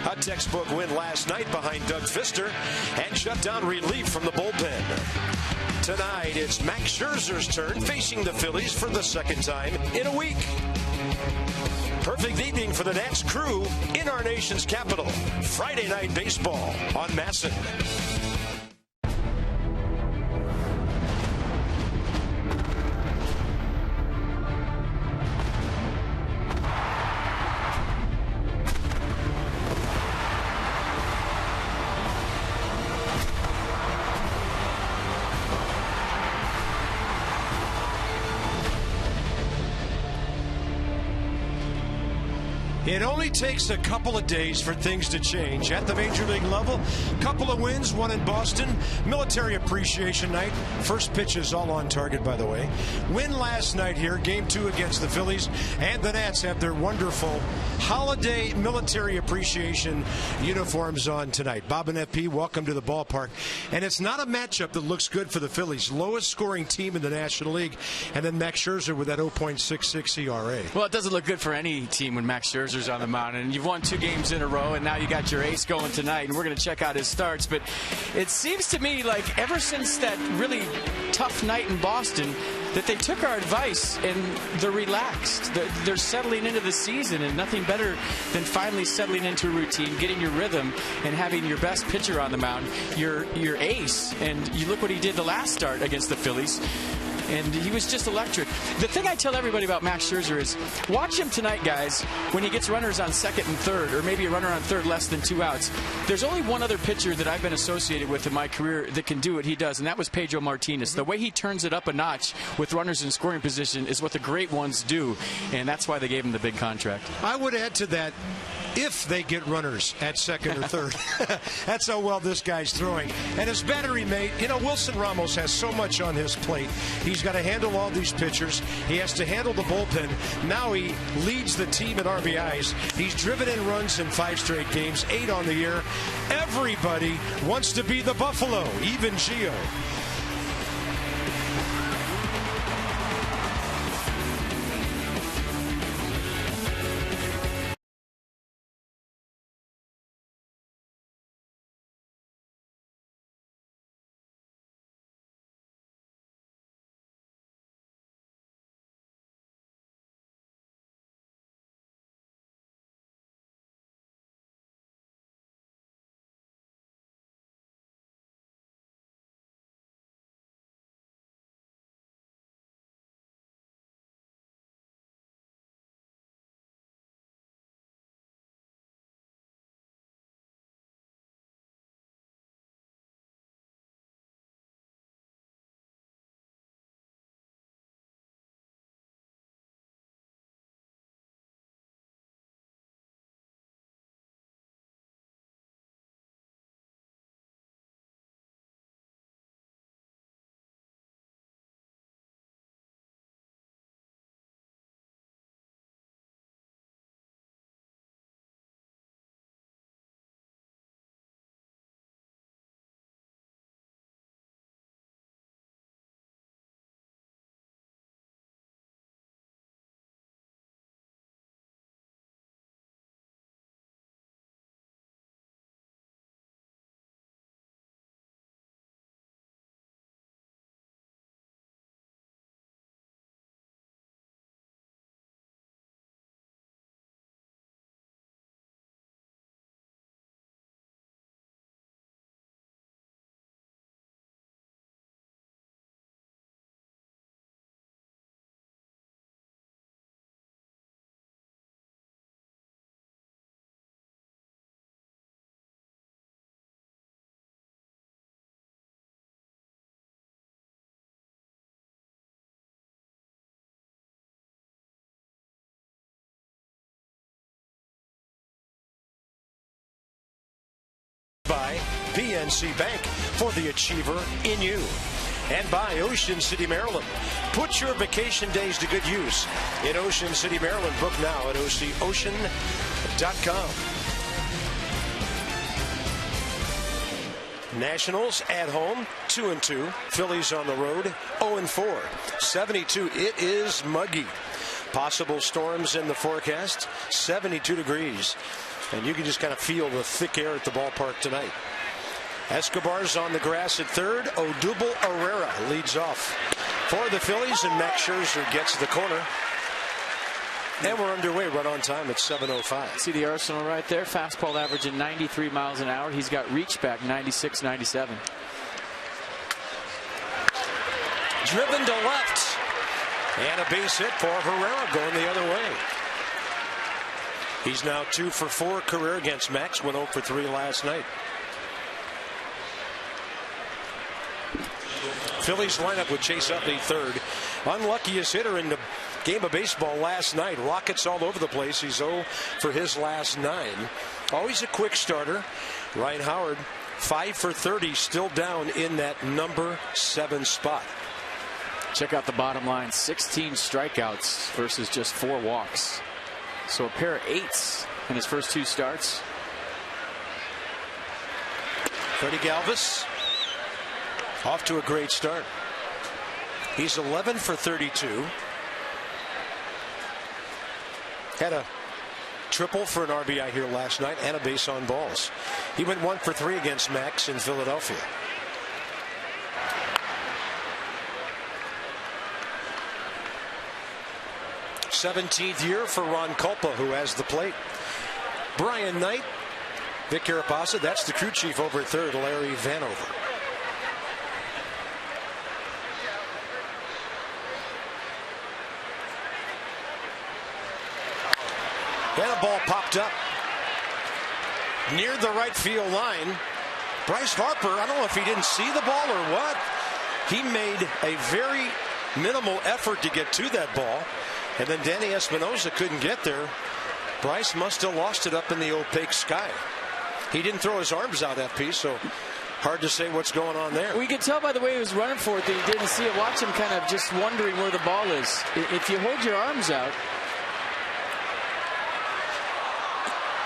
A textbook win last night behind Doug Fister and shut down relief from the bullpen. Tonight, it's Max Scherzer's turn facing the Phillies for the second time in a week. Perfect evening for the Nats crew in our nation's capital. Friday night baseball on MASN. It only takes a couple of days for things to change at the major league level. Couple of wins, one in Boston. Military Appreciation Night. First pitch is all on target, by the way. Win last night here, Game 2 against the Phillies. And the Nats have their wonderful holiday Military Appreciation uniforms on tonight. Bob and FP, welcome to the ballpark. And it's not a matchup that looks good for the Phillies. Lowest scoring team in the National League. And then Max Scherzer with that 0.66 ERA. Well, it doesn't look good for any team when Max Scherzer's on the mound, and you've won 2 games in a row, and now you got your ace going tonight, and we're going to check out his starts. But it seems to me like ever since that really tough night in Boston that they took our advice and they're relaxed. They're settling into the season, and nothing better than finally settling into a routine, getting your rhythm, and having your best pitcher on the mound, your ace. And you look what he did the last start against the Phillies. And he was just electric. The thing I tell everybody about Max Scherzer is watch him tonight, guys, when he gets runners on second and third, or maybe a runner on third less than 2 outs. There's only one other pitcher that I've been associated with in my career that can do what he does, and that was Pedro Martinez. The way he turns it up a notch with runners in scoring position is what the great ones do, and that's why they gave him the big contract. I would add to that, if they get runners at second or third. That's how well this guy's throwing. And his battery mate, Wilson Ramos has so much on his plate. He's got to handle all these pitchers. He has to handle the bullpen. Now he leads the team in RBIs. He's driven in runs in 5 straight games, 8 on the year. Everybody wants to be the Buffalo, even Gio. By PNC Bank for the achiever in you. And by Ocean City, Maryland. Put your vacation days to good use in Ocean City, Maryland. Book now at ococean.com. Nationals at home, 2-2. Phillies on the road, 0-4. 72. It is muggy. Possible storms in the forecast, 72 degrees. And you can just kind of feel the thick air at the ballpark tonight. Escobar's on the grass at third. Odubel Herrera leads off for the Phillies, and Max Scherzer gets the corner. And we're underway right on time at 7:05. See the arsenal right there. Fastball averaging 93 miles an hour. He's got reach back 96, 97. Driven to left. And a base hit for Herrera going the other way. He's now 2 for 4 career against Max. Went 0 for 3 last night. Phillies lineup with Chase Utley third. Unluckiest hitter in the game of baseball last night. Rockets all over the place. He's 0 for his last 9. Always a quick starter. Ryan Howard 5 for 30, still down in that number 7 spot. Check out the bottom line. 16 strikeouts versus just 4 walks. So a pair of 8s in his first 2 starts. Freddie Galvis off to a great start. He's 11 for 32. Had a triple for an RBI here last night and a base on balls. He went 1 for 3 against Max in Philadelphia. '17th year for Ron Culpa, who has the plate. Brian Knight, Vic Carapasa, that's the crew chief over at third, Larry Vanover. And a ball popped up near the right field line. Bryce Harper, I don't know if he didn't see the ball or what. He made a very minimal effort to get to that ball. And then Danny Espinosa couldn't get there. Bryce must have lost it up in the opaque sky. He didn't throw his arms out that piece, so hard to say what's going on there. We could tell by the way he was running for it that he didn't see it. Watch him kind of just wondering where the ball is. If you hold your arms out,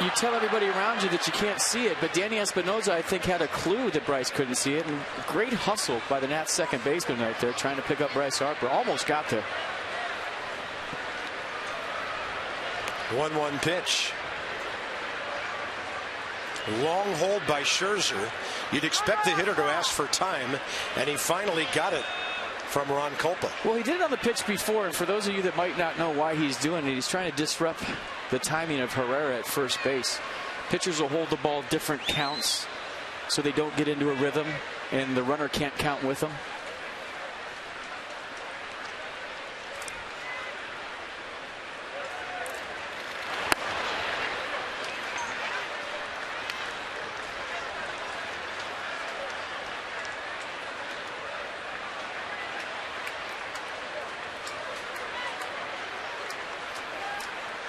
you tell everybody around you that you can't see it. But Danny Espinosa, I think, had a clue that Bryce couldn't see it. And great hustle by the Nats second baseman right there, trying to pick up Bryce Harper. Almost got there. 1-1 pitch. Long hold by Scherzer. You'd expect the hitter to ask for time, and he finally got it from Ron Culpa. Well, he did it on the pitch before, and for those of you that might not know why he's doing it, he's trying to disrupt the timing of Herrera at first base. Pitchers will hold the ball different counts so they don't get into a rhythm, and the runner can't count with them.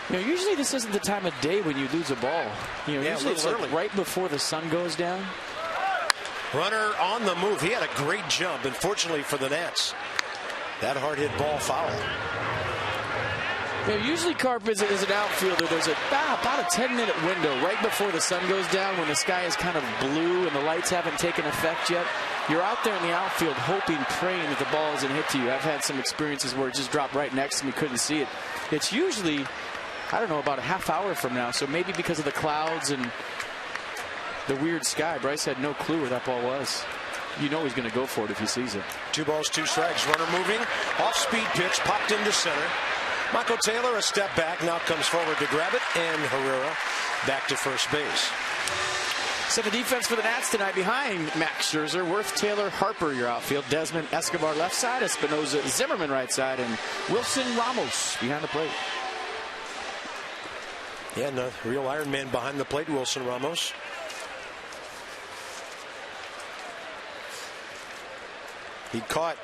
You know, usually this isn't the time of day when you lose a ball. You know, usually it's like right before the sun goes down. Runner on the move. He had a great jump. Unfortunately for the Nats, that hard hit ball foul. You know, usually, Carp, is an outfielder. There's about a 10-minute window right before the sun goes down when the sky is kind of blue and the lights haven't taken effect yet. You're out there in the outfield hoping, praying that the ball isn't hit to you. I've had some experiences where it just dropped right next to me, couldn't see it. It's usually, I don't know, about a half hour from now. So maybe because of the clouds and the weird sky, Bryce had no clue where that ball was. You know he's going to go for it if he sees it. 2 balls, 2 strikes. Runner moving. Off-speed pitch. Popped into center. Michael Taylor a step back. Now comes forward to grab it. And Herrera back to first base. So the defense for the Nats tonight behind Max Scherzer, Worth, Taylor, Harper, your outfield. Desmond, Escobar left side. Espinosa, Zimmerman right side. And Wilson Ramos behind the plate. Yeah, and the real Iron Man behind the plate, Wilson Ramos. He caught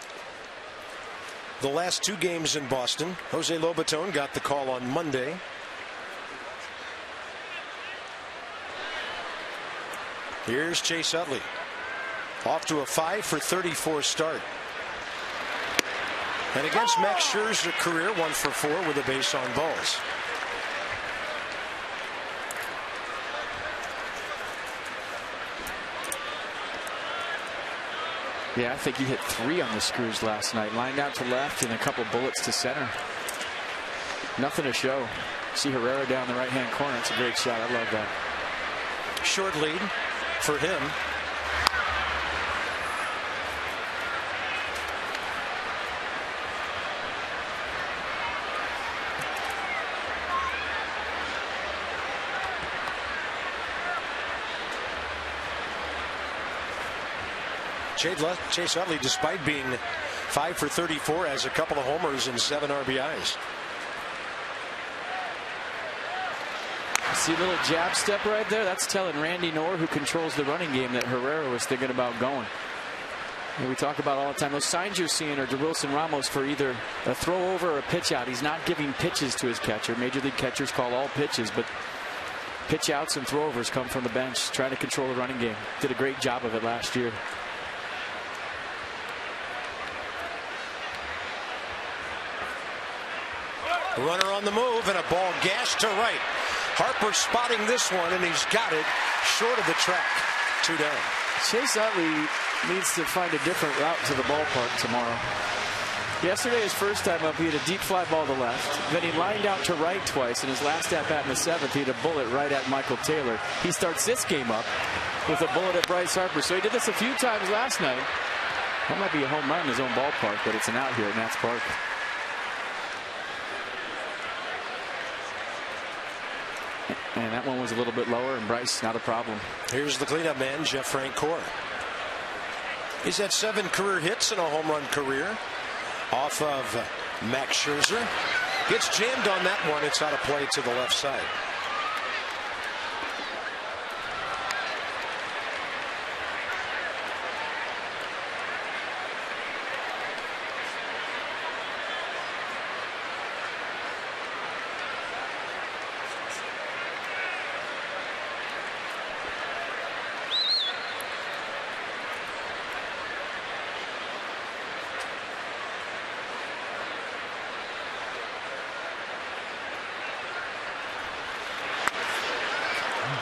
the last 2 games in Boston. Jose Lobaton got the call on Monday. Here's Chase Utley. Off to a 5 for 34 start. And against Max Scherzer, career 1 for 4 with a base on balls. Yeah, I think he hit 3 on the screws last night. Lined out to left and a couple bullets to center. Nothing to show. See Herrera down the right-hand corner. It's a great shot. I love that. Short lead for him. Chase Utley, despite being 5 for 34, has a couple of homers and 7 RBIs. See a little jab step right there? That's telling Randy Knorr, who controls the running game, that Herrera was thinking about going. And we talk about all the time, those signs you're seeing are DeWilson Ramos for either a throw over or a pitch out. He's not giving pitches to his catcher. Major league catchers call all pitches, but pitch outs and throwovers come from the bench, trying to control the running game. Did a great job of it last year. Runner on the move and a ball gashed to right. Harper spotting this one, and he's got it short of the track. 2 down. Chase Utley needs to find a different route to the ballpark tomorrow. Yesterday, his first time up, he had a deep fly ball to left. Then he lined out to right twice. In his last at-bat in the 7th, he had a bullet right at Michael Taylor. He starts this game up with a bullet at Bryce Harper. So he did this a few times last night. That might be a home run in his own ballpark, but it's an out here at Nats Park. And that one was a little bit lower, and Bryce, not a problem. Here's the cleanup man, Jeff Francoeur. He's had 7 career hits and a home run career off of Max Scherzer. Gets jammed on that one. It's out of play to the left side.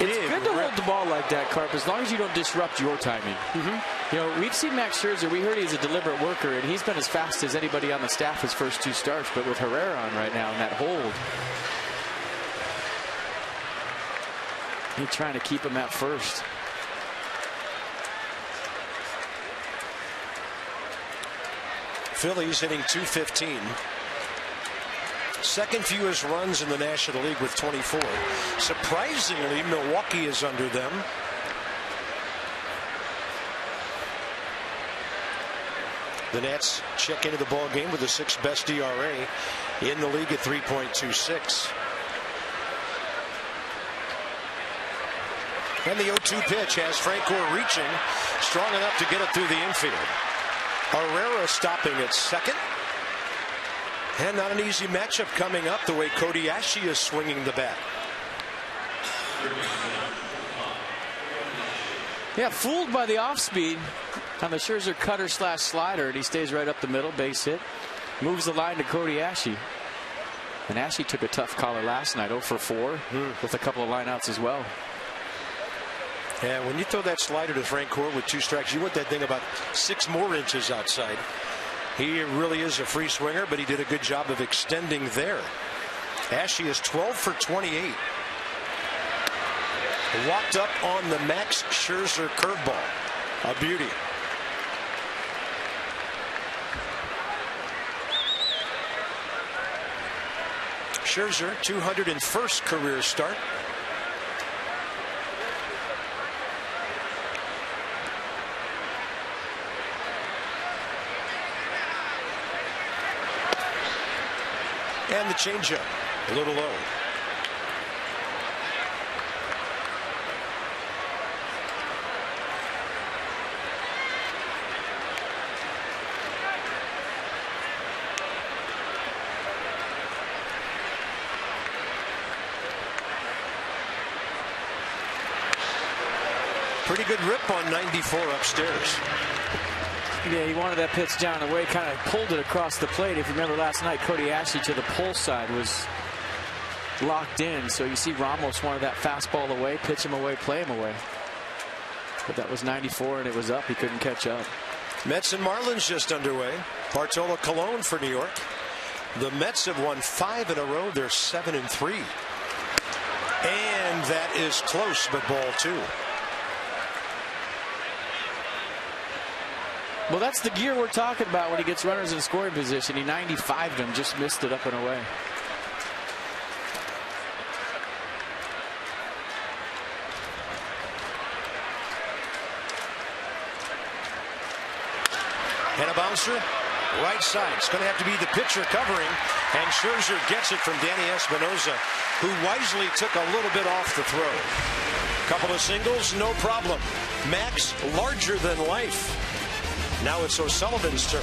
It's good to hold the ball like that, Carp, as long as you don't disrupt your timing. You know, we've seen Max Scherzer. We heard he's a deliberate worker, and he's been as fast as anybody on the staff his first 2 starts. But with Herrera on right now and that hold, he's trying to keep him at first. Phillies hitting .215. Second fewest runs in the National League with 24. Surprisingly, Milwaukee is under them. The Nats check into the ball game with the 6th best ERA in the league at 3.26. And the 0-2 pitch has Francoeur reaching, strong enough to get it through the infield. Herrera stopping at second. And not an easy matchup coming up, the way Kobayashi is swinging the bat. Yeah, fooled by the off speed on the Scherzer cutter slash slider, and he stays right up the middle, base hit. Moves the line to Kobayashi. And Ashley took a tough caller last night, 0 for 4, with a couple of lineouts as well. Yeah, when you throw that slider to Francoeur with 2 strikes, you want that thing about 6 more inches outside. He really is a free swinger, but he did a good job of extending there. Ashley is 12 for 28. Walked up on the Max Scherzer curveball. A beauty. Scherzer, 201st career start. And the changeup, a little low. Pretty good rip on 94 upstairs. Yeah, he wanted that pitch down the way, kind of pulled it across the plate. If you remember last night, Kobayashi to the pull side was locked in. So you see Ramos wanted that fastball away, pitch him away, play him away. But that was 94 and it was up. He couldn't catch up. Mets and Marlins just underway. Bartolo Colon for New York. The Mets have won 5 in a row. They're 7-3. And that is close, but ball 2. Well, that's the gear we're talking about when he gets runners in scoring position. He 95'd him, just missed it up and away. And a bouncer, right side. It's going to have to be the pitcher covering, and Scherzer gets it from Danny Espinosa, who wisely took a little bit off the throw. Couple of singles, no problem. Max, larger than life. Now it's O'Sullivan's turn.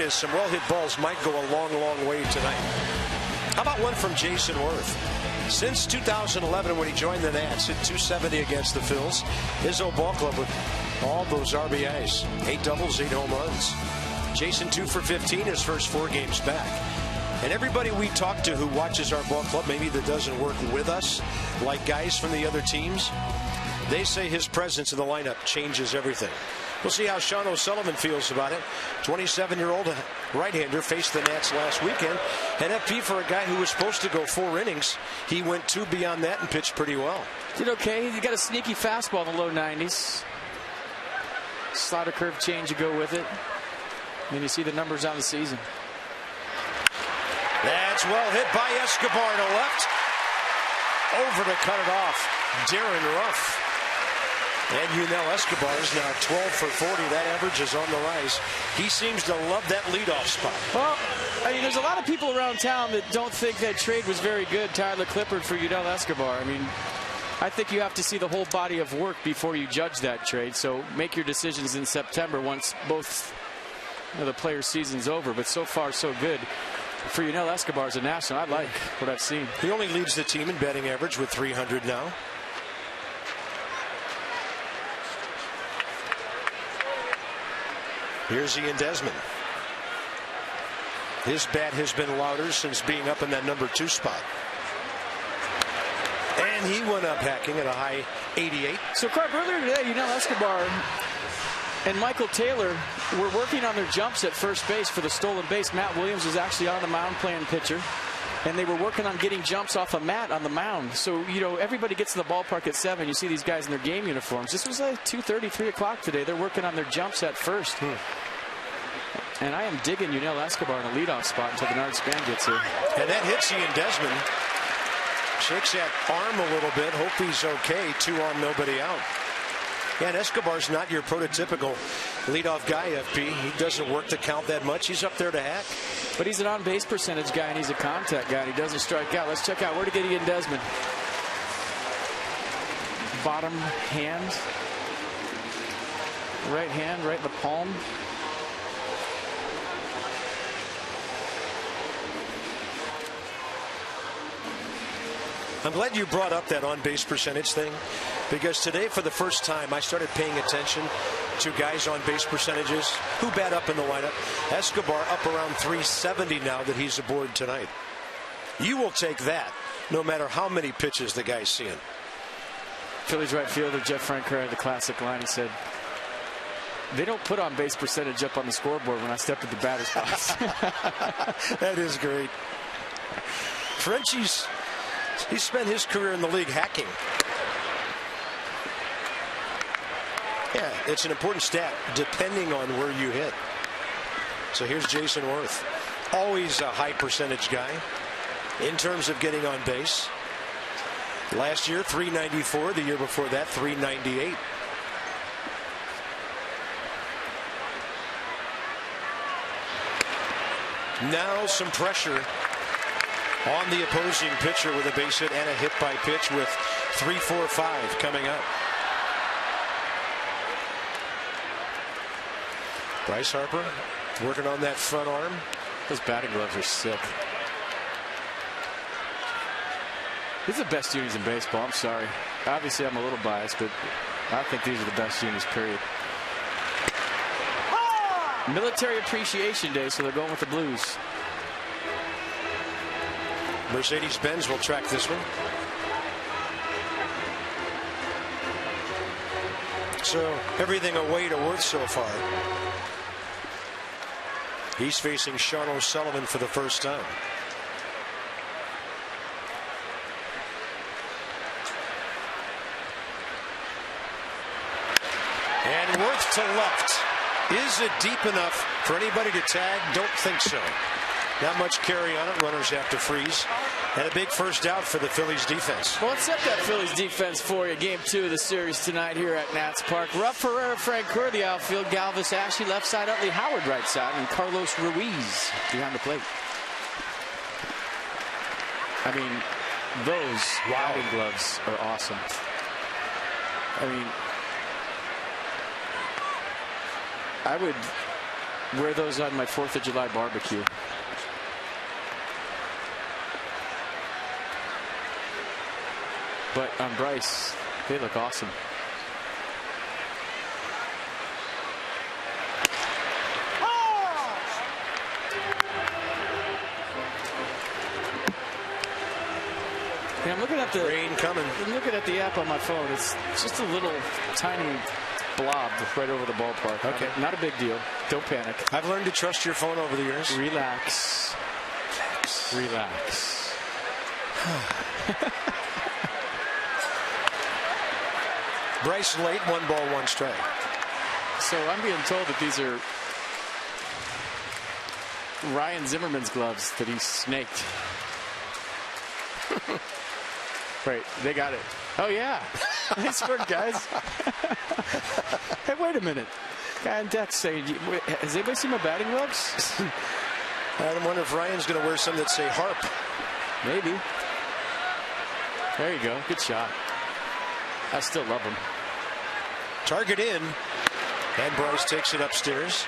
Some well-hit balls might go a long, long way tonight. How about one from Jason Worth? Since 2011, when he joined the Nats, hit .270 against the Phillies. His old ball club with all those RBIs, 8 doubles, 8 home runs. Jason 2 for 15 his first 4 games back. And everybody we talk to who watches our ball club, maybe that doesn't work with us, like guys from the other teams, they say his presence in the lineup changes everything. We'll see how Sean O'Sullivan feels about it. 27-year-old right-hander faced the Nats last weekend. And FP, for a guy who was supposed to go 4 innings, he went 2 beyond that and pitched pretty well. Did okay. He got a sneaky fastball in the low 90s. Slider curve change to go with it. And you see the numbers on the season. That's well hit by Escobar to left. Over to cut it off. Darren Ruff. And Yunel Escobar is now 12 for 40. That average is on the rise. He seems to love that leadoff spot. Well, I mean, there's a lot of people around town that don't think that trade was very good, Tyler Clippard for Yunel Escobar. I mean, I think you have to see the whole body of work before you judge that trade. So make your decisions in September once both the players' season's over. But so far, so good for Yunel Escobar as a national. I like what I've seen. He only leads the team in batting average with 300 now. Here's Ian Desmond. His bat has been louder since being up in that number 2 spot. And he went up hacking at a high 88. So, Carp, earlier today, Yunel Escobar and Michael Taylor were working on their jumps at first base for the stolen base. Matt Williams was actually on the mound playing pitcher. And they were working on getting jumps off a mat on the mound. So, you know, everybody gets in the ballpark at 7. You see these guys in their game uniforms. This was like 2:30, 3 o'clock today. They're working on their jumps at first. And I am digging Yunel Escobar in a leadoff spot until Bernard Span gets here. And that hits Ian Desmond. Shakes that arm a little bit. Hope he's okay. 2 on, nobody out. And Escobar's not your prototypical leadoff guy, FP. He doesn't work the count that much. He's up there to hack. But he's an on-base percentage guy, and he's a contact guy, and he doesn't strike out. Let's check out where to get Ian Desmond. Bottom hand. Right hand, right in the palm. I'm glad you brought up that on-base percentage thing, Because today, for the first time, I started paying attention to guys on base percentages who bat up in the lineup. Escobar up around 370 now that he's aboard tonight. You will take that no matter how many pitches the guy's seeing. Phillies right fielder Jeff Francoeur had the classic line. He said, "They don't put on base percentage up on the scoreboard when I step at the batter's box." That is great. Frenchie's spent his career in the league hacking. Yeah, it's an important stat depending on where you hit. So here's Jason Worth. Always a high percentage guy in terms of getting on base. Last year, 394. The year before that, 398. Now some pressure on the opposing pitcher with a base hit and a hit by pitch with 3-4-5 coming up. Bryce Harper working on that front arm. Those batting gloves are sick. These are the best unis in baseball. I'm sorry. Obviously, I'm a little biased, but I think these are the best unis, period. Military Appreciation Day, so they're going with the Blues. Mercedes-Benz will track this one. So everything away to Worth so far. He's facing Sean O'Sullivan for the first time. And Worth to left. Is it deep enough for anybody to tag? Don't think so. Not much carry on it. Runners have to freeze. And a big first out for the Phillies defense. Well, let's set that Phillies defense for you. Game 2 of the series tonight here at Nats Park. Ruff Herrera, Francoeur, the outfield. Galvis Ashley, left side. Utley Howard, right side. And Carlos Ruiz behind the plate. I mean, those batting gloves are awesome. I mean, I would wear those on my 4th of July barbecue. But on Bryce, they look awesome. Yeah, I'm looking at the rain coming. I'm looking at the app on my phone. It's just a little tiny blob right over the ballpark. Okay, not a big deal. Don't panic. I've learned to trust your phone over the years. Relax. Relax. Bryce late, 1 ball, 1 strike. So I'm being told that these are Ryan Zimmerman's gloves that he snaked. Wait, they got it. Oh, yeah. Nice work, guys. Hey, wait a minute. Guy on deck saying, has anybody seen my batting gloves? I wonder if Ryan's going to wear some that say Harp. Maybe. There you go. Good shot. I still love him. Target in. And Bryce takes it upstairs.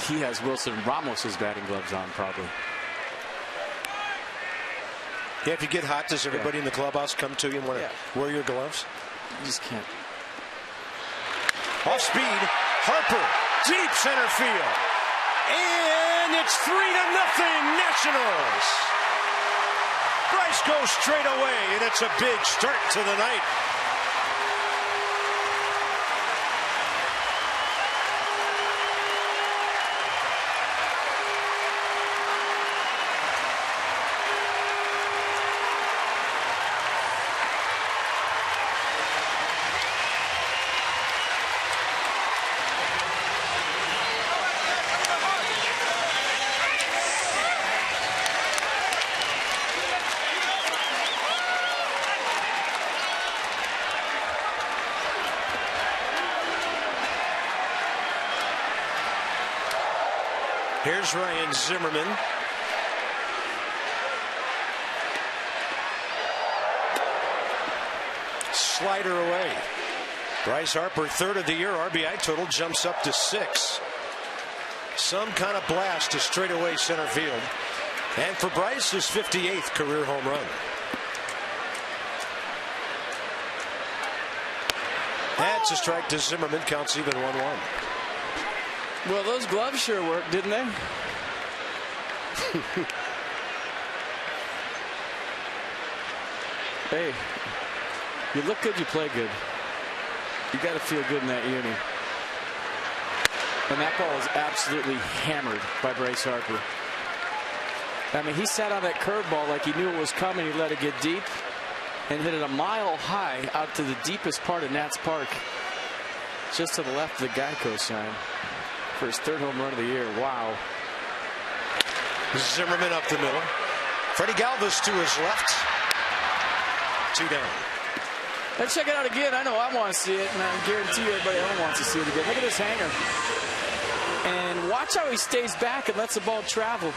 He has Wilson Ramos's batting gloves on, probably. Yeah, if you get hot, does everybody in the clubhouse come to you and want to wear your gloves? You just can't. Off speed, Harper, deep center field. And it's 3-0 Nationals. Bryce goes straight away, and it's a big start to the night. Here's Ryan Zimmerman. Slider away. Bryce Harper, 3rd of the year. RBI total jumps up to 6. Some kind of blast to straightaway center field. And for Bryce, his 58th career home run. That's a strike to Zimmerman. Counts even 1-1. Well, those gloves sure worked, didn't they? Hey, you look good, you play good. You got to feel good in that uni. And that ball is absolutely hammered by Bryce Harper. I mean, he sat on that curveball like he knew it was coming. He let it get deep and hit it a mile high out to the deepest part of Nats Park, just to the left of the Geico sign, for his 3rd home run of the year. Wow. Zimmerman up the middle. Freddie Galvis to his left. 2 down. Let's check it out again. I know I want to see it, and I guarantee you everybody else wants to see it again. Look at this hanger. And watch how he stays back and lets the ball travel.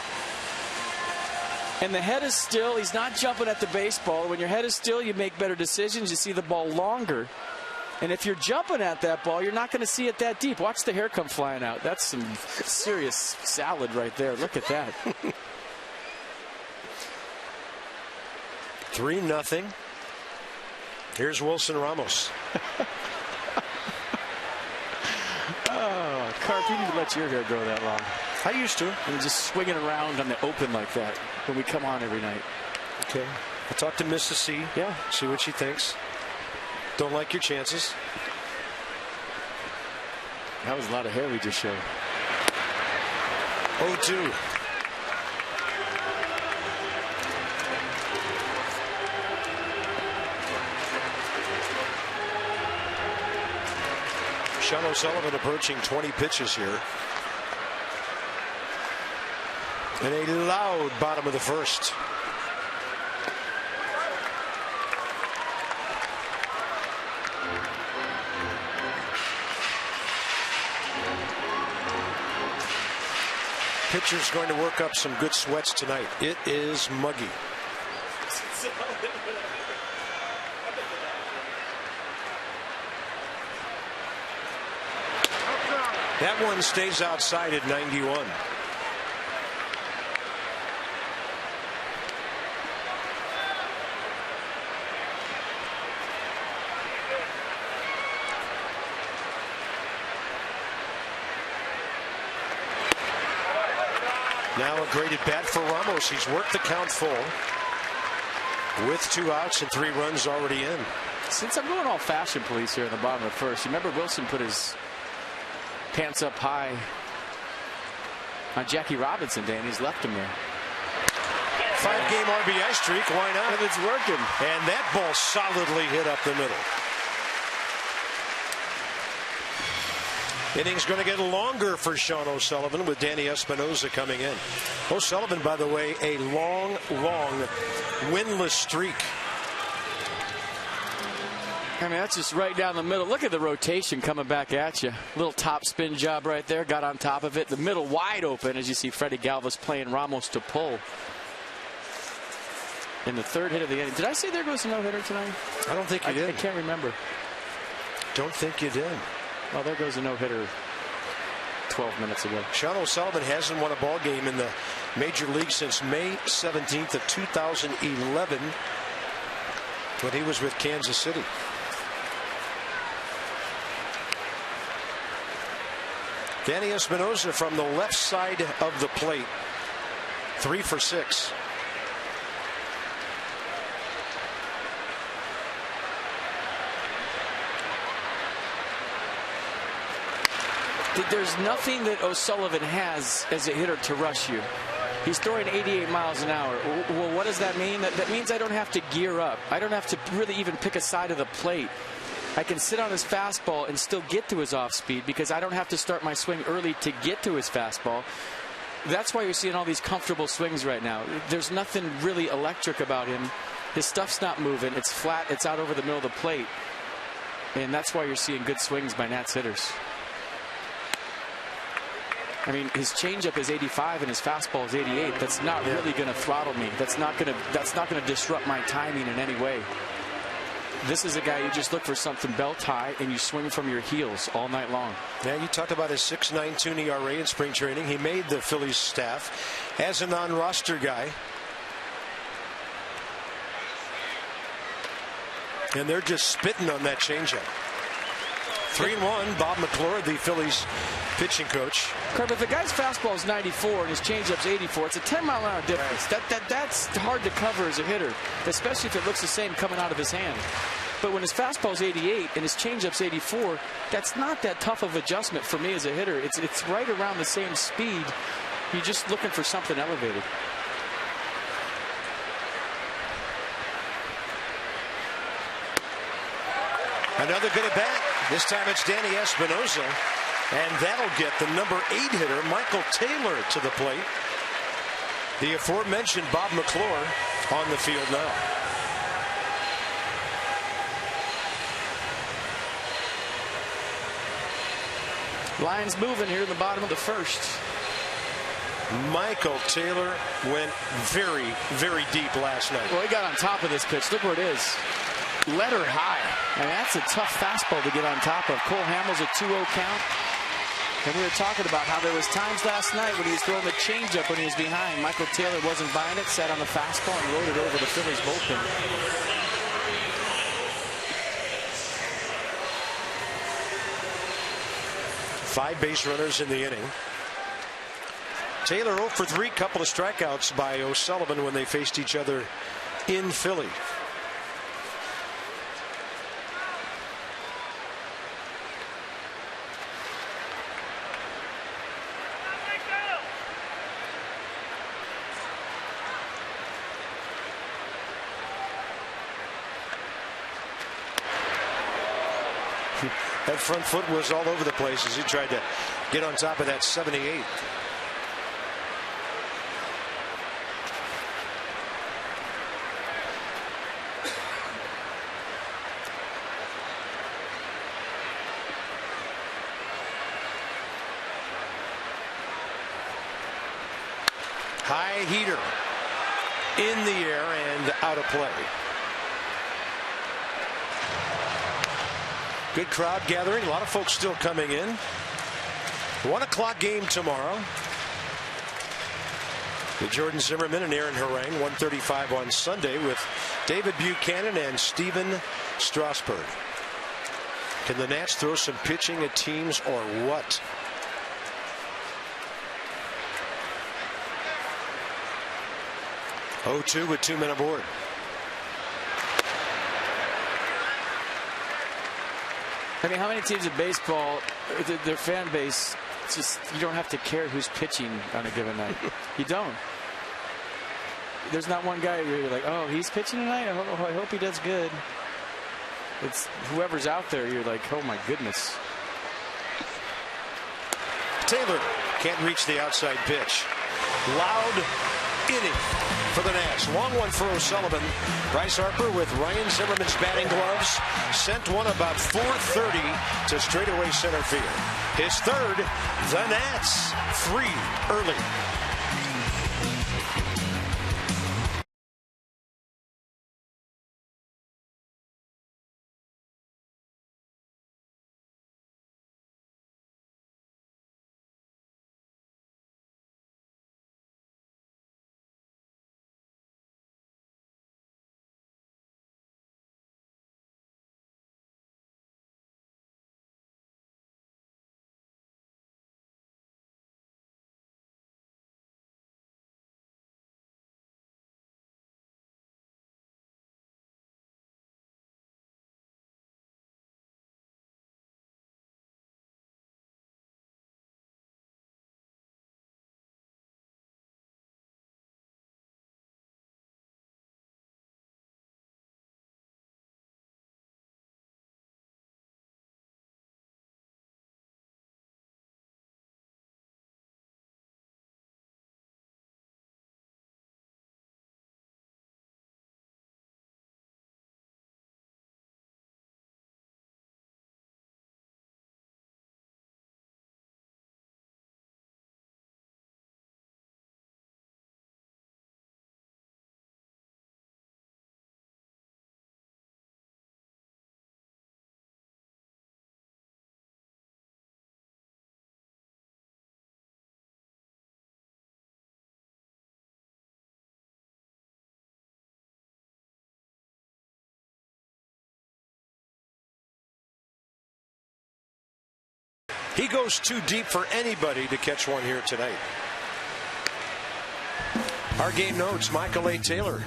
And the head is still. He's not jumping at the baseball. When your head is still, you make better decisions. You see the ball longer. And if you're jumping at that ball, you're not going to see it that deep. Watch the hair come flying out. That's some serious salad right there. Look at that. 3-0. Here's Wilson Ramos. Oh, Carp, you need to let your hair grow that long. I used to. And just swinging around on the open like that when we come on every night. Okay. I'll talk to Mrs. C. Yeah. See what she thinks. Don't like your chances. That was a lot of hair we just showed. 0-2. Sean O'Sullivan approaching 20 pitches here. And a loud bottom of the 1st. Pitcher's going to work up some good sweats tonight. It is muggy. That one stays outside at 91. Now a great at bat for Ramos. He's worked the count full with 2 outs and 3 runs already in. Since I'm going all fashion police here in the bottom of the 1st, you remember Wilson put his pants up high on Jackie Robinson Day, and he's left him there. 5-game RBI streak. Why not? And it's working. And that ball solidly hit up the middle. Innings going to get longer for Sean O'Sullivan with Danny Espinosa coming in. O'Sullivan, by the way, a long winless streak. I mean, that's just right down the middle. Look at the rotation coming back at you. Little top spin job right there. Got on top of it. The middle wide open as you see Freddie Galvis playing Ramos to pull. In the 3rd hit of the inning. Did I say there goes a no-hitter tonight? I don't think you did. I can't remember. Don't think you did. Well, there goes a no-hitter 12 minutes ago. Sean O'Sullivan hasn't won a ball game in the major league since May 17th of 2011 when he was with Kansas City. Danny Espinosa from the left side of the plate. 3 for 6. There's nothing that O'Sullivan has as a hitter to rush you. He's throwing 88 miles an hour. Well, what does that mean? That means I don't have to gear up. I don't have to really even pick a side of the plate. I can sit on his fastball and still get to his off speed because I don't have to start my swing early to get to his fastball. That's why you're seeing all these comfortable swings right now. There's nothing really electric about him. His stuff's not moving. It's flat. It's out over the middle of the plate. And that's why you're seeing good swings by Nats hitters. I mean, his changeup is 85 and his fastball is 88. That's not really going to throttle me. That's not going to disrupt my timing in any way. This is a guy you just look for something belt high and you swing from your heels all night long. Yeah, you talked about his 6.92 ERA in spring training. He made the Phillies staff as a non-roster guy. And they're just spitting on that changeup. 3-1, Bob McClure, the Phillies pitching coach. Kirby, if the guy's fastball is 94 and his changeup's 84, it's a 10-mile-an-hour difference. Right. That's hard to cover as a hitter, especially if it looks the same coming out of his hand. But when his fastball's 88 and his changeup's 84, that's not that tough of adjustment for me as a hitter. It's right around the same speed. You're just looking for something elevated. Another good at bat. This time it's Danny Espinosa. And that'll get the number 8 hitter, Michael Taylor, to the plate. The aforementioned Bob McClure on the field now. Lions moving here in the bottom of the first. Michael Taylor went very, very deep last night. Well, he got on top of this pitch. Look where it is. Letter high. And that's a tough fastball to get on top of. Cole Hamels a 2-0 count. And we were talking about how there was times last night when he was throwing the changeup when he was behind. Michael Taylor wasn't buying it, sat on the fastball and rode it over the Phillies bullpen. Five base runners in the inning. Taylor 0 for 3, couple of strikeouts by O'Sullivan when they faced each other in Philly. That front foot was all over the place as he tried to get on top of that 78. High heater in the air and out of play. Good crowd gathering. A lot of folks still coming in. 1 o'clock game tomorrow. With Jordan Zimmerman and Aaron Harang. 1:35 on Sunday with David Buchanan and Steven Strasburg. Can the Nats throw some pitching at teams or what? (0-2) with 2 men aboard. I mean, how many teams in baseball, their fan base, just, you don't have to care who's pitching on a given night. You don't. There's not one guy where you're like, oh, he's pitching tonight? I hope he does good. It's whoever's out there, you're like, oh my goodness. Taylor can't reach the outside pitch. Loud inning for the Nats. Long one for O'Sullivan. Bryce Harper with Ryan Zimmerman's batting gloves sent one about 4:30 to straightaway center field. His third, the Nats 3 early. He goes too deep for anybody to catch one here tonight. Our game notes, Michael A. Taylor,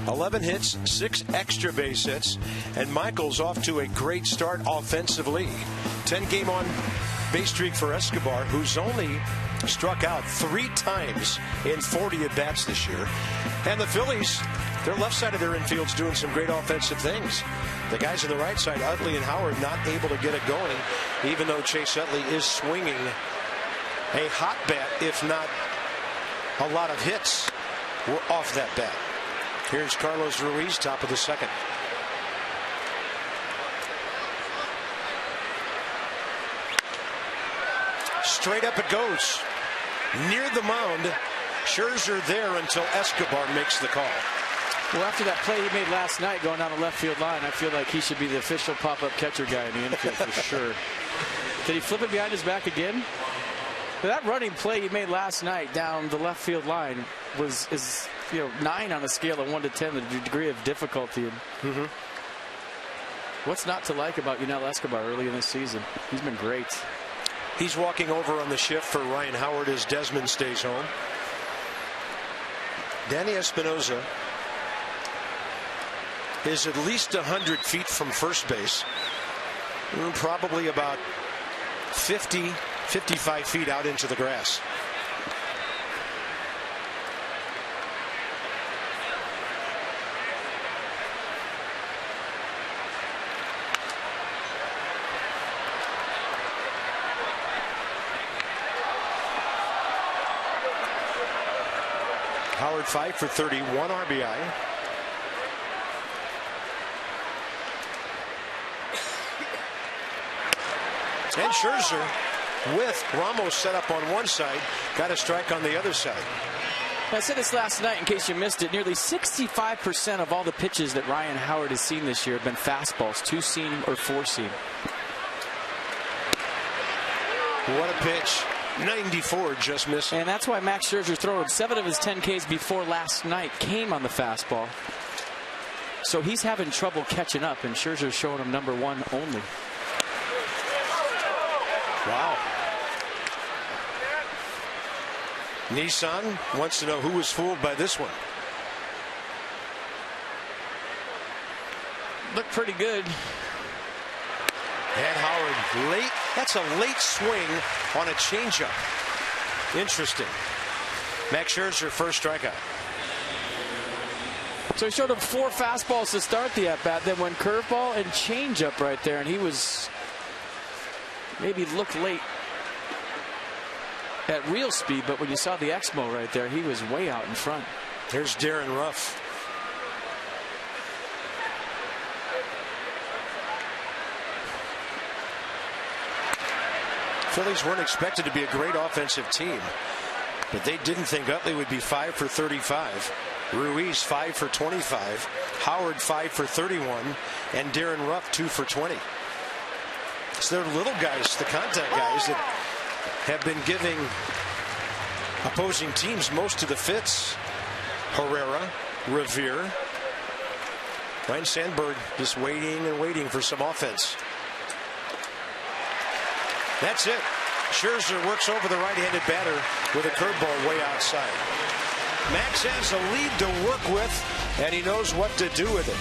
11 hits, 6 extra base hits, and Michael's off to a great start offensively. 10-game on base streak for Escobar, who's only struck out 3 times in 40 at-bats this year. And the Phillies, their left side of their infield's doing some great offensive things. The guys on the right side, Utley and Howard, not able to get it going, even though Chase Utley is swinging a hot bat, if not a lot of hits were off that bat. Here's Carlos Ruiz, top of the second. Straight up it goes. Near the mound. Scherzer there until Escobar makes the call. Well, after that play he made last night going down the left field line, I feel like he should be the official pop-up catcher guy in the infield for sure. Did he flip it behind his back again? That running play he made last night down the left field line is 9 on a scale of 1 to 10, the degree of difficulty. What's not to like about Yunel Escobar early in this season? He's been great. He's walking over on the shift for Ryan Howard as Desmond stays home. Danny Espinosa is at least 100 feet from first base. Probably about 55 feet out into the grass. Howard 5 for 31 RBI. And Scherzer, with Ramos set up on one side, got a strike on the other side. I said this last night in case you missed it. Nearly 65% of all the pitches that Ryan Howard has seen this year have been fastballs, 2-seam or 4-seam. What a pitch. 94 just missing. And that's why Max Scherzer throwing 7 of his 10 Ks before last night came on the fastball. So he's having trouble catching up, and Scherzer's showing him number 1 only. Wow. Nissan wants to know who was fooled by this one. Looked pretty good. And Howard late. That's a late swing on a changeup. Interesting. Max Scherzer first strikeout. So he showed him 4 fastballs to start the at-bat, then went curveball and changeup right there, and he was maybe looked late at real speed, but when you saw the Exmo right there, he was way out in front. There's Darren Ruff. Phillies weren't expected to be a great offensive team, but they didn't think Utley would be 5 for 35. Ruiz 5 for 25. Howard 5 for 31. And Darren Ruff 2 for 20. So they're little guys, the contact guys, that have been giving opposing teams most of the fits. Herrera, Revere. Ryan Sandberg just waiting and waiting for some offense. That's it. Scherzer works over the right-handed batter with a curveball way outside. Max has a lead to work with, and he knows what to do with it.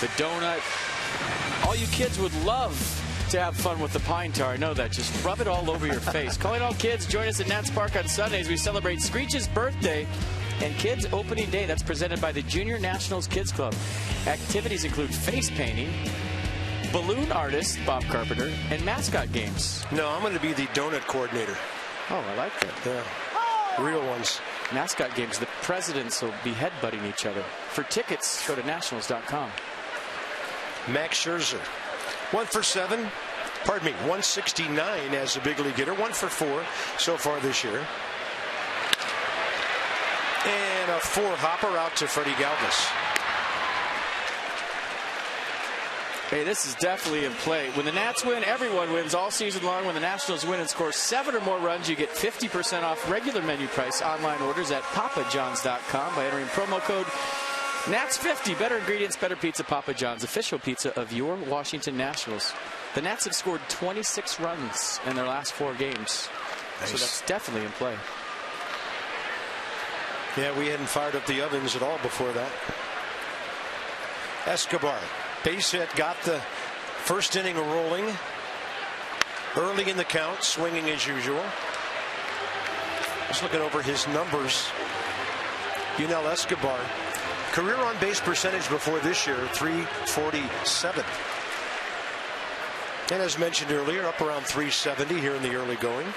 the donut. All you kids would love to have fun with the pine tar. I know that. Just rub it all over your face. Calling all kids, join us at Nats Park on Sundays. We celebrate Screech's birthday and Kids Opening Day. That's presented by the Junior Nationals Kids Club. Activities include face painting, balloon artist Bob Carpenter, and mascot games. No, I'm going to be the donut coordinator. Oh, I like that. Yeah, real ones. Mascot games. The presidents will be headbutting each other. For tickets, go to nationals.com. Max Scherzer, 1 for 7. Pardon me, 169 as a big league hitter. 1 for 4 so far this year. And a 4-hopper out to Freddie Galvis. Hey, this is definitely in play. When the Nats win, everyone wins all season long. When the Nationals win and score 7 or more runs, you get 50% off regular menu price online orders at papajohns.com by entering promo code Nats50. Better ingredients, better pizza. Papa John's, official pizza of your Washington Nationals. The Nats have scored 26 runs in their last 4 games. Nice. So that's definitely in play. Yeah, we hadn't fired up the ovens at all before that. Escobar, base hit, got the first inning rolling. Early in the count, swinging as usual. Just looking over his numbers. Yunel Escobar, career on base percentage before this year, .347. And as mentioned earlier, up around .370 here in the early going.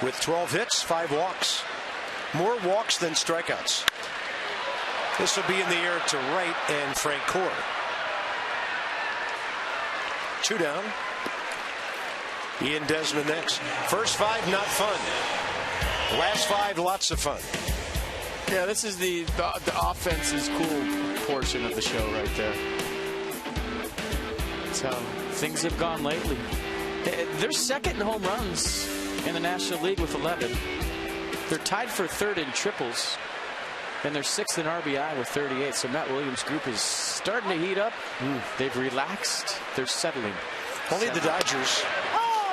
With 12 hits, 5 walks. More walks than strikeouts. This will be in the air to right and Frank Core. 2 down. Ian Desmond next. First 5 not fun. Last 5 lots of fun. Yeah, this is the offense is cool portion of the show right there. That's how things have gone lately. They're second in home runs in the National League with 11. They're tied for 3rd in triples, and they're 6th in RBI with 38. So Matt Williams' group is starting to heat up. They've relaxed. They're settling. Only the Dodgers,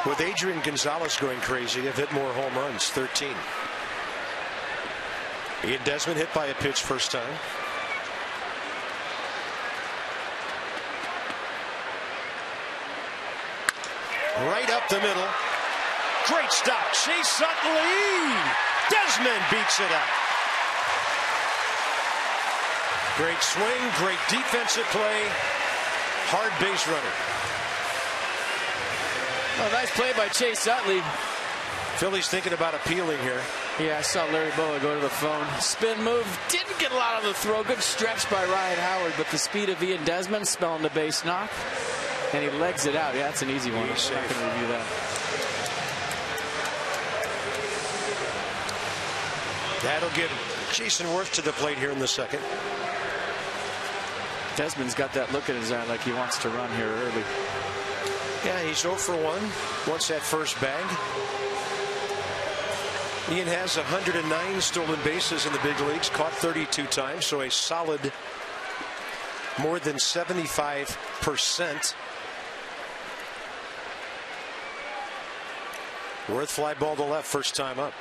with Adrian Gonzalez going crazy, have hit more home runs, 13. Ian Desmond hit by a pitch first time. Right up the middle. Great stop. Chase Sutton lead. Desmond beats it out. Great swing, great defensive play. Hard base runner. Oh, nice play by Chase Utley. Phillies thinking about appealing here. Yeah, I saw Larry Bowa go to the phone. Spin move. Didn't get a lot on the throw. Good stretch by Ryan Howard, but the speed of Ian Desmond spelling the base knock. And he legs it out. Yeah, that's an easy one. I'm not going to review that. That'll get Jason Worth to the plate here in the second. Desmond's got that look in his eye like he wants to run here early. Yeah, he's 0 for 1. Wants that first bag. Ian has 109 stolen bases in the big leagues, caught 32 times, so a solid more than 75%. Worth fly ball to left, first time up.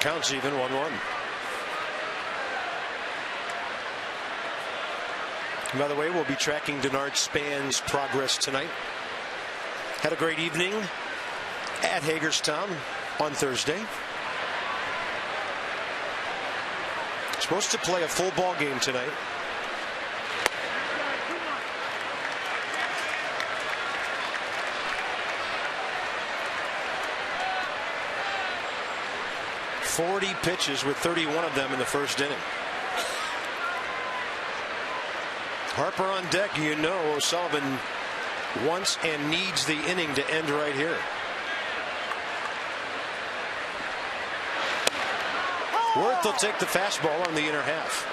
Counts even, 1-1. By the way, we'll be tracking Denard Span's progress tonight. Had a great evening at Hagerstown on Thursday. Supposed to play a full ball game tonight. .40 pitches with 31 of them in the first inning. Harper on deck. You know O'Sullivan wants and needs the inning to end right here. Worth will take the fastball on the inner half.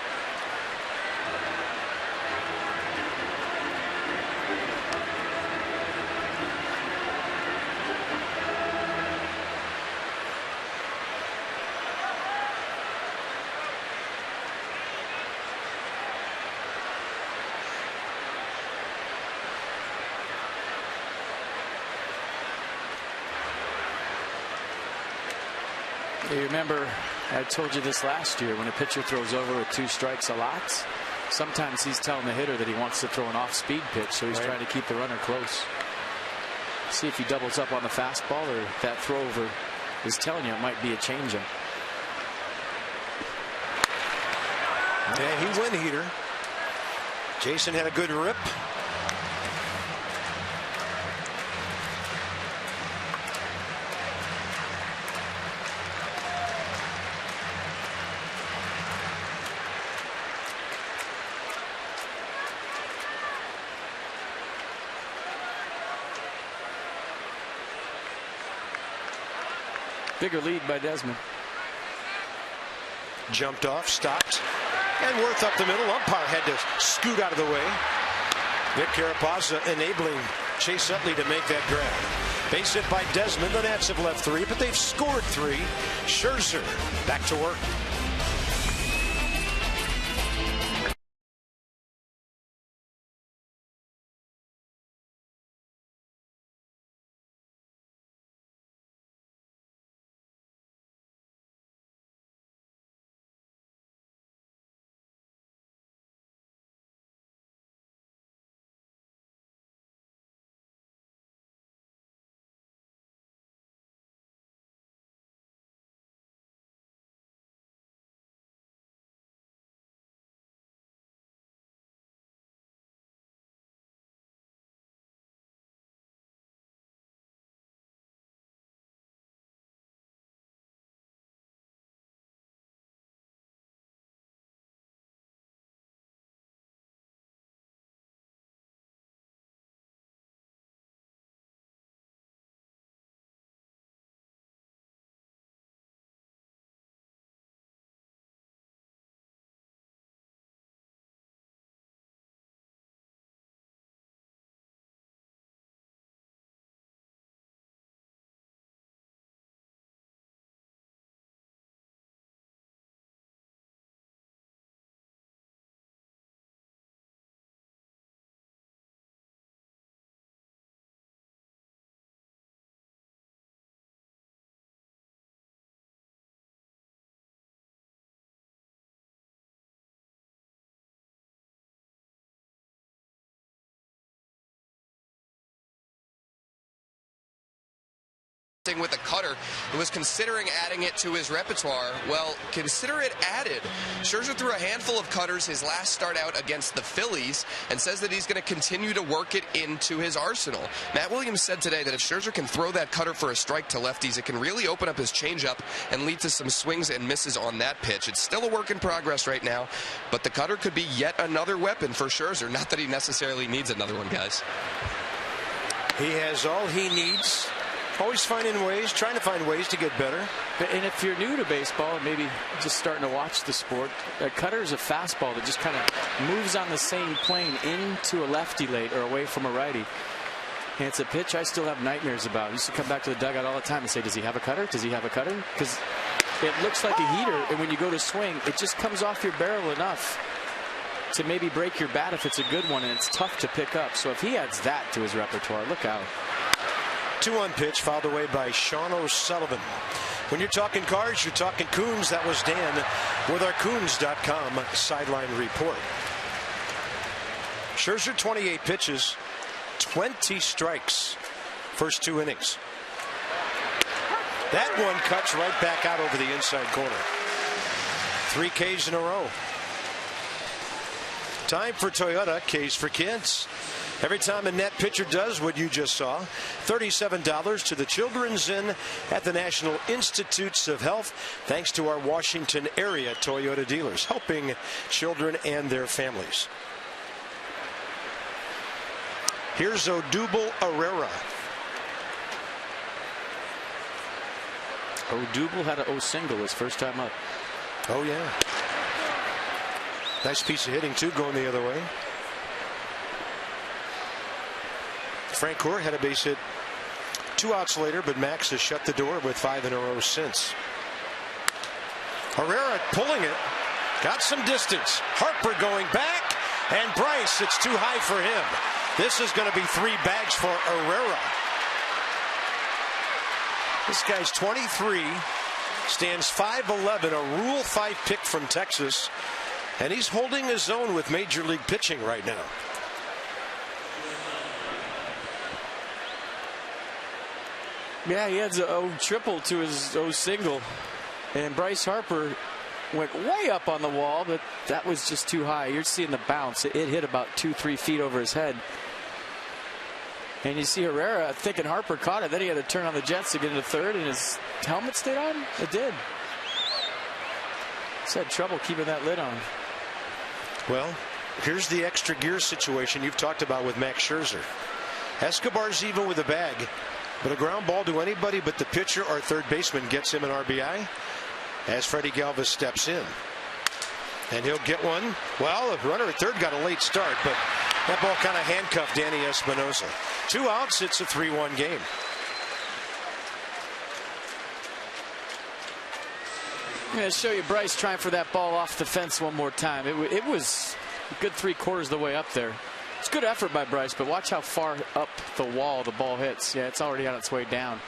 You remember, I told you this last year, when a pitcher throws over with 2 strikes a lot, sometimes he's telling the hitter that he wants to throw an off-speed pitch, so he's trying to keep the runner close. See if he doubles up on the fastball, or if that throw over is telling you it might be a changeup. Yeah, he went heater. Jason had a good rip. Bigger lead by Desmond. Jumped off, stopped, and Worth up the middle. Umpire had to scoot out of the way. Vic Carapazza enabling Chase Utley to make that grab. Base hit by Desmond. The Nats have left 3, but they've scored 3. Scherzer back to work. With a cutter, and was considering adding it to his repertoire. Well, consider it added. Scherzer threw a handful of cutters his last start out against the Phillies and says that he's going to continue to work it into his arsenal. Matt Williams said today that if Scherzer can throw that cutter for a strike to lefties, it can really open up his changeup and lead to some swings and misses on that pitch. It's still a work in progress right now, but the cutter could be yet another weapon for Scherzer. Not that he necessarily needs another one, guys. He has all he needs. Always finding ways, trying to find ways to get better. And if you're new to baseball and maybe just starting to watch the sport, a cutter is a fastball that just kind of moves on the same plane into a lefty late or away from a righty. And it's a pitch I still have nightmares about. I used to come back to the dugout all the time and say, does he have a cutter? Does he have a cutter? Because it looks like a heater, and when you go to swing, it just comes off your barrel enough to maybe break your bat if it's a good one, and it's tough to pick up. So if he adds that to his repertoire, look out. 2-1 pitch fouled away by Sean O'Sullivan. When you're talking cars, you're talking Coons. That was Dan with our Coons.com sideline report. Scherzer 28 pitches, 20 strikes, first 2 innings. That one cuts right back out over the inside corner. 3 Ks in a row. Time for Toyota, Ks for kids. Every time a net pitcher does what you just saw, $37 to the Children's Inn at the National Institutes of Health, thanks to our Washington area Toyota dealers, helping children and their families. Here's Odubel Herrera. Odubel had an O single his first time up. Oh, yeah. Nice piece of hitting, too, going the other way. Frank Gore had a base hit 2 outs later, but Max has shut the door with 5 in a row since. Herrera pulling it, got some distance. Harper going back, and Bryce, it's too high for him. This is going to be 3 bags for Herrera. This guy's 23, Stands 5'11", a Rule 5 pick from Texas. And he's holding his own with Major League pitching right now. Yeah, he has a triple to his single. And Bryce Harper went way up on the wall, but that was just too high. You're seeing the bounce. It hit about 2-3 feet over his head. And you see Herrera thinking Harper caught it. Then he had to turn on the jets to get into third, and his helmet stayed on. It did. He's had trouble keeping that lid on. Well, here's the extra gear situation you've talked about with Max Scherzer. Escobar's even with a bag, but a ground ball to anybody but the pitcher or third baseman gets him an RBI as Freddie Galvis steps in. And he'll get one. Well, the runner at third got a late start, but that ball kind of handcuffed Danny Espinosa. 2 outs, it's a 3-1 game. I'm going to show you Bryce trying for that ball off the fence one more time. It was a good 3/4 of the way up there. It's good effort by Bryce, but watch how far up the wall the ball hits. Yeah, it's already on its way down.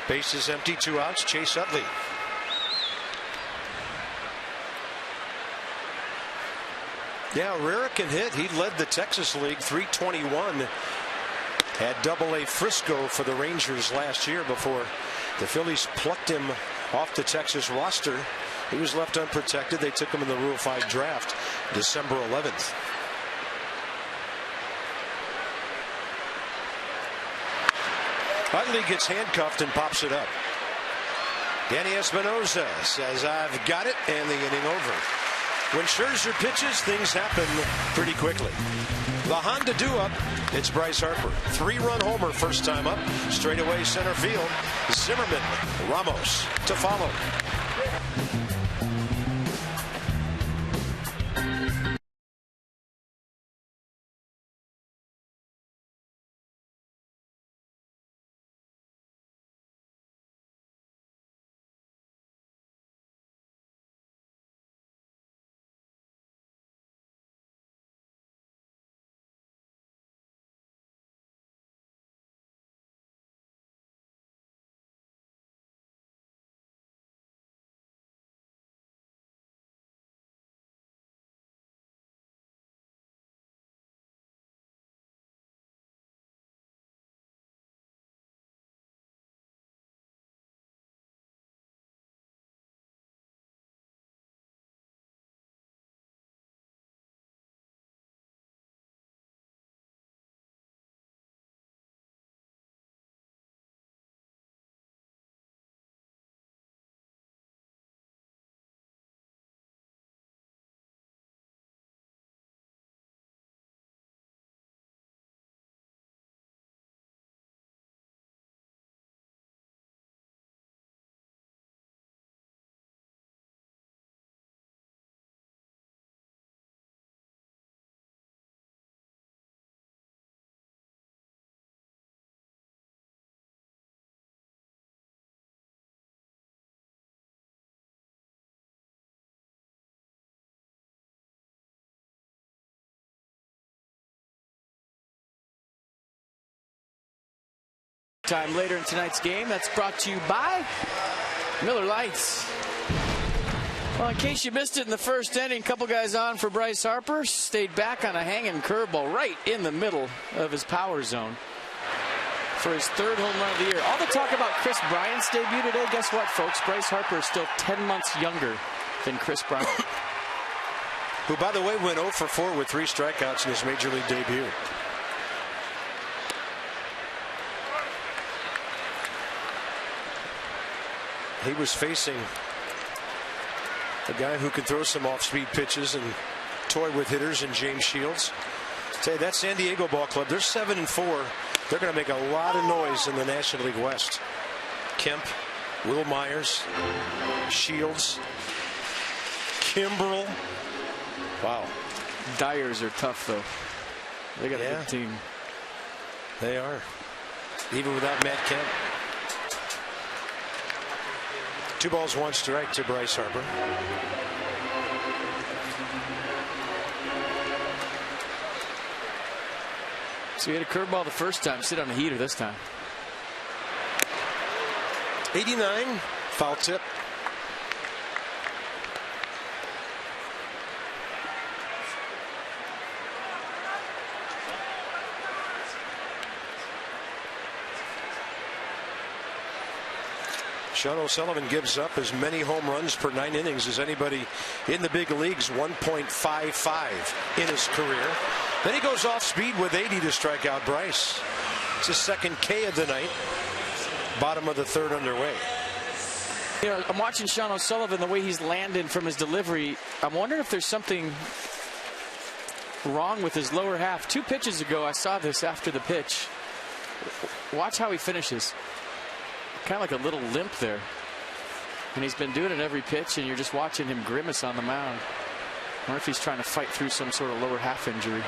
Base is empty, 2 outs. Chase Utley. Yeah, Herrera can hit. He led the Texas League, 321 at Double-A Frisco for the Rangers last year before the Phillies plucked him off the Texas roster. He was left unprotected. They took him in the Rule 5 draft December 11th. Utley gets handcuffed and pops it up. Danny Espinosa says, "I've got it," and the inning over. When Scherzer pitches, things happen pretty quickly. The Honda do-up, it's Bryce Harper. 3-run homer first time up. Straightaway center field. Zimmerman, Ramos to follow. Time later in tonight's game. That's brought to you by Miller Lights. Well, in case you missed it in the first inning, a couple guys on for Bryce Harper. Stayed back on a hanging curveball right in the middle of his power zone for his 3rd home run of the year. All the talk about Chris Bryant's debut today, guess what, folks? Bryce Harper is still 10 months younger than Chris Bryant. Who, by the way, went 0 for 4 with 3 strikeouts in his Major League debut. He was facing a guy who can throw some off-speed pitches and toy with hitters in James Shields. Tell you, that San Diego ball club, they're 7-4. They're going to make a lot of noise in the National League West. Kemp, Will Myers, Shields, Kimbrel. Wow. Dyers are tough, though. They got a good team. They are. Even without Matt Kemp. 2 balls, 1 strike to Bryce Harper. So he hit a curveball the first time. Sit on a heater this time. 89, foul tip. Sean O'Sullivan gives up as many home runs per 9 innings as anybody in the big leagues, 1.55 in his career. Then he goes off speed with 80 to strike out Bryce. It's his second K of the night. Bottom of the third underway. You know, I'm watching Sean O'Sullivan, the way he's landing from his delivery. I'm wondering if there's something wrong with his lower half. 2 pitches ago, I saw this after the pitch. Watch how he finishes. Kind of like a little limp there. And he's been doing it every pitch, and you're just watching him grimace on the mound. I wonder if he's trying to fight through some sort of lower half injury.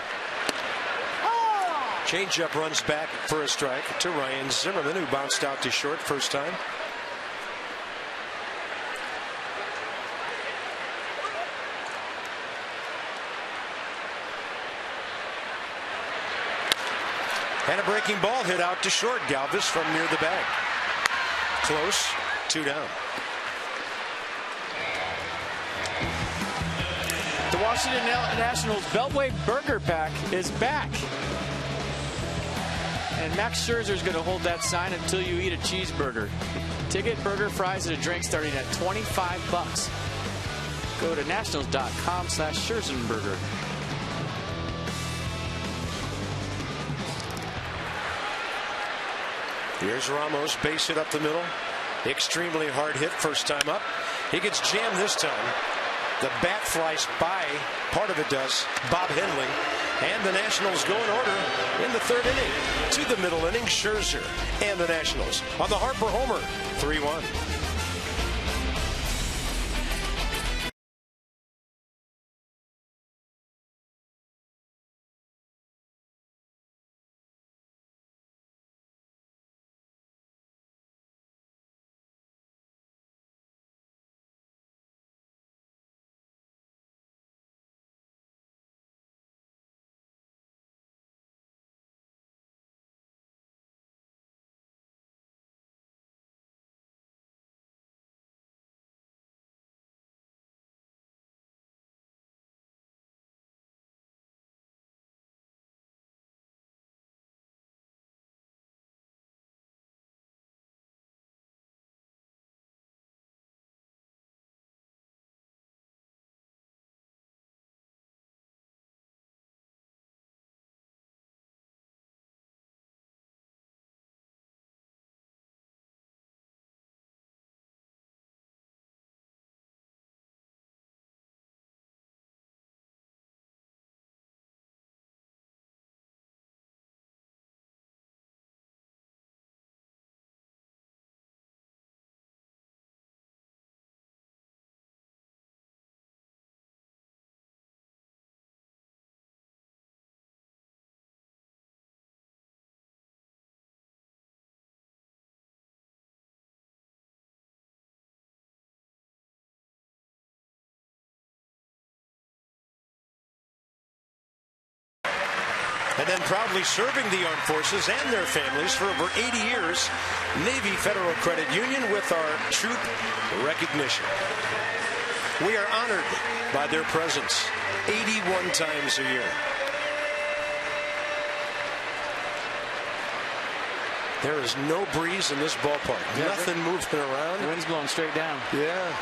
Changeup runs back for a strike to Ryan Zimmerman, who bounced out to short first time. And a breaking ball hit out to short. Galvis from near the bag. Close, 2 down. The Washington Nationals Beltway Burger Pack is back. And Max Scherzer is going to hold that sign until you eat a cheeseburger. Ticket, burger, fries, and a drink starting at $25. Go to nationals.com/Scherzenburger. Here's Ramos, base hit up the middle. Extremely hard hit first time up. He gets jammed this time. The bat flies by, part of it does, Bob Henley. And the Nationals go in order in the third inning. To the middle inning, Scherzer and the Nationals on the Harper homer, 3-1. And then proudly serving the armed forces and their families for over 80 years, Navy Federal Credit Union with our troop recognition. We are honored by their presence 81 times a year. There is no breeze in this ballpark. Nothing moving around. The wind's blowing straight down. Yeah.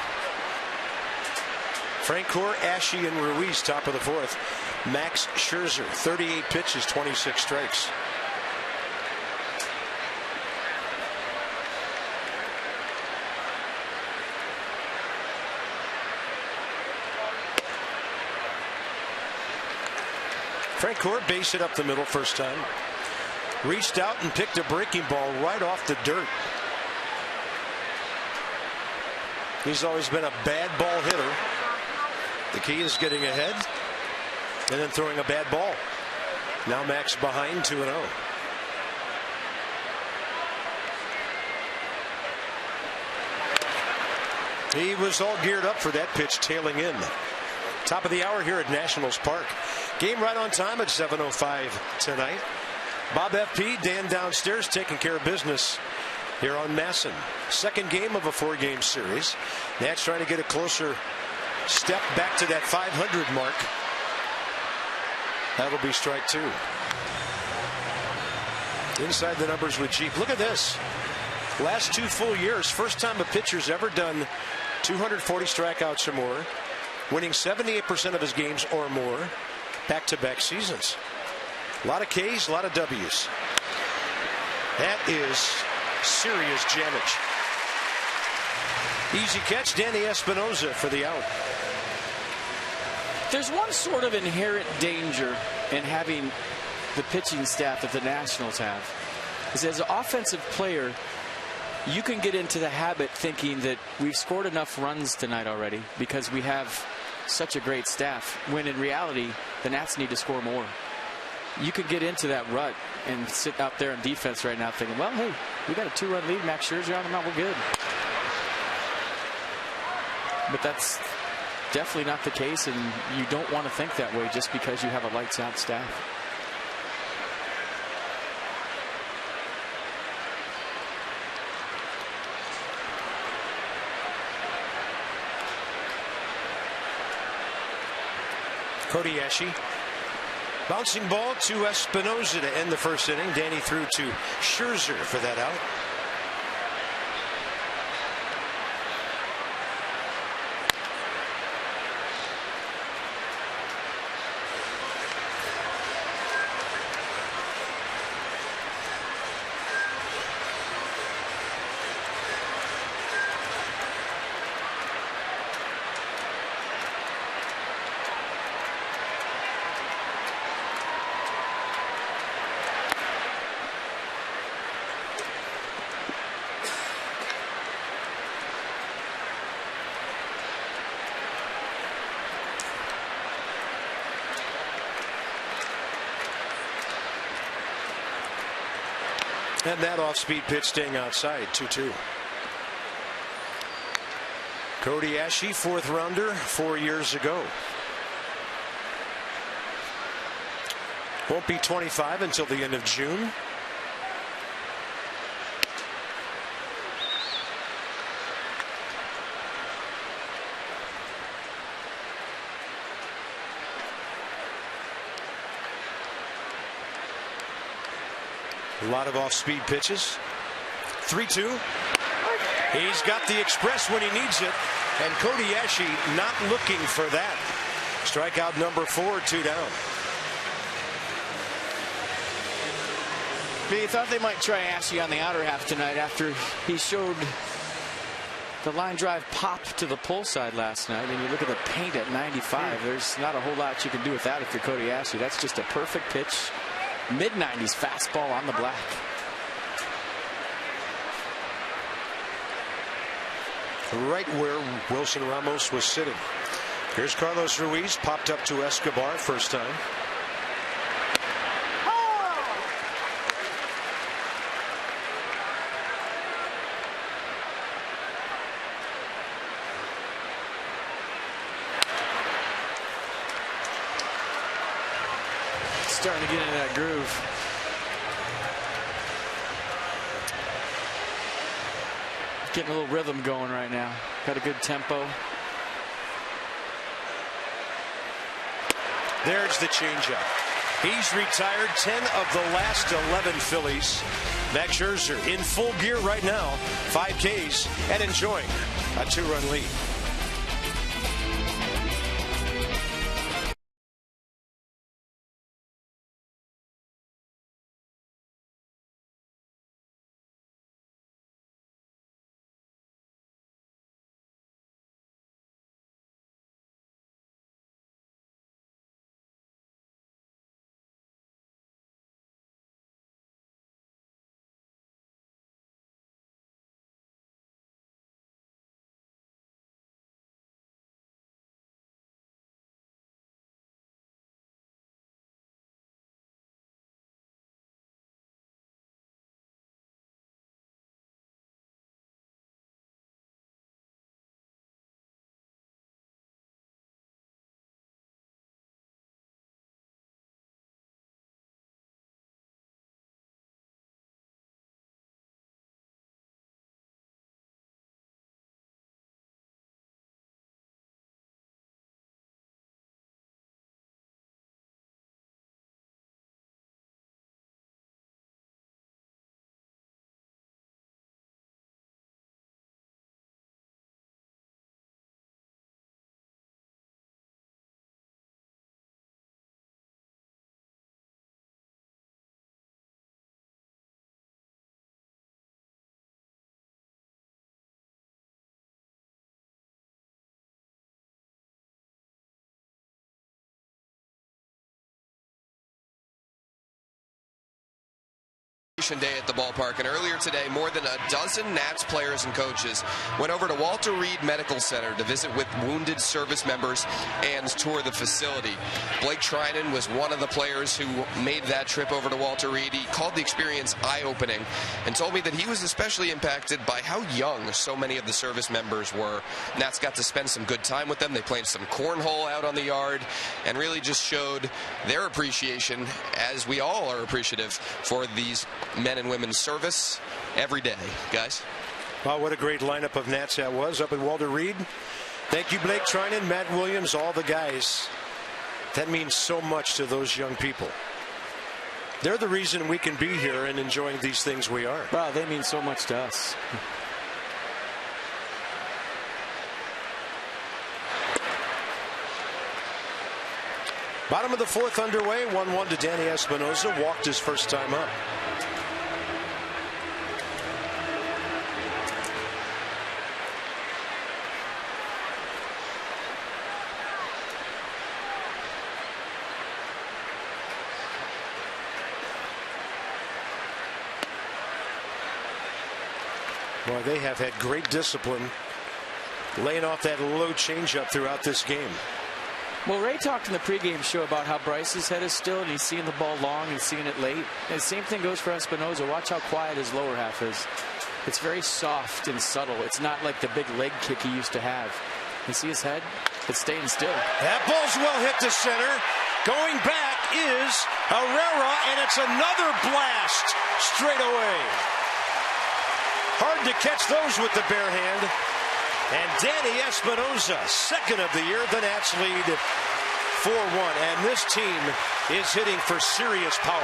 Francoeur, Ashe, and Ruiz top of the fourth. Max Scherzer, 38 pitches, 26 strikes. Francoeur base hit up the middle first time. Reached out and picked a breaking ball right off the dirt. He's always been a bad ball hitter. The key is getting ahead and then throwing a bad ball. Now Max behind 2-0. He was all geared up for that pitch tailing in. Top of the hour here at Nationals Park. Game right on time at 7:05 tonight. Bob FP, Dan downstairs taking care of business here on Masson. Second game of a 4-game series. Nats trying to get a closer step back to that 500 mark. That'll be strike 2. Inside the numbers with Jeep. Look at this. Last 2 full years, first time a pitcher's ever done 240 strikeouts or more, winning 78% of his games or more, back-to-back seasons. A lot of Ks, a lot of Ws. That is serious damage. Easy catch, Danny Espinosa for the out. There's one sort of inherent danger in having the pitching staff that the Nationals have. Is as an offensive player, you can get into the habit thinking that we've scored enough runs tonight already because we have such a great staff, when in reality the Nats need to score more. You could get into that rut and sit out there on defense right now thinking, well, hey, we got a 2-run lead, Max Scherzer on the mound, we're good. But that's definitely not the case, and you don't want to think that way just because you have a lights out staff. Cody Ashe. Bouncing ball to Espinosa to end the first inning. Danny threw to Scherzer for that out. And that off-speed pitch staying outside, 2-2. Cody Ashe, 4th rounder 4 years ago. Won't be 25 until the end of June. A lot of off-speed pitches. 3-2. He's got the express when he needs it. And Cody Ashe not looking for that. Strikeout number 4, 2 down. You thought they might try Ashe on the outer half tonight after he showed the line drive pop to the pull side last night. And you look at the paint at 95. There's not a whole lot you can do with that if you're Cody Ashe. That's just a perfect pitch. Mid-90s fastball on the black. Right where Wilson Ramos was sitting. Here's Carlos Ruiz, popped up to Escobar first time. Starting to get into that groove. Getting a little rhythm going right now. Got a good tempo. There's the changeup. He's retired 10 of the last 11 Phillies. Max Scherzer in full gear right now. 5 Ks and enjoying a 2-run lead. Appreciation Day at the ballpark, and earlier today, more than a dozen Nats players and coaches went over to Walter Reed Medical Center to visit with wounded service members and tour the facility. Blake Trinan was one of the players who made that trip over to Walter Reed. He called the experience eye-opening and told me that he was especially impacted by how young so many of the service members were. Nats got to spend some good time with them. They played some cornhole out on the yard and really just showed their appreciation, as we all are appreciative, for these men and women's service every day. Guys? Wow, what a great lineup of Nats that was up at Walter Reed. Thank you, Blake Trinan, Matt Williams, all the guys. That means so much to those young people. They're the reason we can be here and enjoying these things we are. Wow, they mean so much to us. Bottom of the fourth underway, 1-1 to Danny Espinosa. Walked his first time up. Boy, they have had great discipline, laying off that low changeup throughout this game. Well, Ray talked in the pregame show about how Bryce's head is still, and he's seeing the ball long and seeing it late. And the same thing goes for Espinosa. Watch how quiet his lower half is. It's very soft and subtle. It's not like the big leg kick he used to have. You see his head? It's staying still. That ball's well hit to center. Going back is Herrera, and it's another blast straight away. Hard to catch those with the bare hand. And Danny Espinosa, second of the year. The Nats lead 4-1. And this team is hitting for serious power.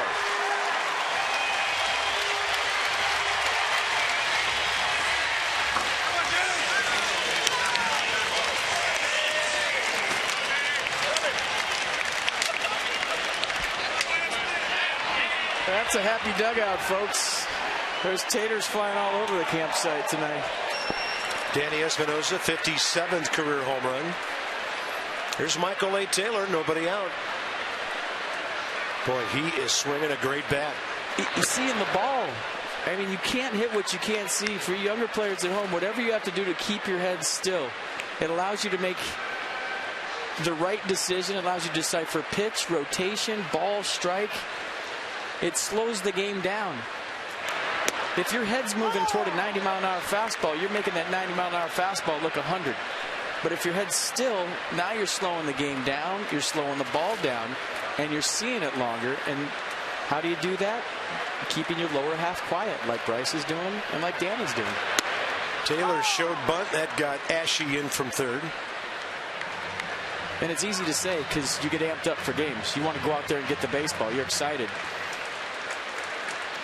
That's a happy dugout, folks. There's taters flying all over the campsite tonight. Danny Espinosa, 57th career home run. Here's Michael A. Taylor, nobody out. Boy, he is swinging a great bat. You see in the ball, I mean, you can't hit what you can't see. For younger players at home, whatever you have to do to keep your head still, it allows you to make the right decision. It allows you to decipher pitch, rotation, ball, strike. It slows the game down. If your head's moving toward a 90-mile-an-hour fastball, you're making that 90-mile-an-hour fastball look 100. But if your head's still, now you're slowing the game down, you're slowing the ball down, and you're seeing it longer. And how do you do that? Keeping your lower half quiet, like Bryce is doing and like Danny's doing. Taylor showed bunt. That got Ashe in from third. And it's easy to say because you get amped up for games. You want to go out there and get the baseball. You're excited.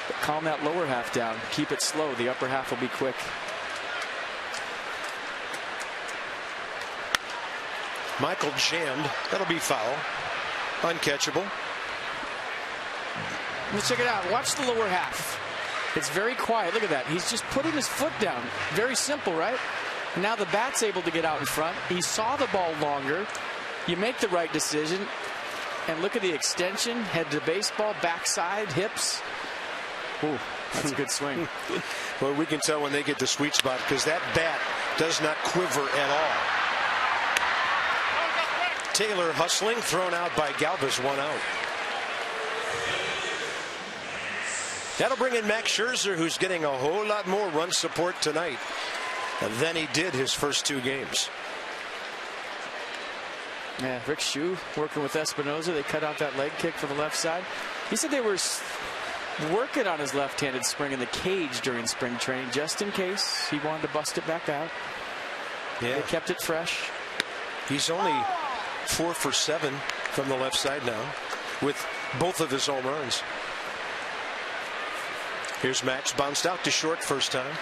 But calm that lower half down. Keep it slow. The upper half will be quick. Michael jammed. That'll be foul. Uncatchable. Let's check it out. Watch the lower half. It's very quiet. Look at that. He's just putting his foot down. Very simple, right? Now the bat's able to get out in front. He saw the ball longer. You make the right decision. And look at the extension. Head to baseball, backside, hips. Ooh, that's a good swing. Well, we can tell when they get the sweet spot because that bat does not quiver at all. Taylor hustling, thrown out by Galvis, 1 out. That'll bring in Max Scherzer, who's getting a whole lot more run support tonight than he did his first 2 games. Yeah, Rick Shue working with Espinosa. They cut out that leg kick for the left side. He said they were working on his left-handed spring in the cage during spring training, just in case he wanted to bust it back out. Yeah, they kept it fresh. He's only 4 for 7 from the left side now, with both of his home runs. Here's Max, bounced out to short first time.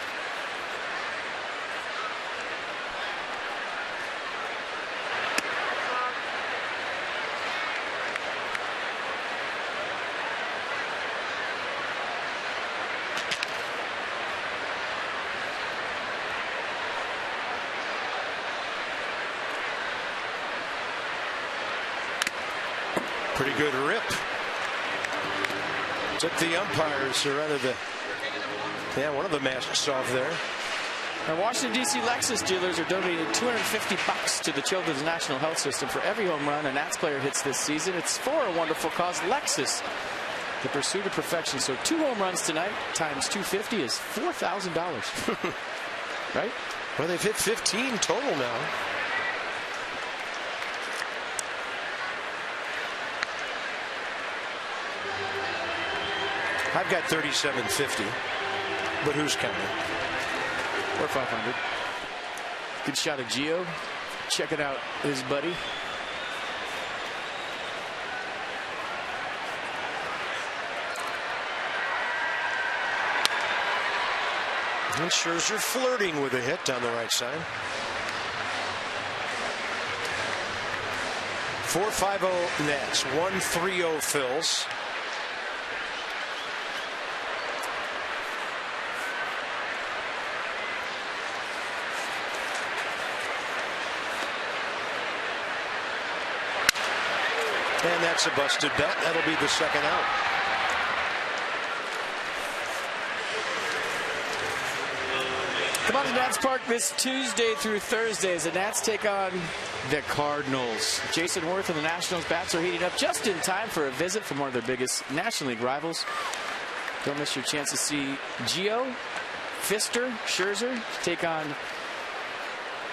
Pretty good rip. Took the umpires or rather one of the masks off there. Now, Washington, D.C. Lexus dealers are donating $250 to the Children's National Health System for every home run a Nats player hits this season. It's for a wonderful cause, Lexus, the pursuit of perfection. So 2 home runs tonight times 250 is $4,000. Right? Well, they've hit 15 total now. I've got 3750, but who's counting? Or 500. Good shot of Gio. Checking out his buddy. And Scherzer flirting with a hit down the right side. 4-5-0 Nats, 1-3-0 Phils. And that's a busted bet. That'll be the second out. Come on to Nats Park this Tuesday through Thursday as the Nats take on the Cardinals. Jason Worth and the Nationals bats are heating up just in time for a visit from one of their biggest National League rivals. Don't miss your chance to see Gio, Fister, Scherzer take on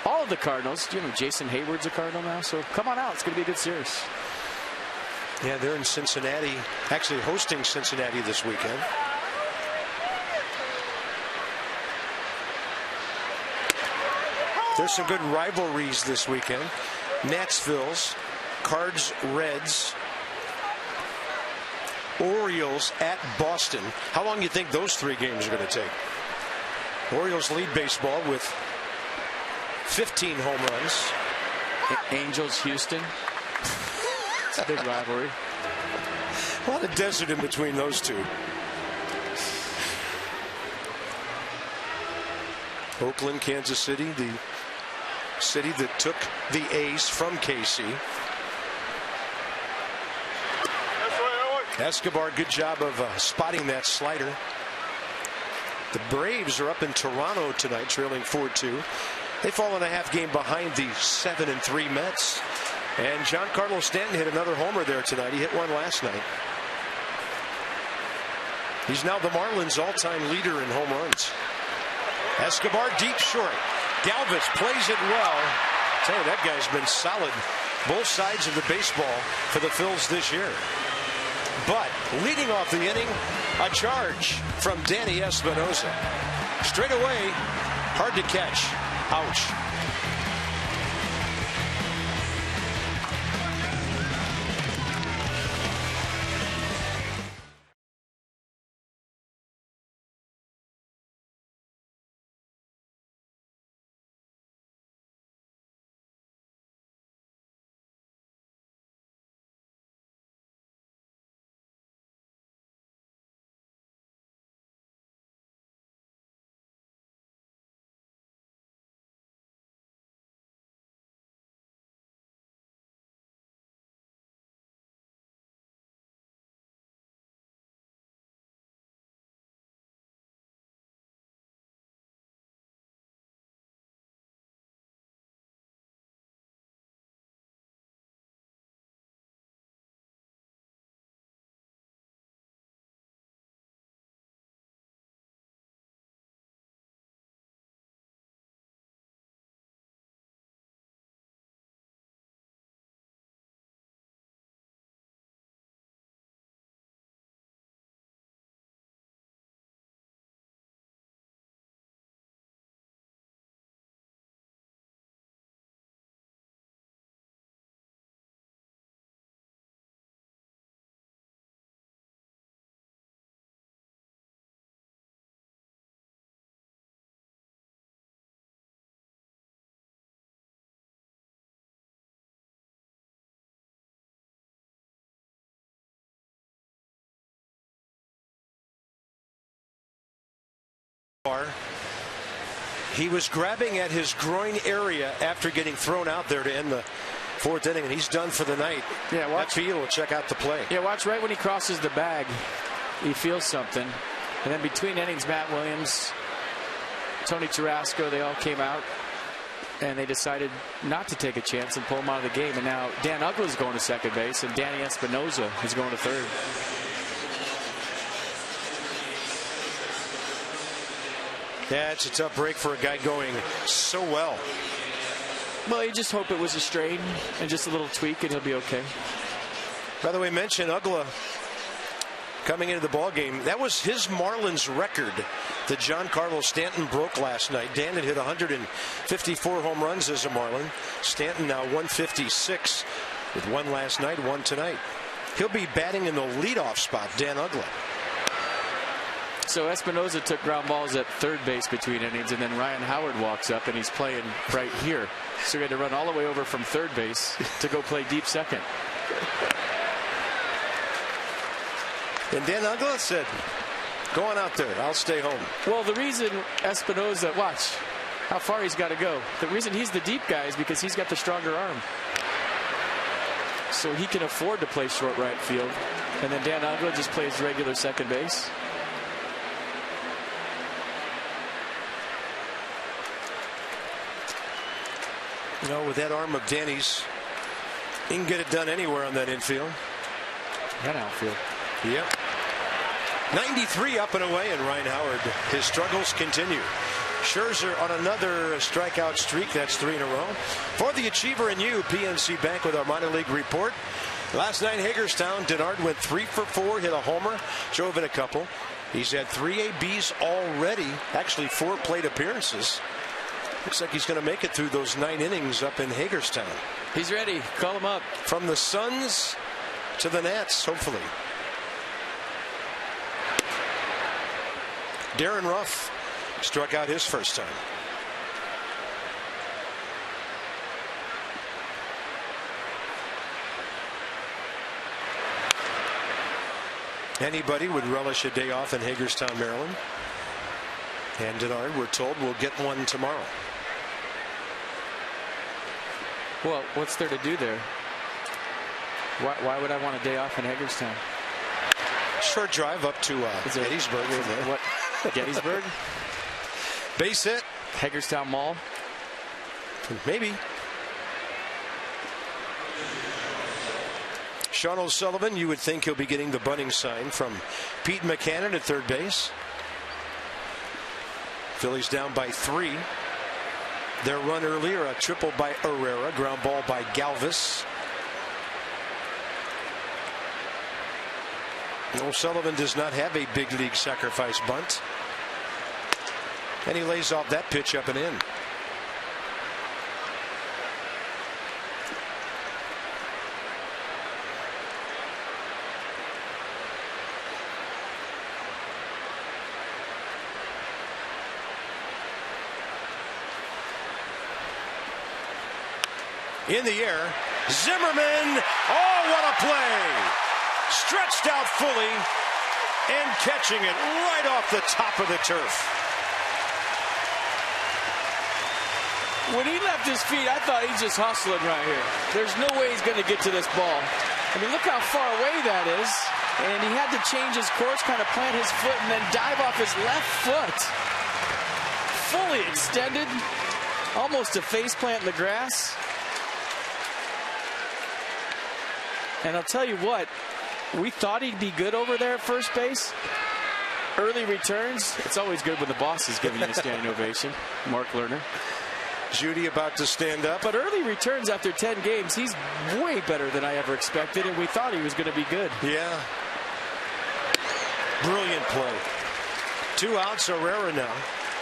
all of the Cardinals. Do you know Jason Hayward's a Cardinal now? So come on out. It's going to be a good series. Yeah, they're in Cincinnati, actually hosting Cincinnati this weekend. There's some good rivalries this weekend. Nats, Phils, Cards, Reds, Orioles at Boston. How long do you think those 3 games are going to take? Orioles lead baseball with 15 home runs. Angels, Houston. It's a big rivalry. A lot of desert in between those two. Oakland, Kansas City, the city that took the A's from KC. Escobar, good job of spotting that slider. The Braves are up in Toronto tonight, trailing 4-2. They fall in a half game behind the 7-3 Mets. And Giancarlo Stanton hit another homer there tonight. He hit one last night. He's now the Marlins' all-time leader in home runs. Escobar deep short. Galvis plays it well. I tell you, that guy's been solid both sides of the baseball for the Phils this year. But leading off the inning, a charge from Danny Espinosa. Straight away, hard to catch. Ouch. He was grabbing at his groin area after getting thrown out there to end the 4th inning, and he's done for the night. Yeah, watch. That field will check out the play. Yeah, watch right when he crosses the bag. he feels something. And then between innings, Matt Williams, Tony Tarasco, they all came out. And they decided not to take a chance and pull him out of the game. And now Dan Uggla is going to second base, and Danny Espinosa is going to third. Yeah, it's a tough break for a guy going so well. Well, you just hope it was a strain and just a little tweak, and he'll be okay. By the way, mention Uggla coming into the ball game. That was his Marlins record that Giancarlo Stanton broke last night. Dan had hit 154 home runs as a Marlin. Stanton now 156 with one last night, one tonight. He'll be batting in the leadoff spot, Dan Uggla. So Espinosa took ground balls at third base between innings, and then Ryan Howard walks up and he's playing right here. So he had to run all the way over from third base to go play deep second. And Dan Uggla said, "Go on out there. I'll stay home." Well, the reason Espinosa, watch how far he's got to go. The reason he's the deep guy is because he's got the stronger arm. So he can afford to play short right field. And then Dan Uggla just plays regular second base. You know, with that arm of Danny's, he can get it done anywhere on that infield. And outfield. Yep. 93 up and away, and Ryan Howard, his struggles continue. Scherzer on another strikeout streak. That's 3 in a row. For the Achiever and you, PNC Bank with our minor league report. Last night, Hagerstown, Denard went 3 for 4, hit a homer, drove in a couple. He's had 3 ABs already, actually 4 plate appearances. Looks like he's going to make it through those 9 innings up in Hagerstown. He's ready. Call him up. From the Suns to the Nats, hopefully. Darren Ruff struck out his first time. Anybody would relish a day off in Hagerstown, Maryland. And Denard, we're told, will get one tomorrow. Well, what's there to do there? Why would I want a day off in Hagerstown? Short drive up to Gettysburg. What? Gettysburg? Base hit. Hagerstown Mall? Maybe. Sean O'Sullivan, you would think he'll be getting the bunting sign from Pete McCannon at third base. Phillies down by 3. Their run earlier, a triple by Herrera, ground ball by Galvis. O'Sullivan does not have a big league sacrifice bunt. And he lays off that pitch up and in. In the air, Zimmerman. Oh, what a play! Stretched out fully and catching it right off the top of the turf. When he left his feet, I thought he's just hustling right here. There's no way he's going to get to this ball. I mean, look how far away that is. And he had to change his course, kind of plant his foot, and then dive off his left foot. Fully extended, almost a face plant in the grass. And I'll tell you what, we thought he'd be good over there at first base. Early returns, it's always good when the boss is giving you a standing ovation. Mark Lerner. Judy about to stand up. But early returns after 10 games, he's way better than I ever expected, and we thought he was going to be good. Yeah. Brilliant play. 2 outs, Herrera now.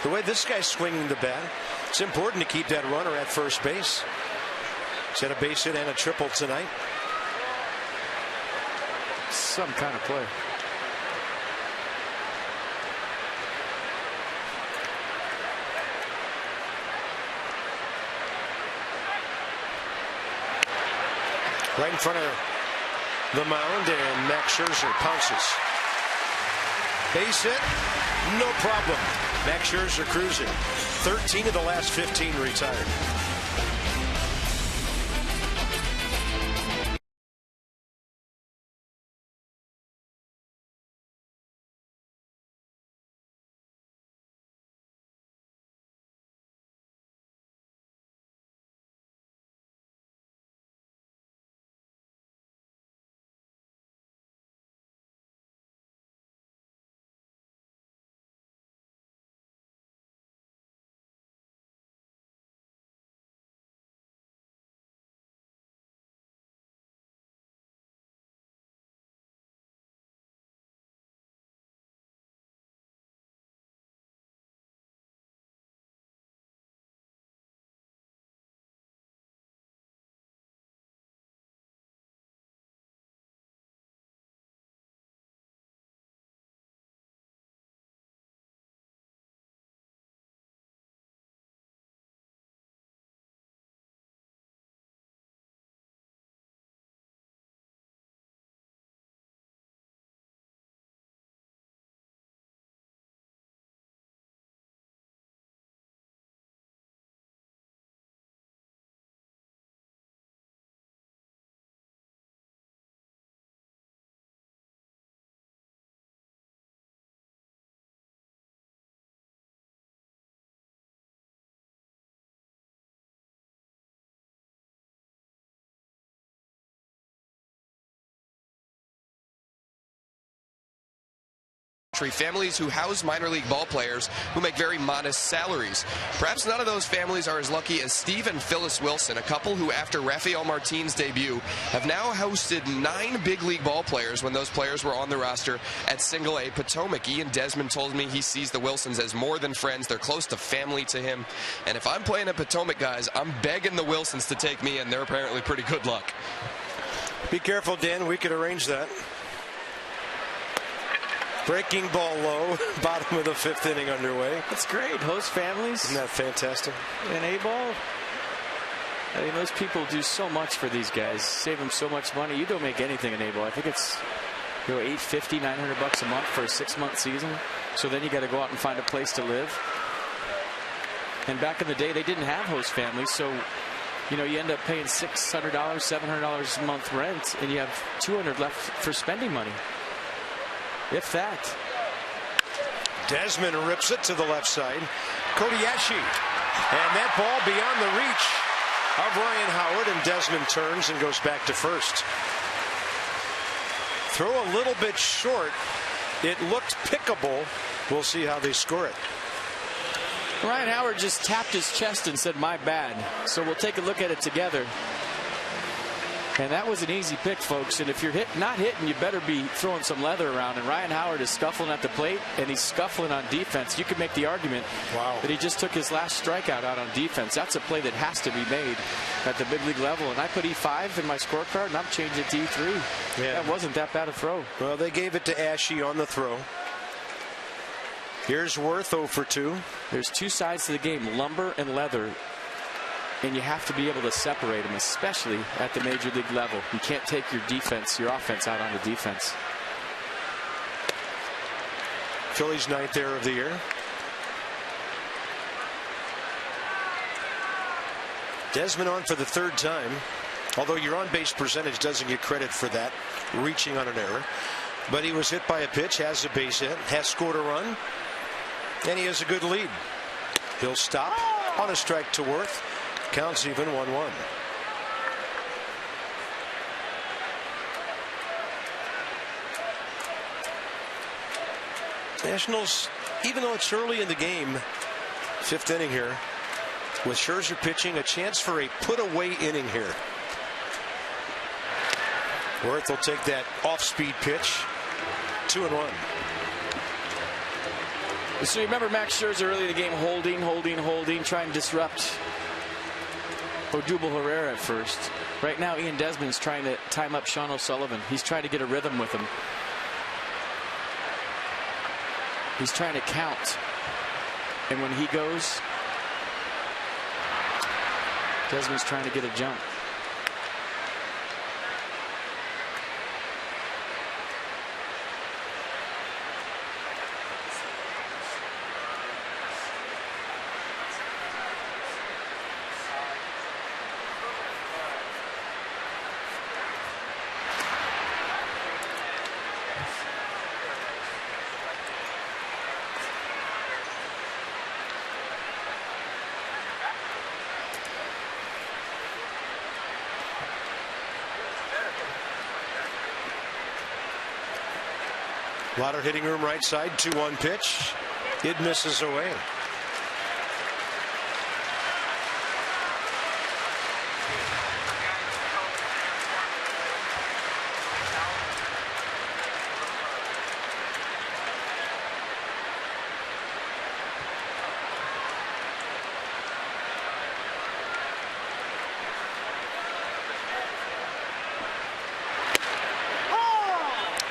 The way this guy's swinging the bat, it's important to keep that runner at first base. He's had a base hit and a triple tonight. Some kind of play. Right in front of the mound, and Max Scherzer pounces. Base hit, no problem. Max Scherzer cruising. 13 of the last 15 retired. country, families who house minor league ball players who make very modest salaries. Perhaps none of those families are as lucky as Steve and Phyllis Wilson, a couple who, after Rafael Martin's debut, have now hosted 9 big league ball players when those players were on the roster at Single A Potomac. Ian Desmond told me he sees the Wilsons as more than friends. They're close to family to him. And if I'm playing at Potomac, guys, I'm begging the Wilsons to take me in. They're apparently pretty good luck. Be careful, Dan. We could arrange that. Breaking ball low. Bottom of the 5th inning underway. That's great. Host families. Isn't that fantastic? And A-ball. I mean, those people do so much for these guys. Save them so much money. You don't make anything in A-ball. I think it's $850, $900 a month for a 6-month season. So then you got to go out and find a place to live. And back in the day, they didn't have host families, so you end up paying $600, $700 a month rent, and you have $200 left for spending money, if that. Desmond rips it to the left side. Kobayashi, and that ball beyond the reach of Ryan Howard, and Desmond turns and goes back to first. Throw a little bit short. It looked pickable. We'll see how they score it. Ryan Howard just tapped his chest and said, "My bad." So we'll take a look at it together. And that was an easy pick, folks. And if you're not hitting, you better be throwing some leather around. And Ryan Howard is scuffling at the plate, and he's scuffling on defense. You could make the argument that he just took his last strikeout out on defense. That's a play that has to be made at the big league level. And I put E5 in my scorecard, and I'm changing it to E3. Yeah. That wasn't that bad a throw. Well, they gave it to Ashe on the throw. Here's Worth 0 for 2. There's two sides to the game, lumber and leather. And you have to be able to separate them, especially at the major league level. You can't take your offense out on the defense. Phillies 9th error of the year. Desmond on for the 3rd time. Although your on-base percentage doesn't get credit for that, reaching on an error. But he was hit by a pitch, has a base hit, has scored a run, and he has a good lead. He'll stop on a strike to Worth. Counts even 1-1. Nationals, even though it's early in the game, 5th inning here, with Scherzer pitching, a chance for a put-away inning here. Worth will take that off-speed pitch. 2-1. So you remember Max Scherzer early in the game holding, trying to disrupt Odubel Herrera at first. Right now, Ian Desmond's trying to time up Sean O'Sullivan. He's trying to get a rhythm with him. He's trying to count. And when he goes, Desmond's trying to get a jump. Lauder hitting room right side, 2-1 pitch. It misses away.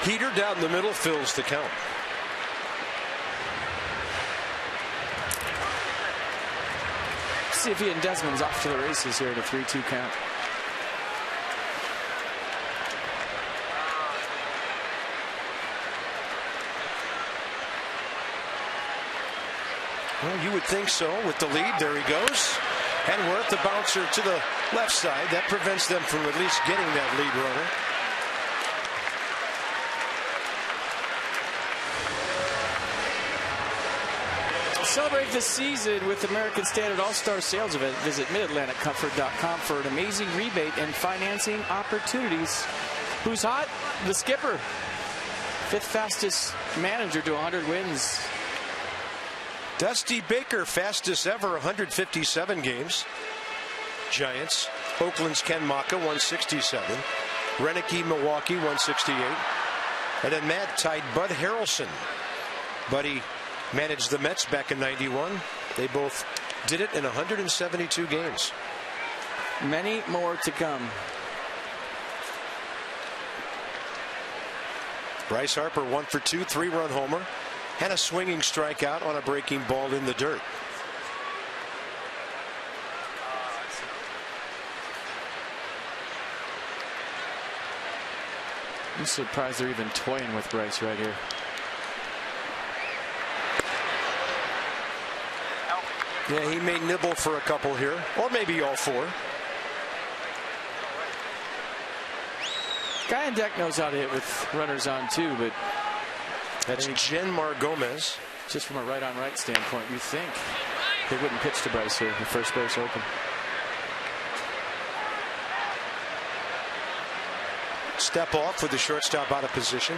Heater down the middle fills the count. See if Ian Desmond's off to the races here at a 3-2 count. Well, you would think so with the lead. There he goes. And Worth, the bouncer to the left side. That prevents them from at least getting that lead runner. Celebrate this season with American Standard All-Star Sales Event. Visit MidAtlanticComfort.com for an amazing rebate and financing opportunities. Who's hot? The skipper. 5th fastest manager to 100 wins. Dusty Baker, fastest ever, 157 games. Giants. Oakland's Ken Maka, 167. Renicky, Milwaukee, 168. And then Matt tied Bud Harrelson. Buddy managed the Mets back in '91. They both did it in 172 games. Many more to come. Bryce Harper 1 for 2, 3-run homer, and a swinging strikeout on a breaking ball in the dirt. I'm surprised they're even toying with Bryce right here. Yeah, he may nibble for a couple here, or maybe all four. Guy on deck knows how to hit with runners on too, but that's Jenmar Gomez. Just from a right-on-right standpoint, you think they wouldn't pitch to Bryce here, the first base open. Step off with the shortstop out of position.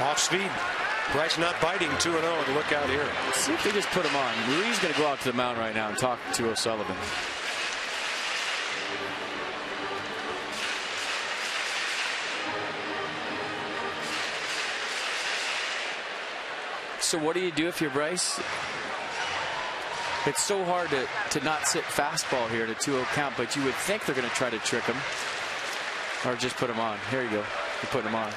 Off speed. Bryce not biting, 2-0, and look out here. Let's see if they just put him on. Rui's going to go out to the mound right now and talk to O'Sullivan. So what do you do if you're Bryce? It's so hard to not sit fastball here at a 2-0 count, but you would think they're going to try to trick him. Or just put him on. Here you go. You put him on.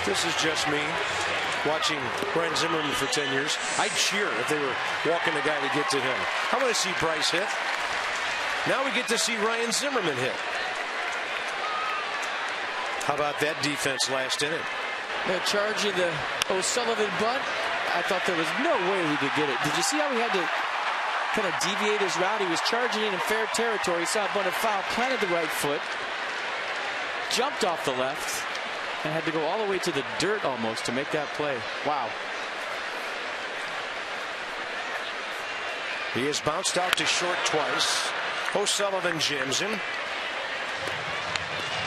This is just me watching Ryan Zimmerman for 10 years. I'd cheer if they were walking the guy to get to him. I want to see Bryce hit. Now we get to see Ryan Zimmerman hit. How about that defense last inning? The charge of the O'Sullivan bunt. I thought there was no way he could get it. Did you see how he had to kind of deviate his route? He was charging in fair territory. He saw a bunted foul, planted the right foot, jumped off the left, and had to go all the way to the dirt almost to make that play. Wow. He has bounced out to short twice. O'Sullivan jams him.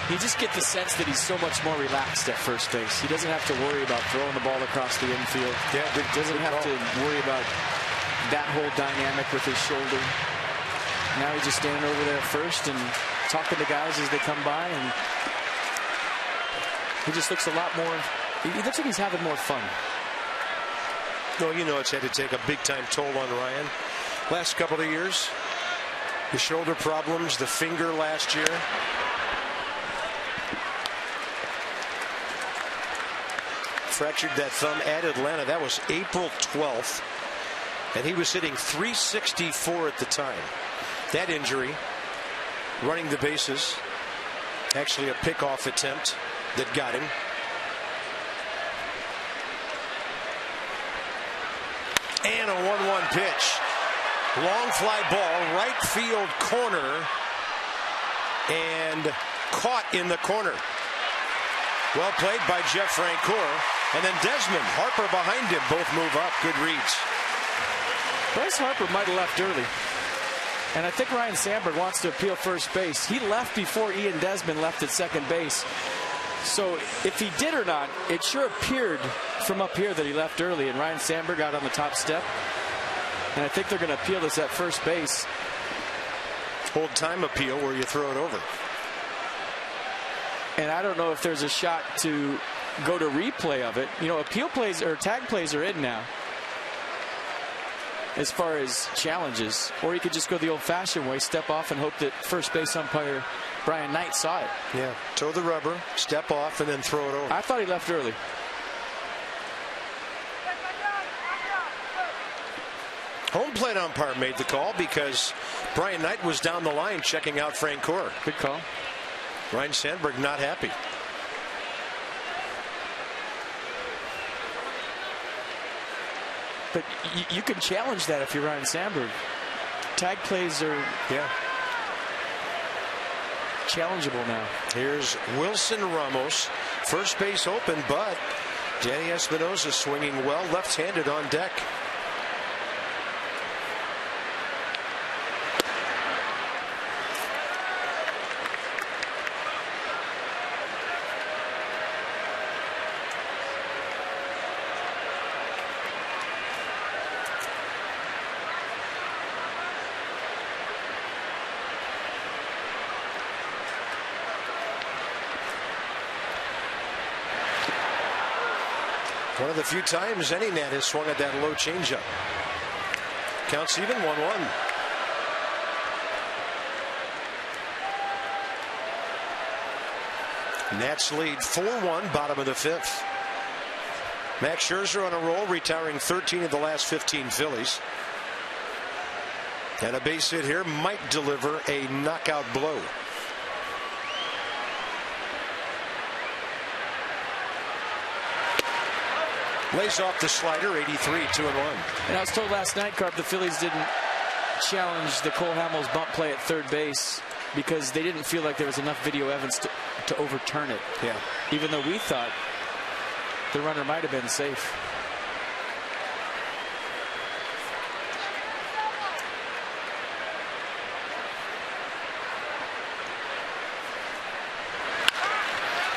You just get the sense that he's so much more relaxed at first base. He doesn't have to worry about throwing the ball across the infield. Yeah, doesn't have to worry about that whole dynamic with his shoulder. Now he's just standing over there first and talking to guys as they come by, and he just looks a lot more. He looks like he's having more fun. Well, you know, it's had to take a big-time toll on Ryan. Last couple of years, the shoulder problems, the finger last year. Fractured that thumb at Atlanta. That was April 12th. And he was hitting .364 at the time. That injury, running the bases, actually a pickoff attempt that got him. And a 1-1 pitch. Long fly ball, right field corner, and caught in the corner. Well played by Jeff Francoeur. And then Desmond, Harper behind him, both move up. Good reads. Bryce Harper might have left early. And I think Ryan Sandberg wants to appeal first base. He left before Ian Desmond left at second base. So if he did or not, it sure appeared from up here that he left early, and Ryan Sandberg got on the top step. And I think they're going to appeal this at first base. Old time appeal where you throw it over. And I don't know if there's a shot to go to replay of it. You know, appeal plays or tag plays are in now as far as challenges. Or you could just go the old-fashioned way, step off and hope that first base umpire Brian Knight saw it. Yeah, toe the rubber, step off, and then throw it over. I thought he left early. Home plate umpire made the call because Brian Knight was down the line checking out Francoeur. Good call. Ryan Sandberg not happy. But you can challenge that if you're Ryan Sandberg. Tag plays are challengeable now. Here's Wilson Ramos, first base open, but Danny Espinosa swinging well, left-handed on deck. One of the few times any net has swung at that low changeup. Counts even, 1-1. Nats lead 4-1, bottom of the fifth. Max Scherzer on a roll, retiring 13 of the last 15 Phillies. And a base hit here might deliver a knockout blow. Lays off the slider, 83, 2-1. And I was told last night, Carp, the Phillies didn't challenge the Cole Hamels bump play at third base because they didn't feel like there was enough video evidence to overturn it. Yeah. Even though we thought the runner might have been safe.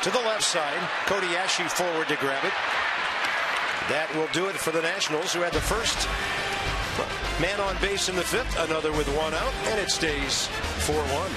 To the left side, Cody Ashe forward to grab it. That will do it for the Nationals, who had the first man on base in the fifth, another with one out, and it stays 4-1.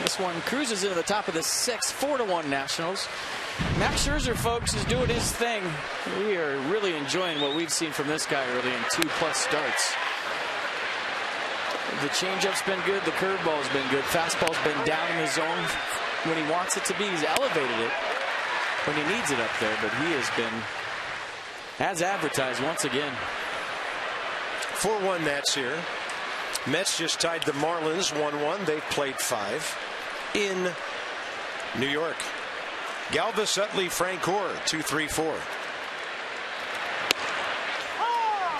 This one cruises into the top of the sixth, 4-1 Nationals. Max Scherzer, folks, is doing his thing. We are really enjoying what we've seen from this guy early in 2+ starts. The changeup's been good. The curveball's been good. Fastball's been down in the zone when he wants it to be. He's elevated it when he needs it up there, but he has been as advertised once again. 4-1 Nats here. Mets just tied the Marlins 1-1. They've played 5 in New York. Galvis, Utley, Francoeur, 2-3-4.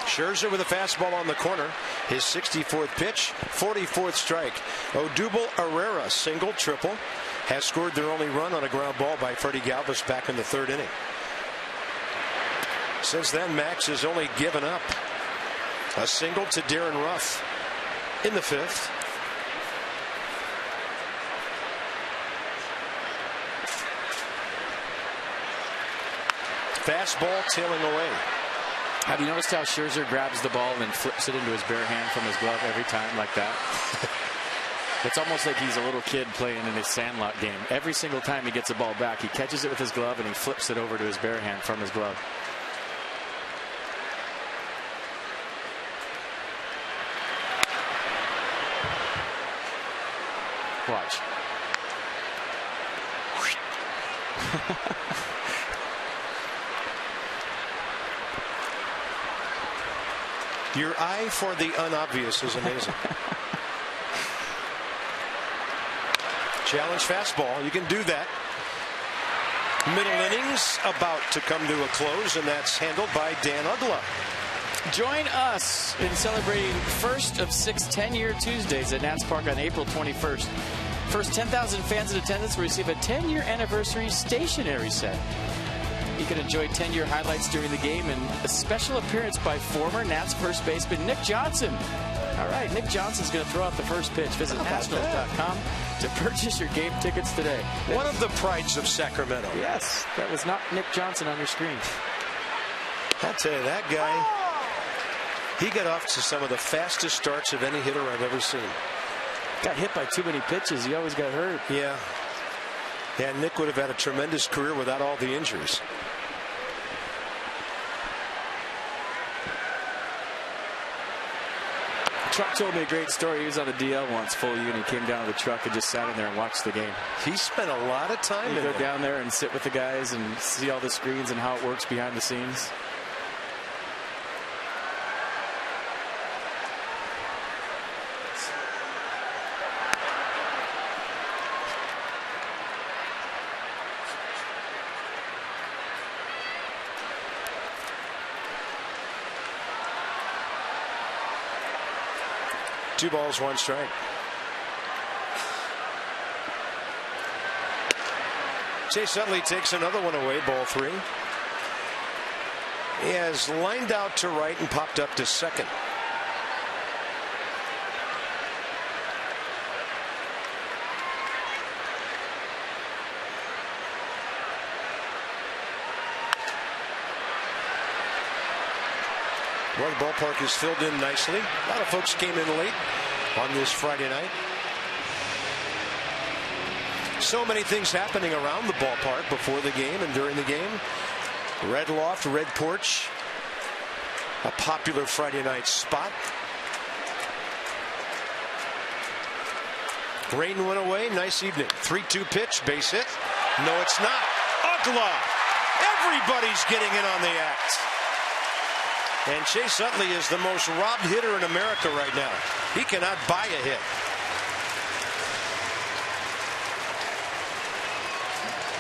Scherzer with a fastball on the corner. His 64th pitch, 44th strike. Odubel Herrera, single, triple, has scored their only run on a ground ball by Freddie Galvis back in the 3rd inning. Since then, Max has only given up a single to Darren Ruff in the 5th. Fastball tailing away. Have you noticed how Scherzer grabs the ball and then flips it into his bare hand from his glove every time like that? It's almost like he's a little kid playing in a sandlot game. Every single time he gets a ball back, he catches it with his glove and he flips it over to his bare hand from his glove. Watch. Your eye for the unobvious is amazing. Challenge fastball. You can do that. Middle innings about to come to a close, and that's handled by Dan Uggla. Join us in celebrating first of 6 10-year Tuesdays at Nats Park on April 21st. First 10,000 fans in attendance will receive a 10-year anniversary stationery set. You can enjoy 10-year highlights during the game and a special appearance by former Nats first baseman Nick Johnson. All right, Nick Johnson's going to throw out the first pitch. Visit Astros.com to purchase your game tickets today. One of the prides of Sacramento. Yes, that was not Nick Johnson on your screen. I'll tell you, that guy, he got off to some of the fastest starts of any hitter I've ever seen. Got hit by too many pitches. He always got hurt. Yeah. Yeah, Nick would have had a tremendous career without all the injuries. Truck told me a great story. He was on the DL once, full unit. He came down to the truck and just sat in there and watched the game. He spent a lot of time in there. Go down there and sit with the guys and see all the screens and how it works behind the scenes. Two balls, one strike. Chase Utley takes another one away, ball 3. He has lined out to right and popped up to second. Well, the ballpark is filled in nicely. A lot of folks came in late on this Friday night. So many things happening around the ballpark before the game and during the game. Red Loft, Red Porch, a popular Friday night spot. Rain went away. Nice evening. 3-2 pitch, base hit. No, it's not. Uggla. Everybody's getting in on the act. And Chase Utley is the most robbed hitter in America right now. He cannot buy a hit.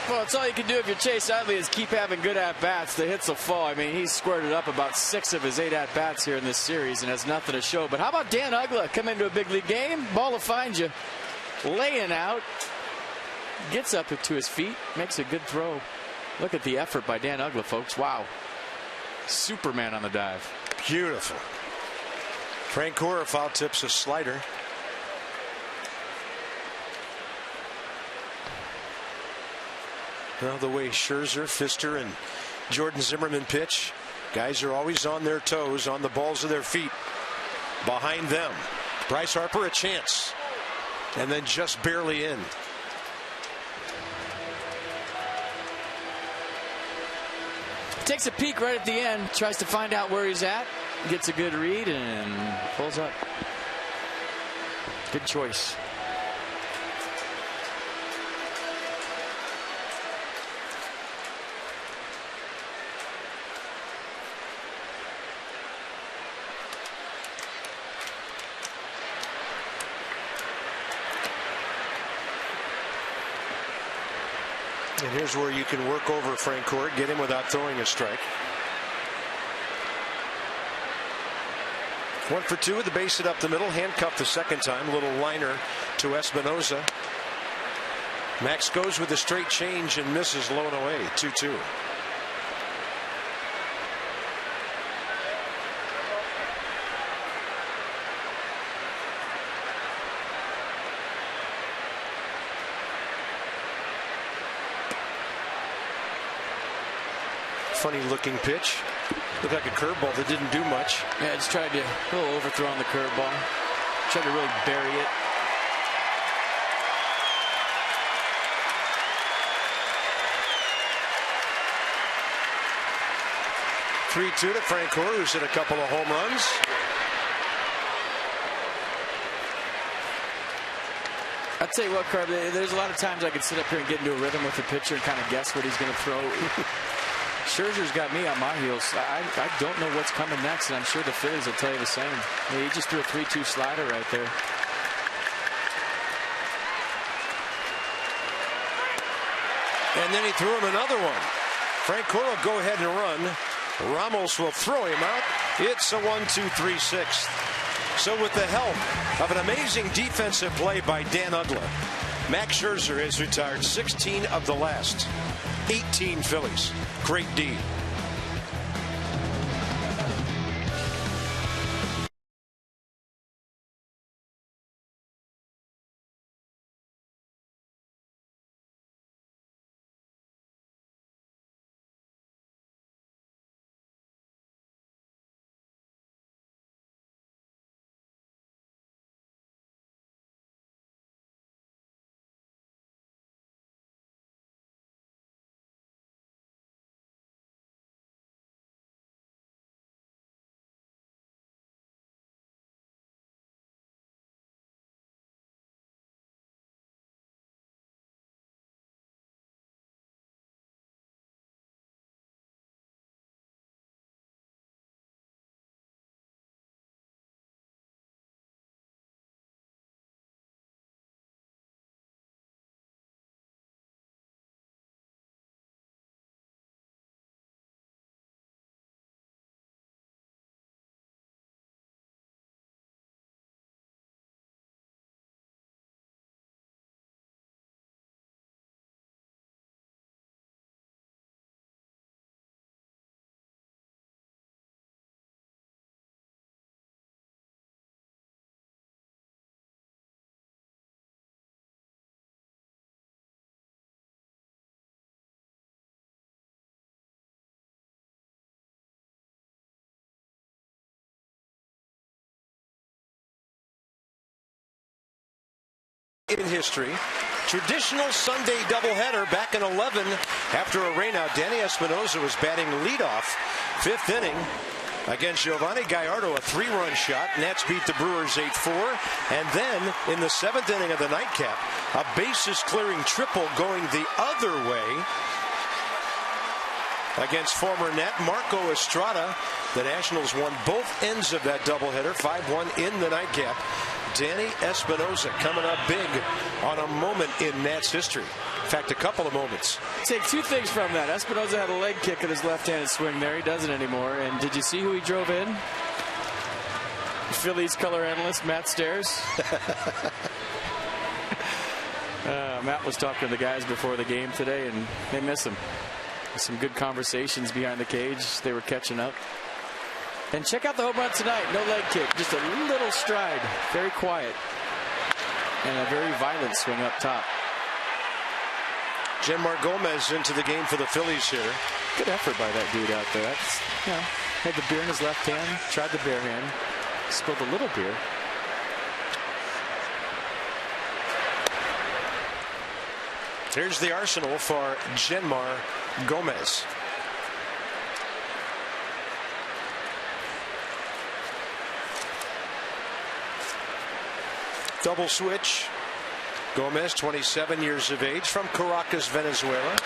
Well, it's all you can do if you're Chase Utley is keep having good at-bats. The hits will fall. I mean, he's squared it up about 6 of his 8 at-bats here in this series and has nothing to show. But how about Dan Uggla? Come into a big league game, ball will find you. Laying out. Gets up to his feet, makes a good throw. Look at the effort by Dan Uggla, folks. Wow. Superman on the dive. Beautiful. Frank Cora foul tips a slider. Well, the way Scherzer, Pfister, and Jordan Zimmerman pitch, guys are always on their toes, on the balls of their feet. Behind them, Bryce Harper a chance, and then just barely in. Takes a peek right at the end, tries to find out where he's at, gets a good read, and pulls up. Good choice. And here's where you can work over Frank Cora, get him without throwing a strike. 1 for 2 with the base hit up the middle, handcuffed the second time. Little liner to Espinoza. Max goes with a straight change and misses low and away. 2-2. Funny looking pitch. Looked like a curveball that didn't do much. Yeah, just tried to a little overthrow on the curveball. Tried to really bury it. 3-2 to Frank Gore, who's hit a couple of home runs. I'll tell you what, Carb, there's a lot of times I could sit up here and get into a rhythm with the pitcher and kind of guess what he's going to throw. Scherzer's got me on my heels. I don't know what's coming next, and I'm sure the Phillies will tell you the same. He just threw a 3-2 slider right there. And then he threw him another one. Frank Gore will go ahead and run. Ramos will throw him out. It's a 1-2-3-6. So with the help of an amazing defensive play by Dan Uggla, Max Scherzer has retired 16 of the last 18 Phillies. Great D. In history, traditional Sunday doubleheader back in 11 after a rainout. Danny Espinosa was batting leadoff, 5th inning against Giovanni Gallardo, a 3-run shot. Nats beat the Brewers 8-4, and then in the 7th inning of the nightcap, a bases clearing triple going the other way against former Nat Marco Estrada. The Nationals won both ends of that doubleheader, 5-1 in the nightcap. Danny Espinosa coming up big on a moment in Nats history. In fact, a couple of moments. Take two things from that. Espinosa had a leg kick at his left-handed swing there. He doesn't anymore. And did you see who he drove in? Phillies color analyst Matt Stairs. Matt was talking to the guys before the game today, and they miss him. Some good conversations behind the cage. They were catching up. And check out the home run tonight. No leg kick, just a little stride. Very quiet. And a very violent swing up top. Genmar Gomez into the game for the Phillies here. Good effort by that dude out there. That's, you know, had the beer in his left hand, tried the bare hand, spilled a little beer. Here's the arsenal for Genmar Gomez. Double switch. Gomez, 27 years of age, from Caracas, Venezuela.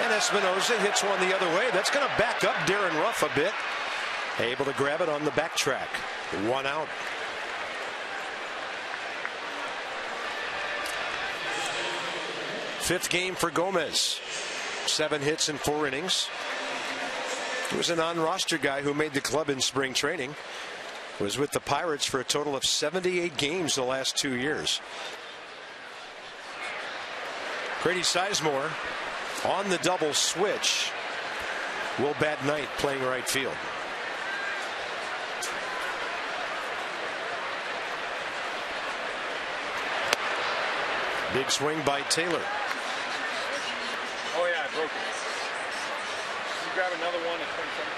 And Espinosa hits one the other way. That's going to back up Darren Ruff a bit. Able to grab it on the backtrack. 1 out. Fifth game for Gomez. 7 hits in 4 innings. He was a non-roster guy who made the club in spring training. Was with the Pirates for a total of 78 games the last 2 years. Grady Sizemore on the double switch will bat ninth, playing right field. Big swing by Taylor. Oh yeah, I broke it. Can you grab another one at 27?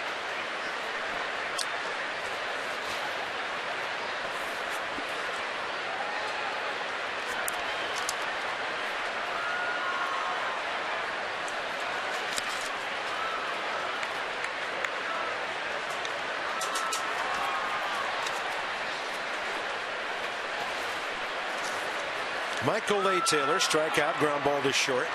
Michael A. Taylor, strikeout, ground ball to short.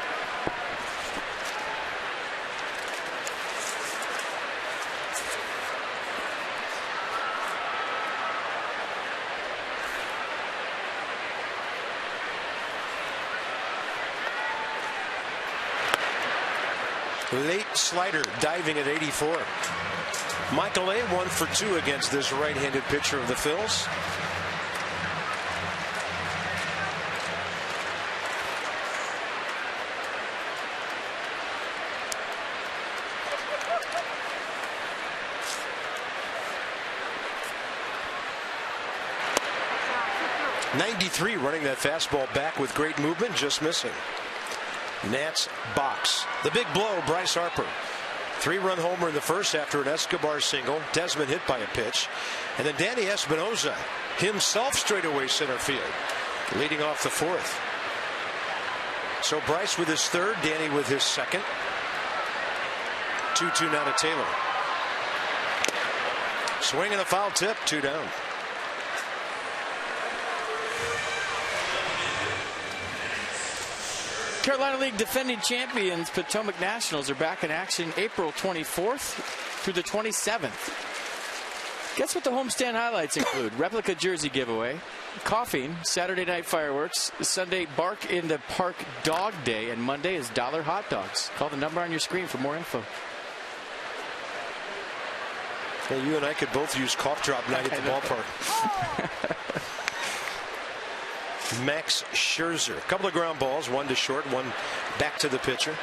Late slider diving at 84. Michael A. 1 for 2 against this right-handed pitcher of the Phils. .93 running that fastball back with great movement, just missing. Nats box. The big blow, Bryce Harper. 3-run homer in the first after an Escobar single. Desmond hit by a pitch. And then Danny Espinosa himself straightaway center field, leading off the fourth. So Bryce with his third, Danny with his second. 2-2 now to Taylor. Swing and a foul tip, 2 down. Carolina League defending champions Potomac Nationals are back in action April 24th through the 27th. Guess what the homestand highlights include? Replica jersey giveaway, coughing, Saturday night fireworks, Sunday Bark in the Park Dog Day, and Monday is dollar hot dogs. Call the number on your screen for more info. Hey, you and I could both use cough drop night at the ballpark. Max Scherzer. A couple of ground balls, one to short, one back to the pitcher.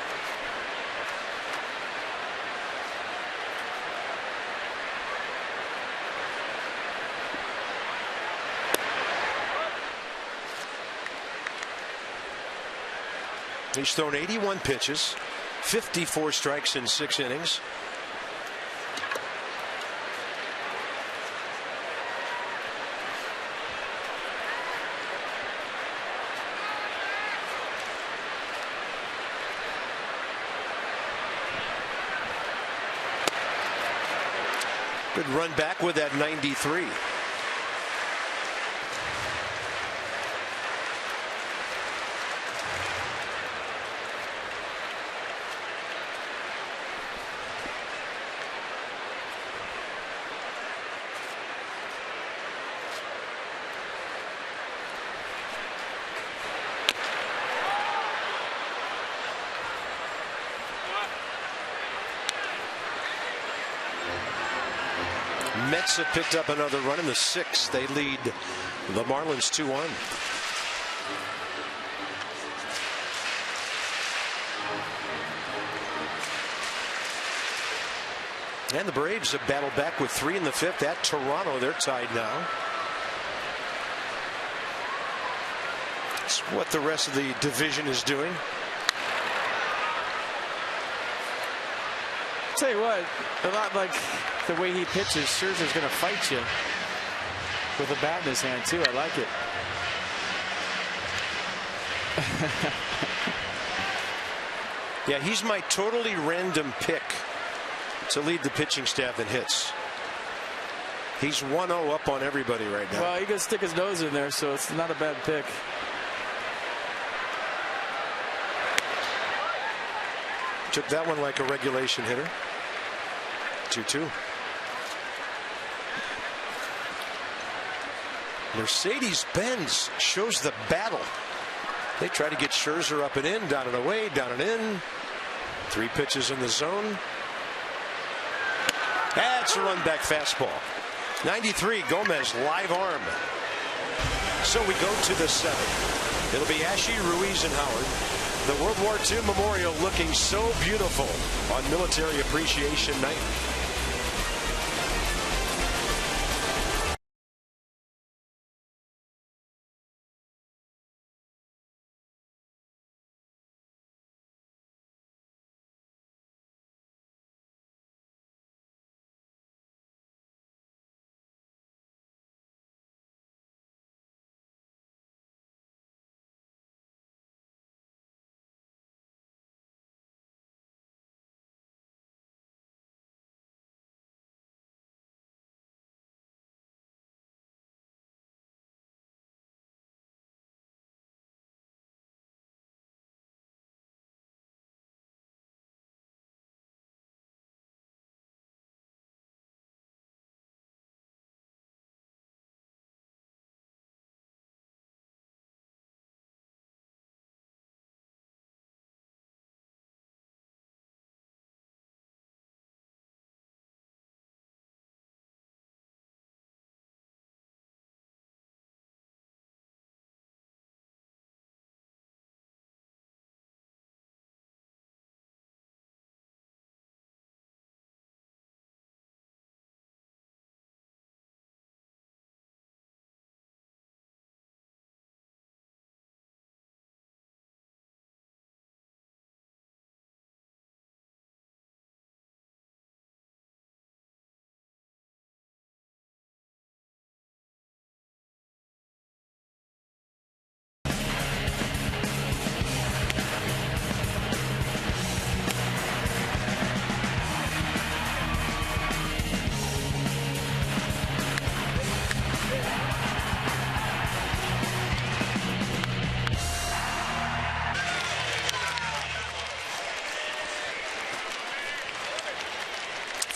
He's thrown 81 pitches, 54 strikes in 6 innings. Good run back with that 93. Mets have picked up another run in the 6th. They lead the Marlins 2-1. And the Braves have battled back with 3 in the 5th at Toronto. They're tied now. That's what the rest of the division is doing. Tell you what, a lot like the way he pitches, Scherzer's going to fight you with a bat in his hand too. I like it. Yeah, he's my totally random pick to lead the pitching staff in hits. He's 1-0 up on everybody right now. Well, he could stick his nose in there, so it's not a bad pick. Took that one like a regulation hitter. 2-2. Mercedes-Benz shows the battle. They try to get Scherzer up and in, down and away, down and in. 3 pitches in the zone. That's a run back fastball. 93, Gomez, live arm. So we go to the 7th. It'll be Ashe, Ruiz, and Howard. The World War II Memorial looking so beautiful on Military Appreciation Night.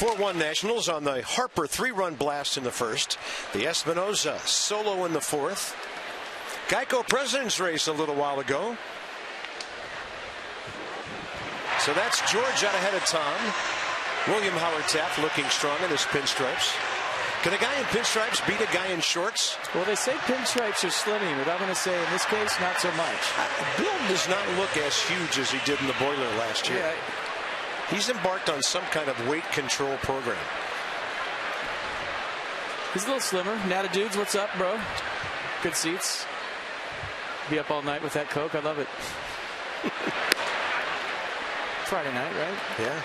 4-1 Nationals on the Harper 3-run blast in the first. The Espinosa solo in the fourth. Geico President's Race a little while ago. So that's George out ahead of Tom. William Howard Taft looking strong in his pinstripes. Can a guy in pinstripes beat a guy in shorts? Well, they say pinstripes are slimming, but I'm going to say in this case, not so much. Bill does not look as huge as he did in the boiler last year. Yeah. He's embarked on some kind of weight control program. He's a little slimmer. Nata Dudes, what's up, bro? Good seats. Be up all night with that Coke. I love it. Friday night, right? Yeah.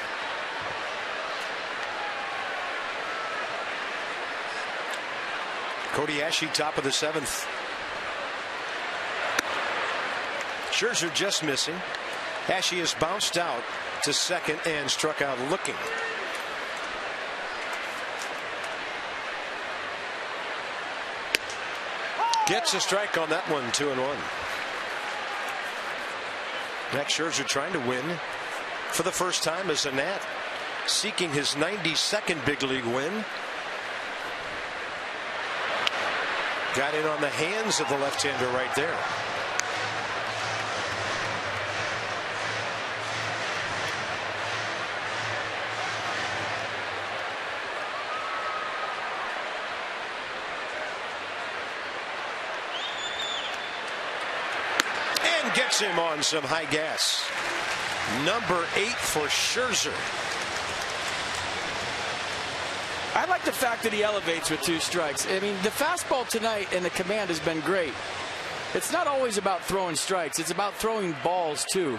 Cody Ashe, top of the seventh. Scherzer just missing. Ashe has bounced out to second and struck out looking. Gets a strike on that one, 2-1. Max Scherzer trying to win for the first time as a Nat, seeking his 92nd big league win. Got in on the hands of the left-hander right there. And gets him on some high gas. Number 8 for Scherzer. I like the fact that he elevates with 2 strikes. I mean, the fastball tonight and the command has been great. It's not always about throwing strikes. It's about throwing balls, too.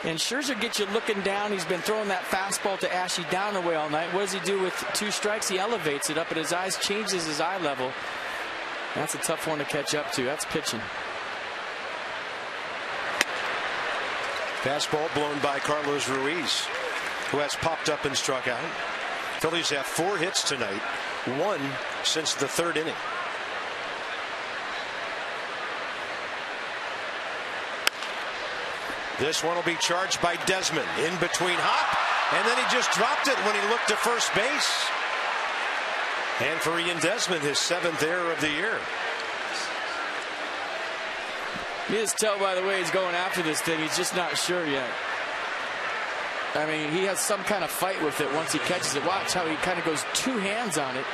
And Scherzer gets you looking down. He's been throwing that fastball to Ashe down the way all night. What does he do with 2 strikes? He elevates it up, and his eyes changes his eye level. That's a tough one to catch up to. That's pitching. Fastball blown by Carlos Ruiz, who has popped up and struck out. Phillies have 4 hits tonight, 1 since the 3rd inning. This one will be charged by Desmond in between hop, and then he just dropped it when he looked to first base. And for Ian Desmond, his 7th error of the year. You just tell by the way he's going after this thing, he's just not sure yet. I mean, he has some kind of fight with it once he catches it. Watch how he kind of goes 2 hands on it.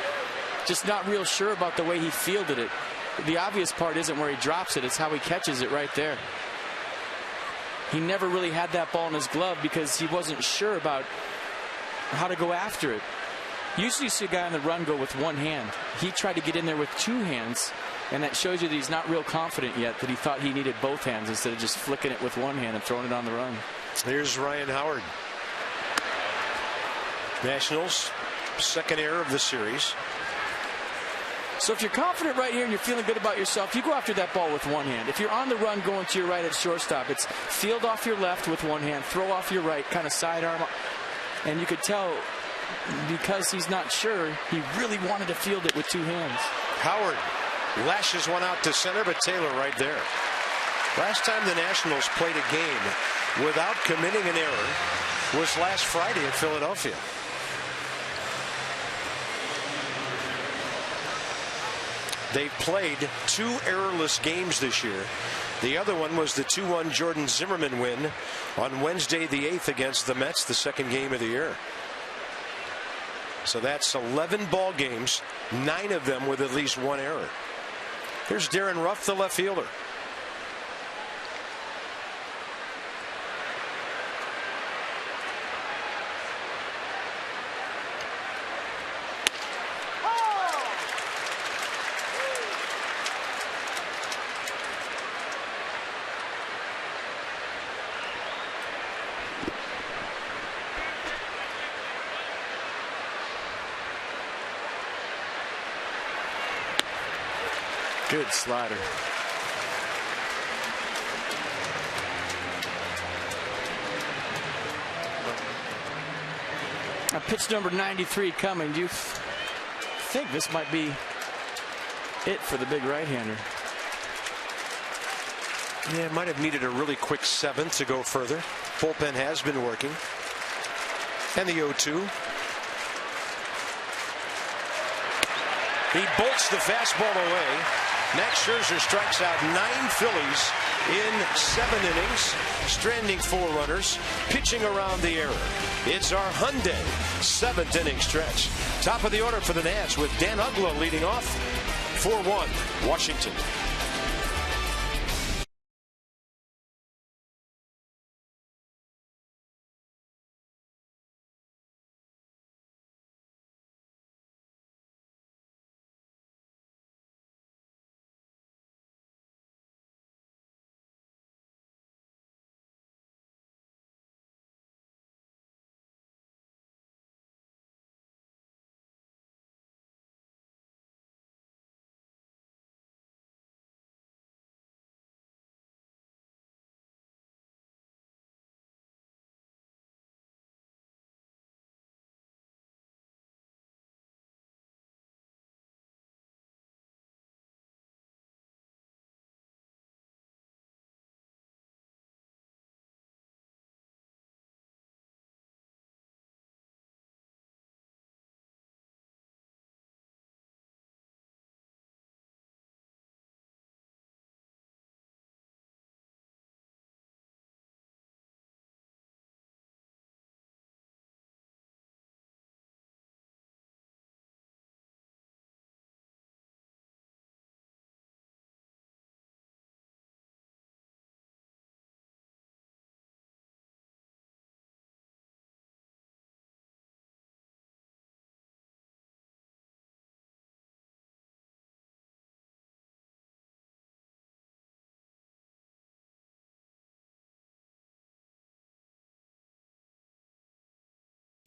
Just not real sure about the way he fielded it. The obvious part isn't where he drops it, it's how he catches it right there. He never really had that ball in his glove because he wasn't sure about how to go after it. Usually you see a guy on the run go with 1 hand. He tried to get in there with 2 hands, and that shows you that he's not real confident yet, that he thought he needed both hands instead of just flicking it with 1 hand and throwing it on the run. Here's Ryan Howard. Nationals, 2nd error of the series. So if you're confident right here and you're feeling good about yourself, you go after that ball with 1 hand. If you're on the run going to your right at shortstop, it's field off your left with 1 hand, throw off your right, kind of sidearm. And you could tell because he's not sure, he really wanted to field it with 2 hands. Howard lashes one out to center, but Taylor right there. Last time the Nationals played a game without committing an error was last Friday at Philadelphia. They've played 2 errorless games this year. The other one was the 2-1 Jordan Zimmerman win on Wednesday the 8th against the Mets, the 2nd game of the year. So that's 11 ball games, 9 of them with at least 1 error. Here's Darren Ruff, the left fielder. Good slider. Pitch number 93 coming. Do you think this might be it for the big right-hander? Yeah, it might have needed a really quick 7th to go further. Bullpen has been working. And the 0-2. He bolts the fastball away. Max Scherzer strikes out 9 Phillies in 7 innings, stranding 4 runners, pitching around the error. It's our Hyundai 7th inning stretch. Top of the order for the Nats with Dan Uggla leading off. 4-1, Washington.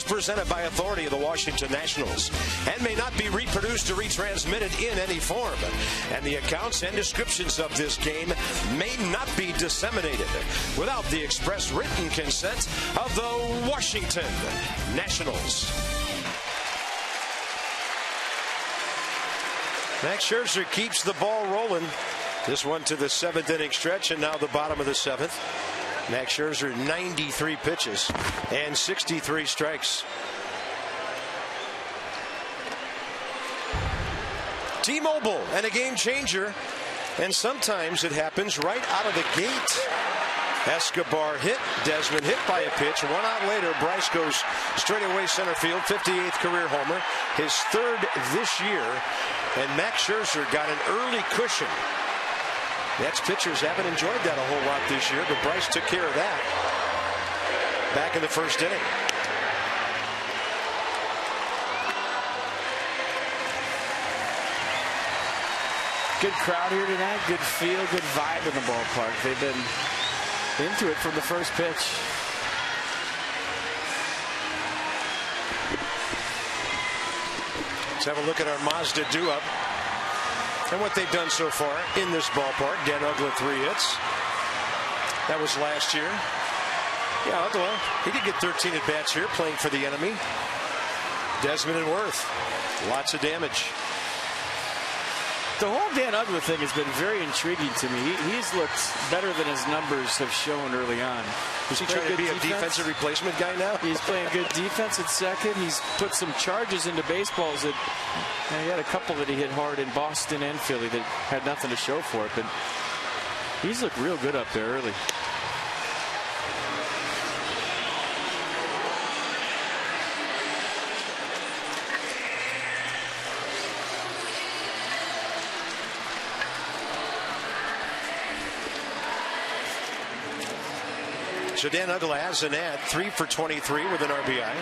Presented by authority of the Washington Nationals and may not be reproduced or retransmitted in any form. And the accounts and descriptions of this game may not be disseminated without the express written consent of the Washington Nationals. Max Scherzer keeps the ball rolling. This one to the 7th inning stretch and now the bottom of the 7th. Max Scherzer 93 pitches and 63 strikes. T-Mobile and a game changer, and sometimes it happens right out of the gate. Escobar hit, Desmond hit by a pitch. 1 out later, Bryce goes straight away center field, 58th career homer, his 3rd this year, and Max Scherzer got an early cushion. Nats pitchers haven't enjoyed that a whole lot this year, but Bryce took care of that back in the 1st inning. Good crowd here tonight, good feel, good vibe in the ballpark. They've been into it from the first pitch. Let's have a look at our Mazda do-up and what they've done so far in this ballpark. Dan Uggla 3 hits. That was last year. Yeah, Uggla, he did get 13 at bats here playing for the enemy. Desmond and Worth, lots of damage. The whole Dan Uggla thing has been very intriguing to me. He's looked better than his numbers have shown early on. Is he trying to be a defensive replacement guy now? He's playing good defense at second. He's put some charges into baseballs that he had a couple that he hit hard in Boston and Philly that had nothing to show for it, but he's looked real good up there early. So Dan Uggla has an ad, 3 for 23 with an RBI.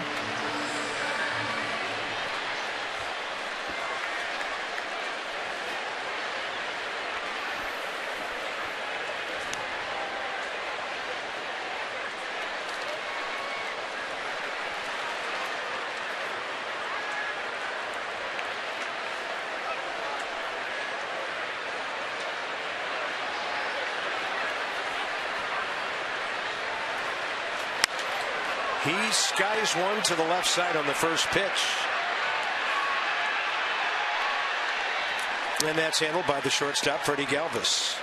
He skies one to the left side on the first pitch. And that's handled by the shortstop, Freddie Galvis.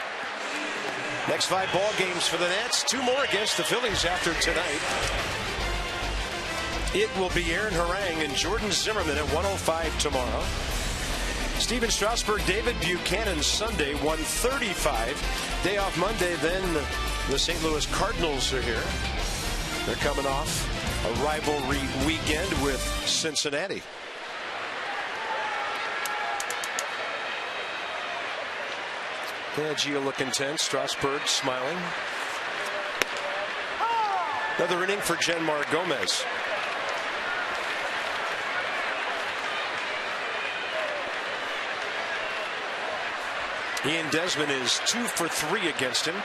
Next 5 ball games for the Nats. 2 more against the Phillies after tonight. It will be Aaron Harang and Jordan Zimmerman at 1:05 tomorrow. Steven Strasburg, David Buchanan Sunday, 1:35. Day off Monday, then the St. Louis Cardinals are here. They're coming off a rivalry weekend with Cincinnati. Yeah, Gio looking tense. Strasburg smiling. Another inning for Genmar Gomez. Ian Desmond is 2 for 3 against him.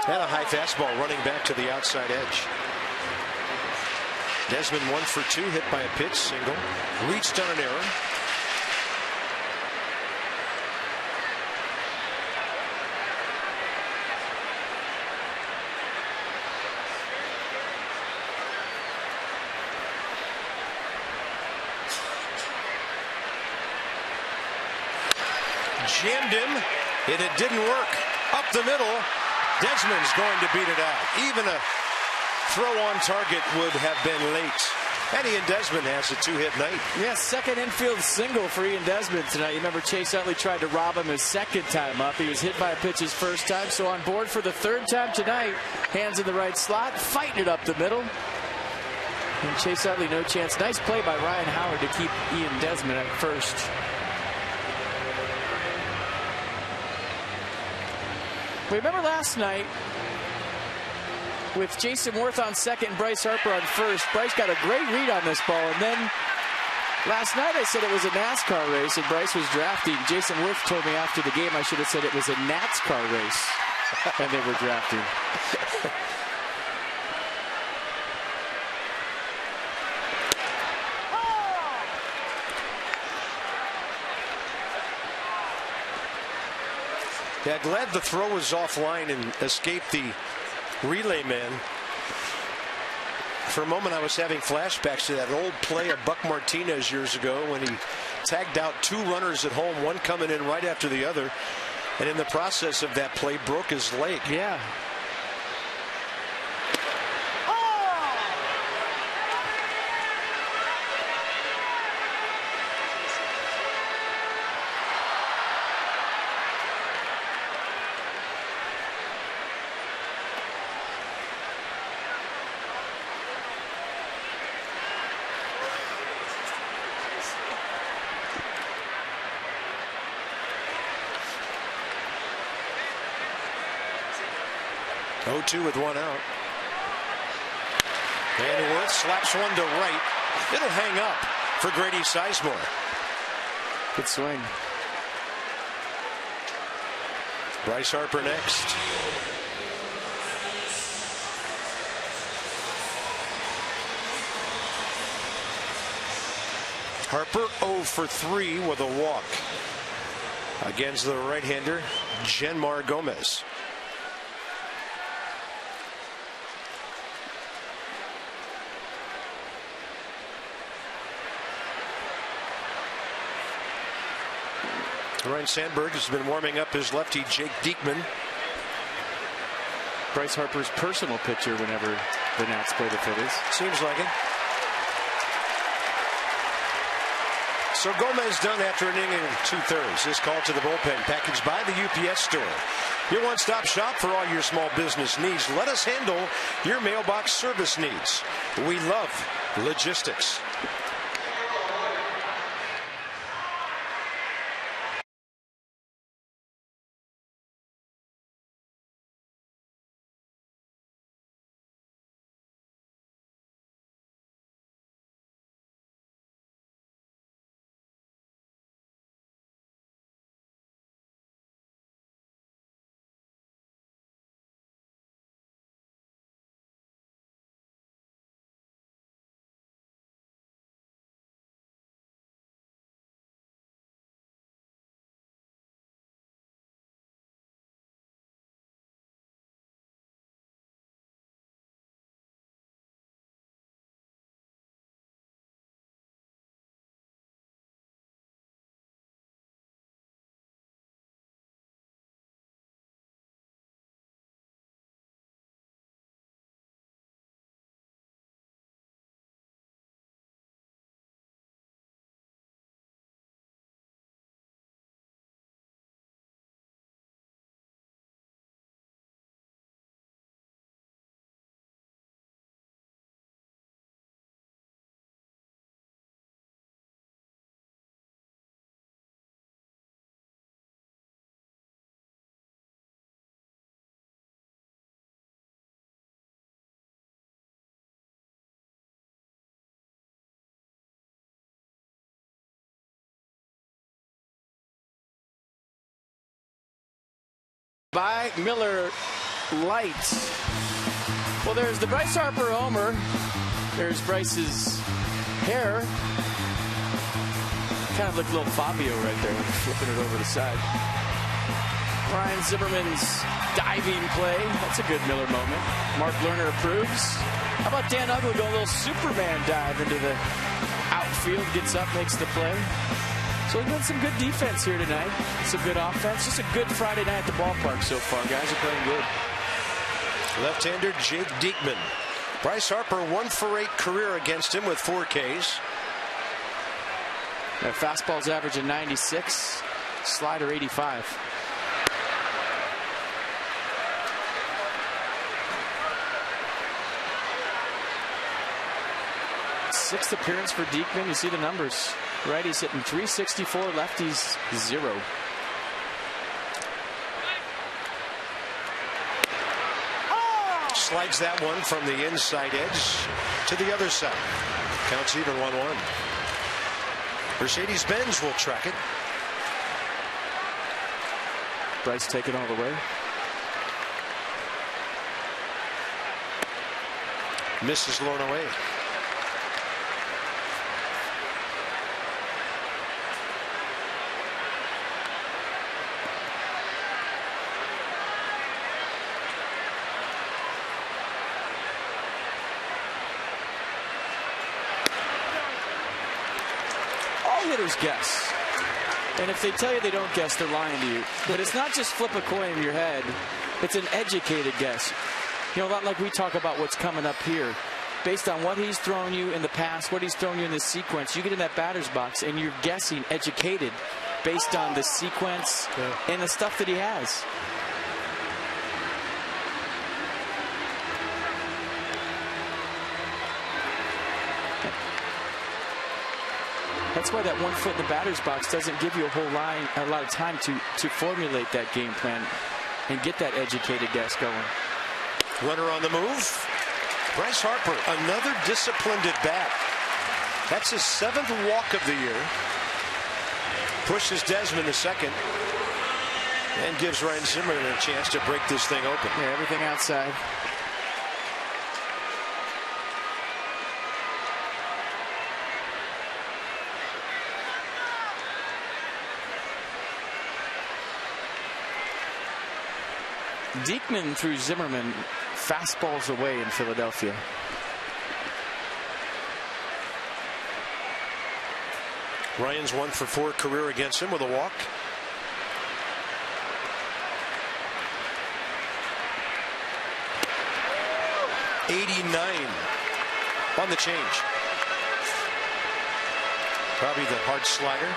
And a high fastball running back to the outside edge. Desmond 1 for 2, hit by a pitch single. Reached on an error. Jammed him, and it didn't work. Up the middle. Desmond's going to beat it out. Even a throw on target would have been late. And Ian Desmond has a 2-hit night. Yeah, second infield single for Ian Desmond tonight. You remember Chase Utley tried to rob him his second time up. He was hit by a pitch his first time. So on board for the third time tonight. Hands in the right slot, fighting it up the middle. And Chase Utley, no chance. Nice play by Ryan Howard to keep Ian Desmond at first. Remember last night with Jason Worth on second and Bryce Harper on first. Bryce got a great read on this ball, and then last night I said it was a NASCAR race and Bryce was drafting. Jason Worth told me after the game I should have said it was a NASCAR race and they were drafting. Yeah, glad the throw was offline and escaped the relay man. For a moment, I was having flashbacks to that old play of Buck Martinez years ago when he tagged out 2 runners at home, one coming in right after the other, and in the process of that play, broke his leg. Yeah. Two with 1 out. And Worth slaps one to right. It'll hang up for Grady Sizemore. Good swing. Bryce Harper next. Harper 0 for 3 with a walk against the right-hander Genmar Gomez. Ryan Sandberg has been warming up his lefty Jake Diekman. Bryce Harper's personal pitcher whenever the Nats play the Phillies. Seems like it. So Gomez done after an inning and 2/3. This call to the bullpen packaged by the UPS Store. Your one-stop shop for all your small business needs. Let us handle your mailbox service needs. We love logistics. by Miller Lite. Well, there's the Bryce Harper homer. There's Bryce's hair. Kind of looked a little Fabio right there, flipping it over the side. Ryan Zimmerman's diving play. That's a good Miller moment. Mark Lerner approves. How about Dan Uggla go a little Superman dive into the outfield, gets up, makes the play. So we've got some good defense here tonight. Some good offense. Just a good Friday night at the ballpark so far. Guys are playing good. Left-hander Jake Diekman. Bryce Harper 1-for-8 career against him with 4 Ks. That fastball's averaging 96. Slider 85. Sixth appearance for Diekman. You see the numbers. Righty's hitting 364, lefties 0. Slides that one from the inside edge to the other side. Counts even 1-1. Mercedes-Benz will track it. Bryce take it all the way. Misses blown away. Hitters guess, and if they tell you they don't guess, they're lying to you. But it's not just flip a coin in your head, it's an educated guess. You know, a lot like we talk about what's coming up here based on what he's thrown you in the past, what he's thrown you in this sequence. You get in that batter's box and you're guessing educated based on the sequence and the stuff that he has. That's why that 1 foot in the batter's box doesn't give you a lot of time to formulate that game plan and get that educated guess going. Runner on the move. Bryce Harper, another disciplined at bat. That's his 7th walk of the year. Pushes Desmond to second and gives Ryan Zimmerman a chance to break this thing open. Yeah, everything outside. Diekman through Zimmerman, fastballs away in Philadelphia. Ryan's 1-for-4 career against him with a walk. '89 on the change. Probably the hard slider.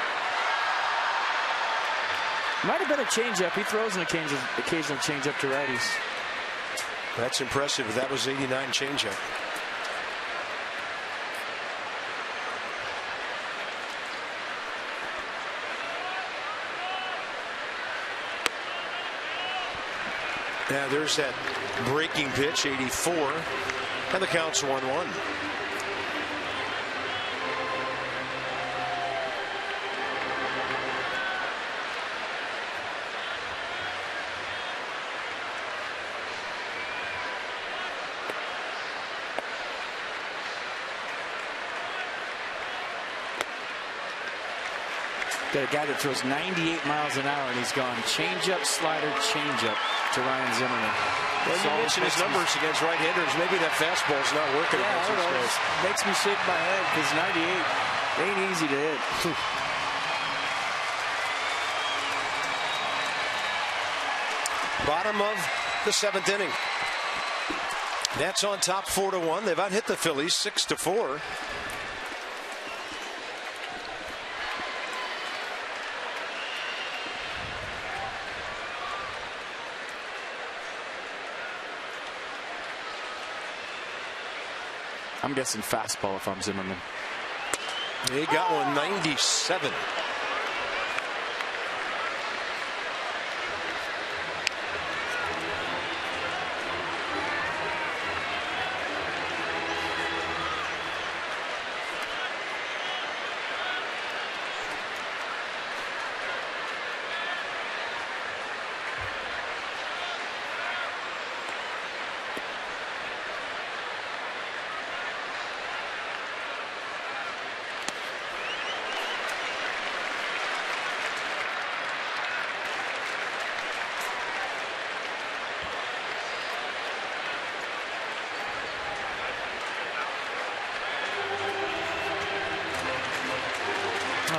Might have been a changeup. He throws an occasional changeup to righties. That's impressive. That was '89 changeup. Yeah, there's that breaking pitch, 84, and the count's 1-1. Got a guy that throws 98 miles an hour, and he's gone changeup, slider, changeup to Ryan Zimmerman. Well, you mentioned his numbers against right-handers. Maybe that fastball's not working against these guys. Makes me shake my head because 98 ain't easy to hit. Bottom of the 7th inning. Nats on top 4-1. They've out hit the Phillies 6-4. I'm guessing fastball if I'm Zimmerman. He got one 97.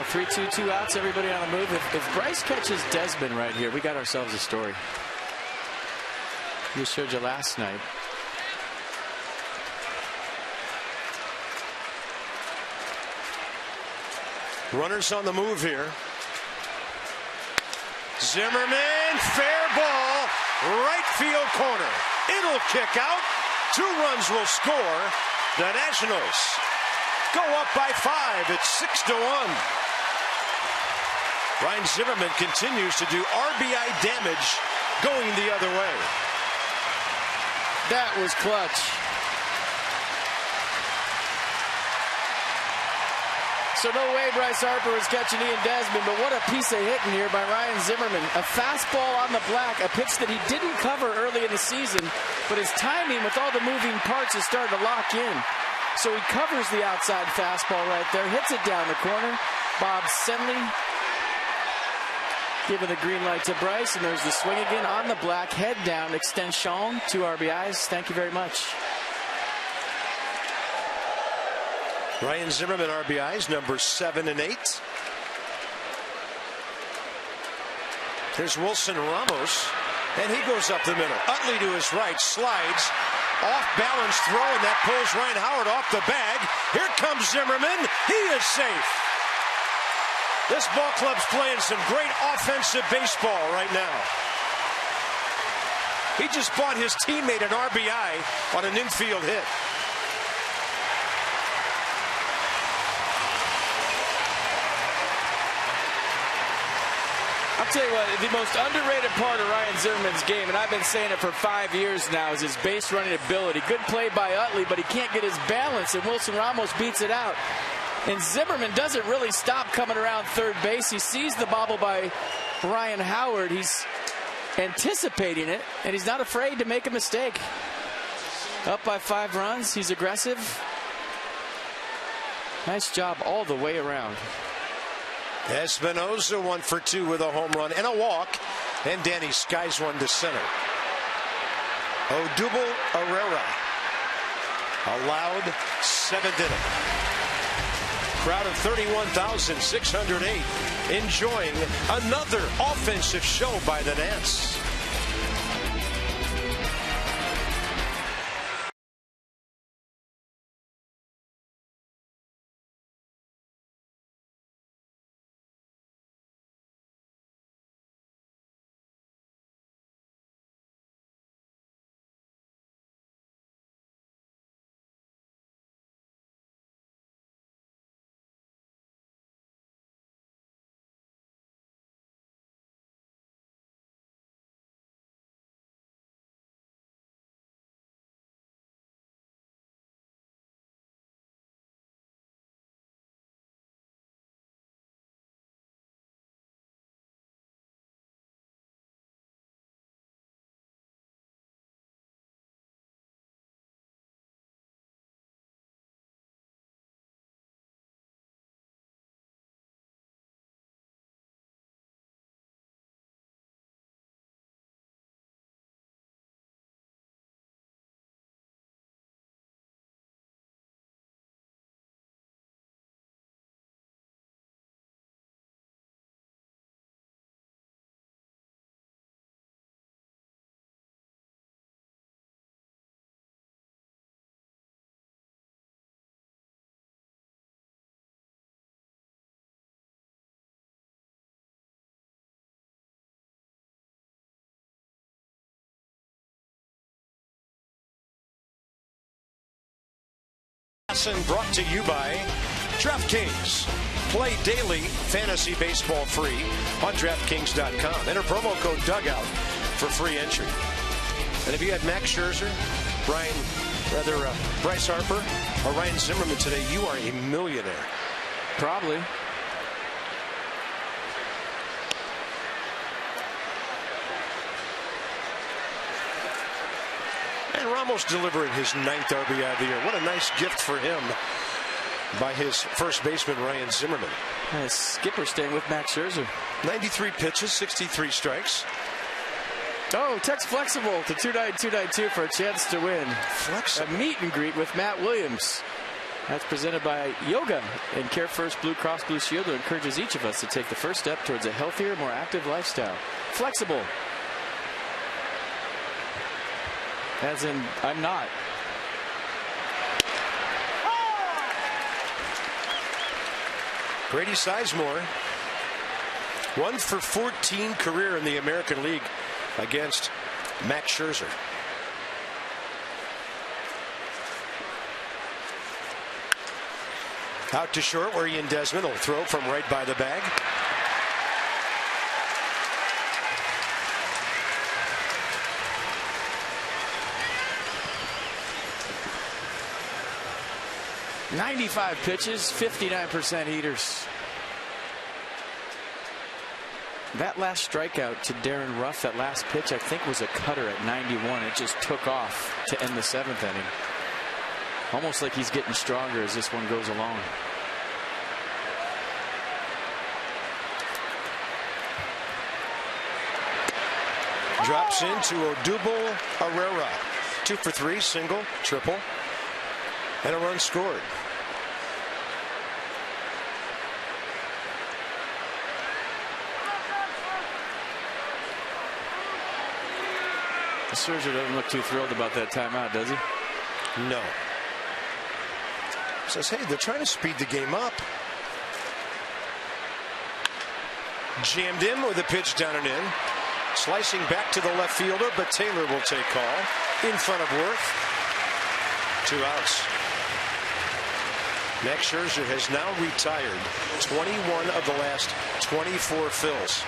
3-2, 2 outs, everybody on the move. If Bryce catches Desmond right here, we got ourselves a story. We showed you last night. Runners on the move here. Zimmerman, fair ball, right field corner. It'll kick out. 2 runs will score. The Nationals go up by 5. It's 6-1. Ryan Zimmerman continues to do RBI damage going the other way. That was clutch. So no way Bryce Harper was catching Ian Desmond, but what a piece of hitting here by Ryan Zimmerman. A fastball on the black, a pitch that he didn't cover early in the season, but his timing with all the moving parts is starting to lock in. So he covers the outside fastball right there, hits it down the corner. Bob Senley giving the green light to Bryce, and there's the swing again on the black, head down, extension, 2 RBIs. Thank you very much. Ryan Zimmerman RBIs, numbers 7 and 8. There's Wilson Ramos, and he goes up the middle. Utley to his right, slides, off balance throw, and that pulls Ryan Howard off the bag. Here comes Zimmerman. He is safe. This ball club's playing some great offensive baseball right now. He just bought his teammate an RBI on an infield hit. I'll tell you what, the most underrated part of Ryan Zimmerman's game, and I've been saying it for 5 years now, is his base running ability. Good play by Utley, but he can't get his balance, and Wilson Ramos beats it out. And Zimmerman doesn't really stop coming around third base. He sees the bobble by Ryan Howard. He's anticipating it, and he's not afraid to make a mistake. Up by 5 runs. He's aggressive. Nice job all the way around. Espinosa 1 for 2 with a home run and a walk, and Danny skies one to center. Odubel Herrera allowed 7th inning. Crowd of 31,608 enjoying another offensive show by the Nats. Brought to you by DraftKings. Play daily fantasy baseball free on DraftKings.com. Enter promo code Dugout for free entry. And if you had Max Scherzer, Bryce Harper, or Ryan Zimmerman today, you are a millionaire. Probably. And Ramos delivering his 9th RBI of the year. What a nice gift for him by his first baseman, Ryan Zimmerman. And skipper staying with Max Scherzer. 93 pitches, 63 strikes. Oh, text flexible to 29292 for a chance to win. Flexible. A meet and greet with Matt Williams. That's presented by Yoga and Care First Blue Cross Blue Shield, who encourages each of us to take the first step towards a healthier, more active lifestyle. Flexible. As in, I'm not. Grady Sizemore, 1 for 14 career in the American League against Max Scherzer. Out to short, where Ian Desmond will throw from right by the bag. .95 pitches, 59% heaters. That last strikeout to Darren Ruff, that last pitch, I think was a cutter at 91. It just took off to end the 7th inning. Almost like he's getting stronger as this one goes along. Drops into Odubel Herrera. 2 for 3, single, triple, and a run scored. Scherzer doesn't look too thrilled about that timeout, does he? No. Says, hey, they're trying to speed the game up. Jammed in with a pitch down and in. Slicing back to the left fielder, but Taylor will take call. In front of Worth. 2 outs. Max Scherzer has now retired 21 of the last 24 Phils.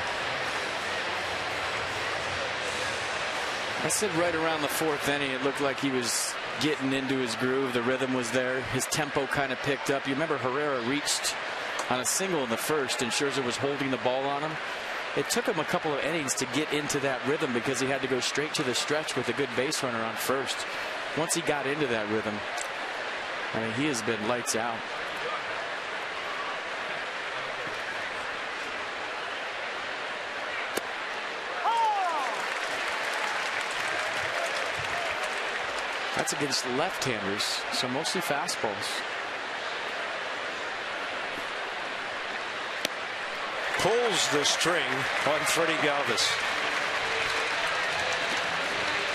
I said right around the 4th inning, it looked like he was getting into his groove. The rhythm was there. His tempo kind of picked up. You remember Herrera reached on a single in the 1st, and Scherzer was holding the ball on him. It took him a couple of innings to get into that rhythm because he had to go straight to the stretch with a good base runner on first. Once he got into that rhythm, I mean, he has been lights out. That's against left-handers, so mostly fastballs. Pulls the string on Freddie Galvis.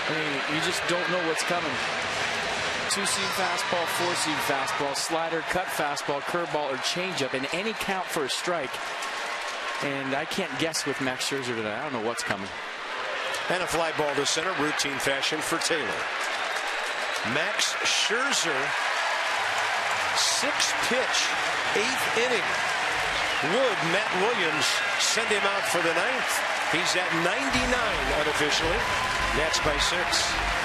I mean, you just don't know what's coming. 2-seam fastball, 4-seam fastball, slider, cut fastball, curveball, or changeup in any count for a strike. And I can't guess with Max Scherzer today. I don't know what's coming. And a fly ball to center, routine fashion for Taylor. Max Scherzer, 6-pitch, 8th inning. Would Matt Williams send him out for the 9th? He's at 99 unofficially. Nats by 6.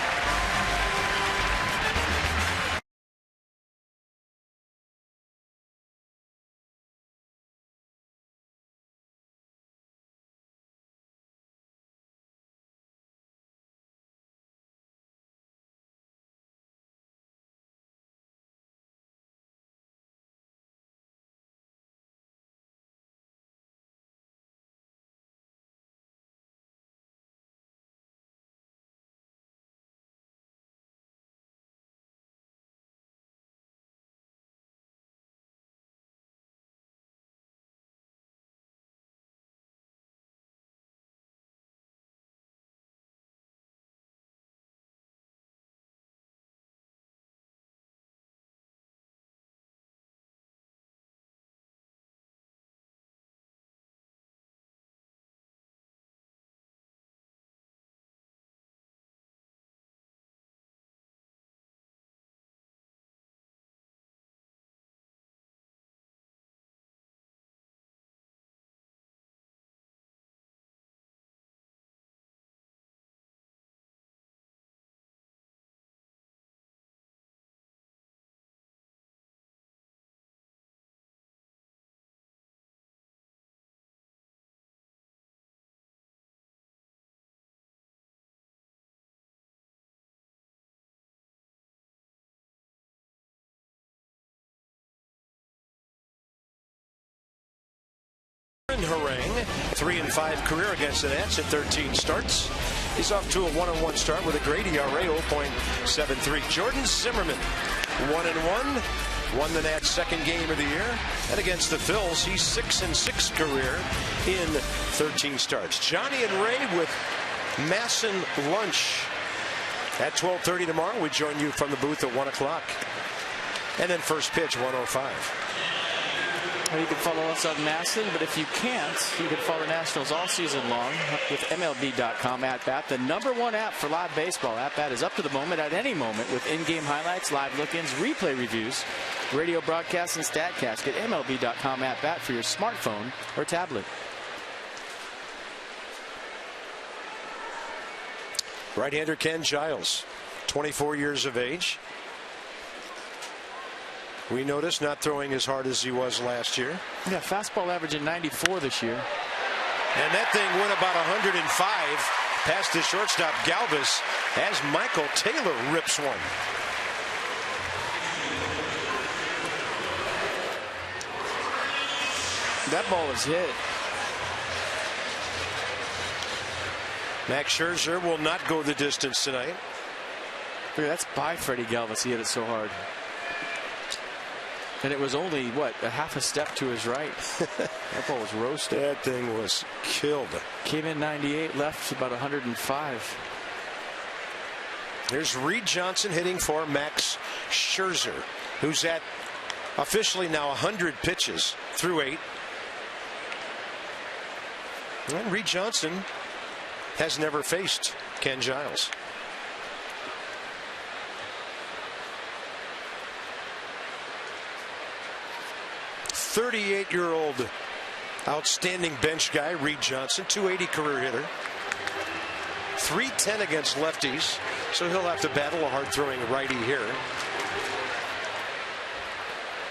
Harang, 3-5 career against the Nats at 13 starts. He's off to a 1-1 start with a great ERA, 0.73. Jordan Zimmerman, 1-1. won the Nats' second game of the year. And against the Phillies, he's 6-6 career in 13 starts. Johnny and Ray with Masson lunch at 12:30 tomorrow. We join you from the booth at 1 o'clock. And then first pitch, 1:05. Well, you can follow us on Masson, but if you can't, you can follow the Nationals all season long with MLB.com At Bat, the #1 app for live baseball. At Bat is up to the moment at any moment with in-game highlights, live look-ins, replay reviews, radio broadcasts, and StatCast. Get MLB.com At Bat for your smartphone or tablet. Right-hander Ken Giles, 24 years of age. We noticed not throwing as hard as he was last year. Yeah, fastball averaging 94 this year. And that thing went about 105 past his shortstop Galvis as Michael Taylor rips one. That ball is hit. Max Scherzer will not go the distance tonight. Look, that's by Freddie Galvis. He hit it so hard. And it was only, what, a half a step to his right. That ball was roasted. That thing was killed. Came in 98, left about 105. There's Reed Johnson hitting for Max Scherzer, who's at officially now 100 pitches through 8. And Reed Johnson has never faced Ken Giles. 38-year-old outstanding bench guy, Reed Johnson, .280 career hitter, .310 against lefties, so he'll have to battle a hard-throwing righty here.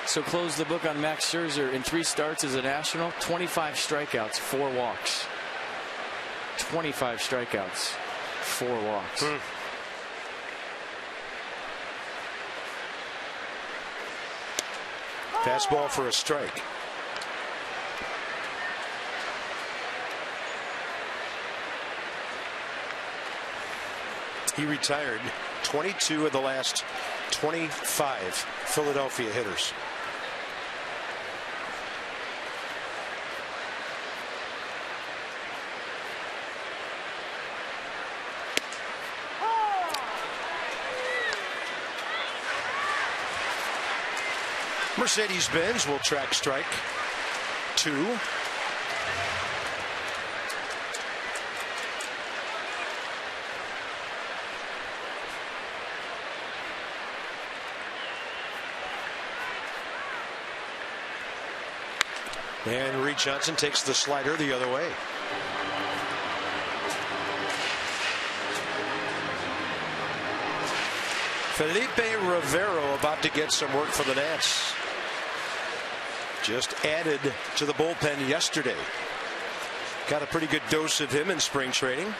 So close the book on Max Scherzer in 3 starts as a National. 25 strikeouts, 4 walks. 25 strikeouts, 4 walks. Fastball for a strike. He retired 22 of the last 25 Philadelphia hitters. Mercedes-Benz will track strike 2. And Reed Johnson takes the slider the other way. Felipe Rivero about to get some work for the Nats. Just added to the bullpen yesterday. Got a pretty good dose of him in spring training.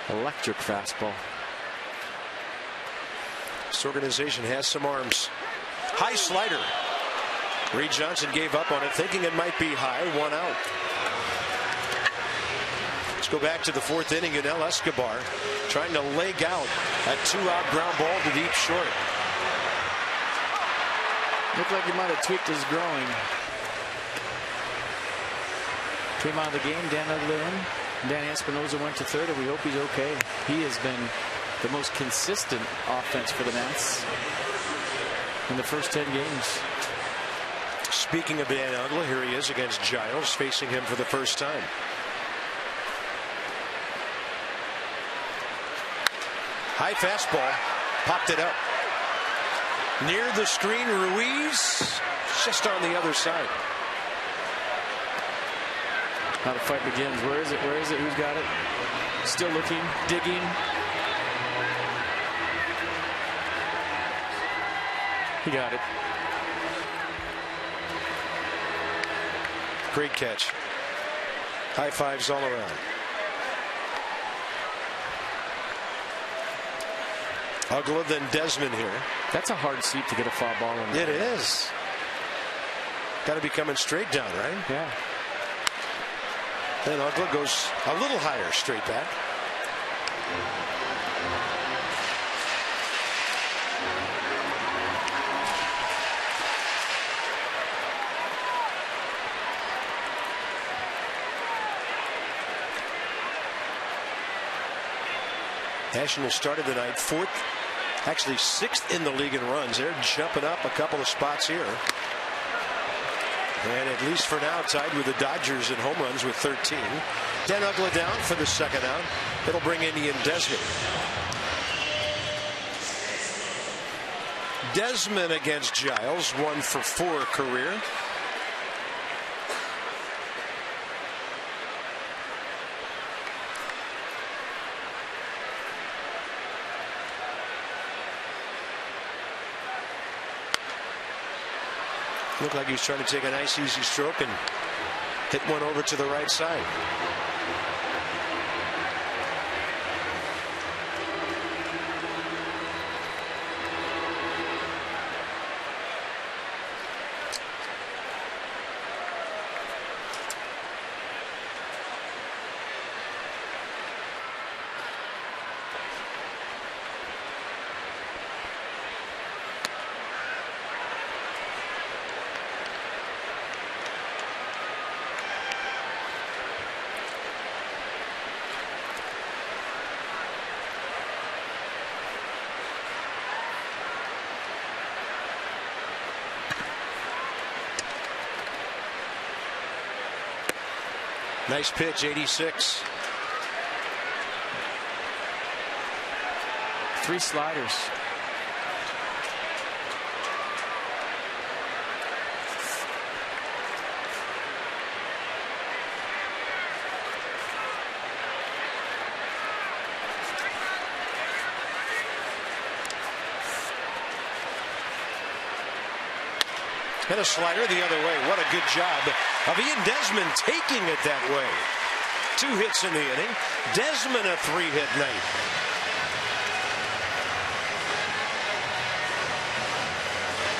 Electric fastball. This organization has some arms. High slider. Reed Johnson gave up on it, thinking it might be high. 1 out. Let's go back to the 4th inning in El Escobar, trying to leg out a 2-out ground ball to deep short. Looked like he might have tweaked his groin. Came out of the game, Dan Uggla. Danny Espinosa went to 3rd, and we hope he's okay. He has been the most consistent offense for the Nats in the first 10 games. Speaking of Dan Uggla, here he is against Giles, facing him for the first time. High fastball, popped it up. Near the screen, Ruiz, just on the other side. Now the fight begins. Where is it? Where is it? Who's got it? Still looking, digging. He got it. Great catch. High fives all around. Uggla, then Desmond here. That's a hard seat to get a foul ball in. It is. Got to be coming straight down, right? Yeah. Then Uggla goes a little higher, straight back. Nationals started the night fourth, actually sixth in the league in runs. They're jumping up a couple of spots here. And at least for now, tied with the Dodgers in home runs with 13. Dan Uggla down for the second out. It'll bring in Ian Desmond. Desmond against Giles, 1 for 4 career. Looked like he was trying to take a nice easy stroke and hit one over to the right side. Nice pitch, 86. 3 sliders. And a slider the other way. What a good job of Ian Desmond taking it that way. 2 hits in the inning. Desmond a 3-hit night.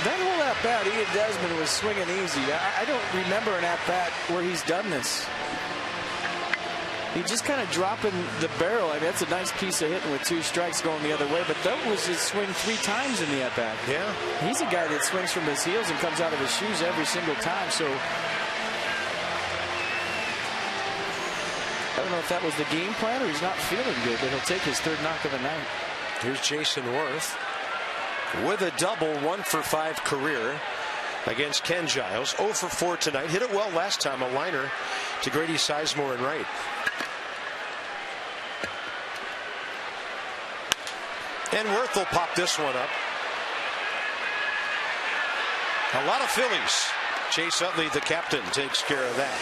That whole at-bat, Ian Desmond was swinging easy. I don't remember an at-bat where he's done this. He just kind of dropping the barrel. I mean, that's a nice piece of hitting with 2 strikes going the other way, but that was his swing 3 times in the at-bat. Yeah. He's a guy that swings from his heels and comes out of his shoes every single time, so I don't know if that was the game plan or he's not feeling good, but he'll take his 3rd knock of the night. Here's Jason Worth with a double, 1 for 5 career against Ken Giles. 0 for 4 tonight. Hit it well last time, a liner to Grady Sizemore in right. And Worth will pop this one up. A lot of Phillies. Chase Utley, the captain, takes care of that.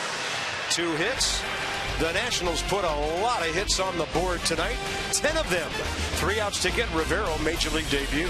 2 hits. The Nationals put a lot of hits on the board tonight. 10 of them. 3 outs to get Rivero major league debut.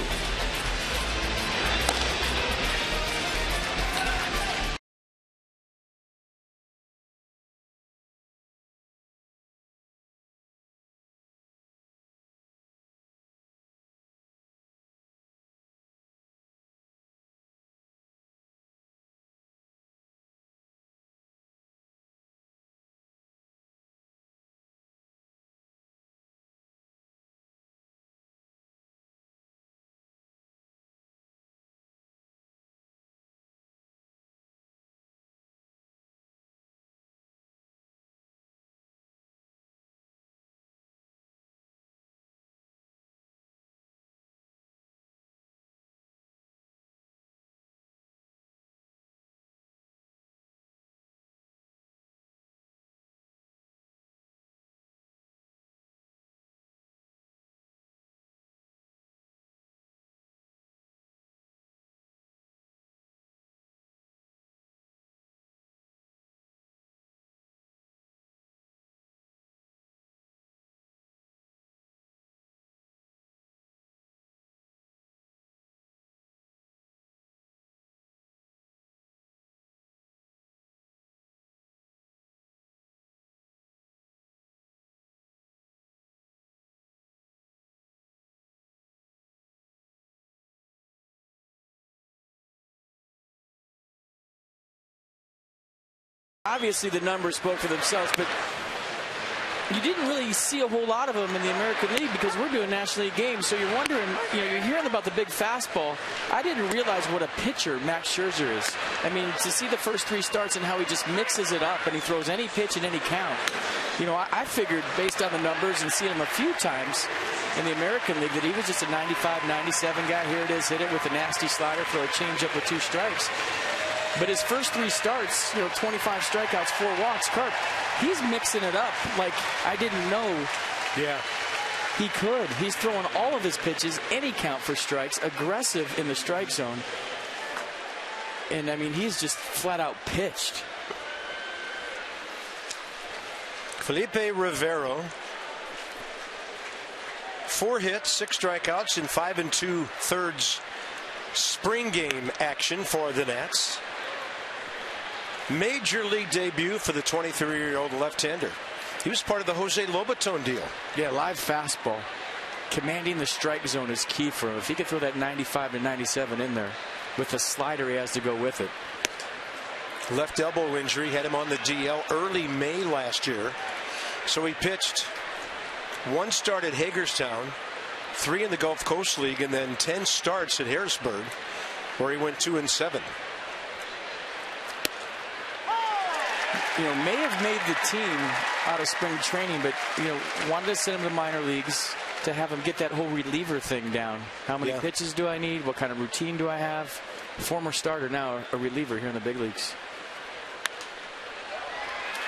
Obviously, the numbers spoke for themselves, but you didn't really see a whole lot of them in the American League because we're doing National League games. So you're wondering, you're hearing about the big fastball. I didn't realize what a pitcher Max Scherzer is. I mean, to see the first 3 starts and how he just mixes it up and he throws any pitch in any count. I figured based on the numbers and seeing him a few times in the American League that he was just a 95, 97 guy. Here it is, hit it with a nasty slider, throw a changeup with 2 strikes. But his first 3 starts, 25 strikeouts, 4 walks. Carp, he's mixing it up like I didn't know. Yeah. He could. He's throwing all of his pitches, any count for strikes, aggressive in the strike zone. And, I mean, he's just flat out pitched. Felipe Rivero, 4 hits, 6 strikeouts in 5 2/3 spring game action for the Nats. Major league debut for the 23-year-old left-hander. He was part of the Jose Lobaton deal. Yeah, live fastball. Commanding the strike zone is key for him. If he could throw that 95 to 97 in there with the slider, he has to go with it. Left elbow injury had him on the DL early May last year. So he pitched 1 start at Hagerstown, 3 in the Gulf Coast League, and then 10 starts at Harrisburg, where he went 2-7. May have made the team out of spring training, but wanted to send him to minor leagues to have him get that whole reliever thing down. How many pitches do I need? What kind of routine do I have? Former starter, now a reliever here in the big leagues.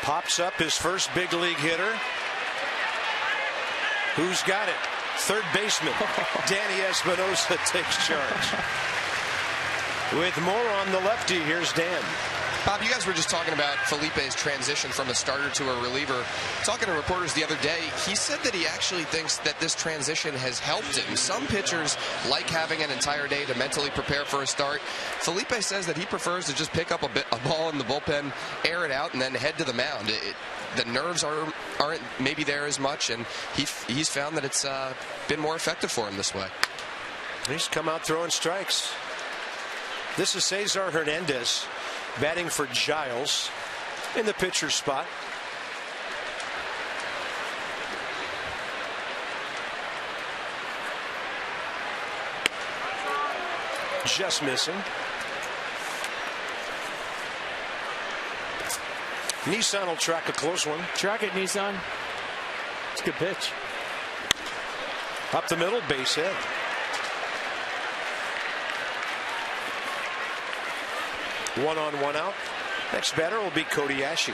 Pops up his first big league hitter. Who's got it? Third baseman Danny Espinosa takes charge. With more on the lefty, here's Dan. Bob, you guys were just talking about Felipe's transition from a starter to a reliever. Talking to reporters the other day, he said that he actually thinks that this transition has helped him. Some pitchers like having an entire day to mentally prepare for a start. Felipe says that he prefers to just pick up a ball in the bullpen, air it out, and then head to the mound. The nerves aren't maybe there as much, and he's found that it's been more effective for him this way. He's come out throwing strikes. This is Cesar Hernandez batting for Giles in the pitcher's spot. Just missing. Nissan will track a close one. Track it, Nissan. It's a good pitch. Up the middle, base hit. 1 on, 1 out. Next batter will be Cody Ashe.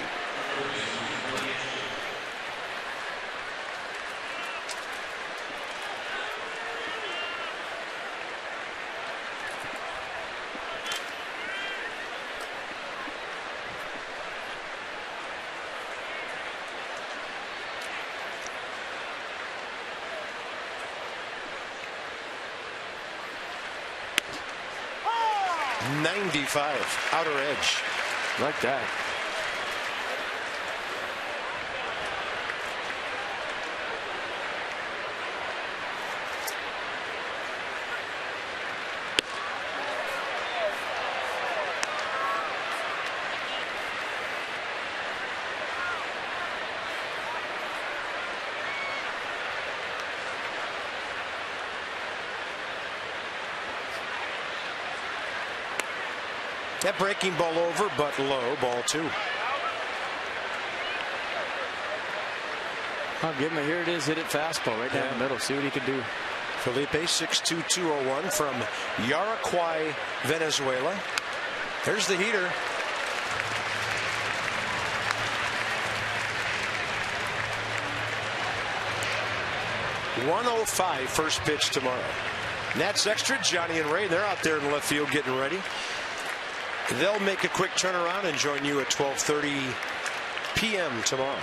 .95 outer edge. Like that. That breaking ball over, but low, ball 2. I'll give him a, here it is, hit it fastball right down the middle. See what he can do. Felipe, 6'2", 201 from Yaracuy, Venezuela. There's the heater. .105 first pitch tomorrow. Nats Extra, Johnny and Ray, they're out there in left field getting ready. They'll make a quick turnaround and join you at 12:30 p.m. tomorrow.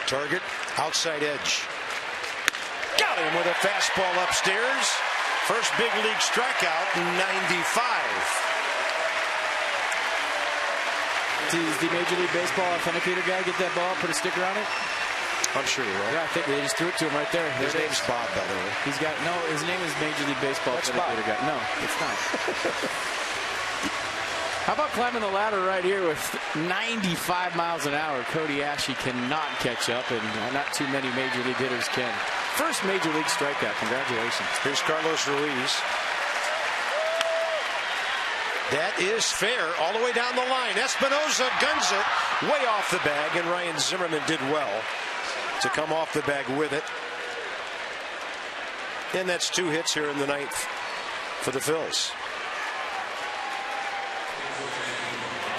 Target, outside edge. Got him with a fastball upstairs. First big league strikeout, 95. Does the Major League Baseball authenticator guy get that ball, put a sticker on it? I'm sure you're right. Yeah, I think they just threw it to him right there. His name's Bob, by the way. He's got, no, his name is Major League Baseball authenticator guy. No, it's not. How about climbing the ladder right here with 95 miles an hour? Cody Ashe cannot catch up, and not too many Major League hitters can. First Major League strikeout. Congratulations. Here's Carlos Ruiz. That is fair all the way down the line. Espinosa guns it way off the bag, and Ryan Zimmerman did well to come off the bag with it. And that's 2 hits here in the 9th for the Phillies.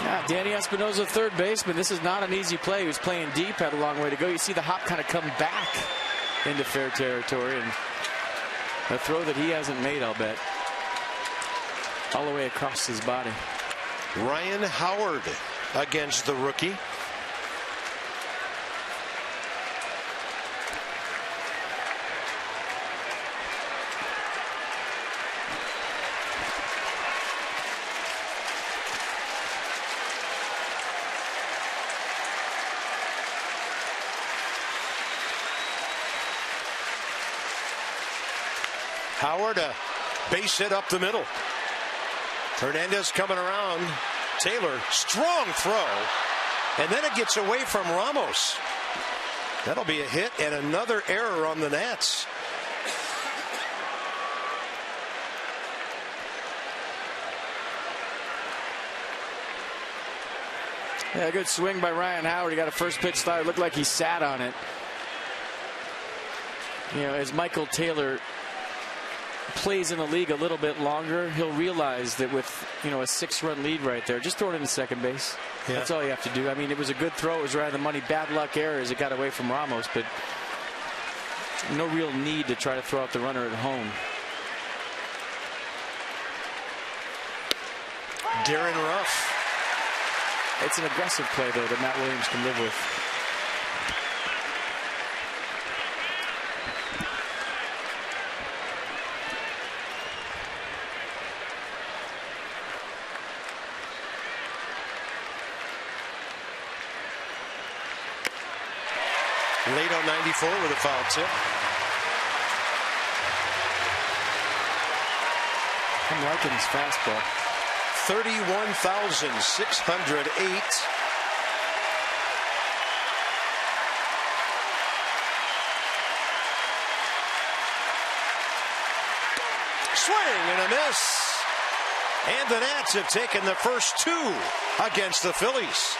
Yeah, Danny Espinosa, third baseman. This is not an easy play. He was playing deep, had a long way to go. You see the hop kind of come back into fair territory, and a throw that he hasn't made, I'll bet, all the way across his body. Ryan Howard against the rookie. Howard, a base hit up the middle. Hernandez coming around. Taylor, strong throw. And then it gets away from Ramos. That'll be a hit and another error on the Nats. Yeah, good swing by Ryan Howard. He got a first pitch start. Looked like he sat on it. You know, as Michael Taylor plays in the league a little bit longer, he'll realize that with, you know, a 6-run lead right there, just throw it into second base. Yeah. That's all you have to do. I mean, it was a good throw. It was right on the money. Bad luck error as it got away from Ramos, but no real need to try to throw out the runner at home. Darren Ruff. It's an aggressive play, though, that Matt Williams can live with. Late on 94 with a foul tip. I'm liking his fastball. 31,608. Swing and a miss. And the Nats have taken the first 2 against the Phillies.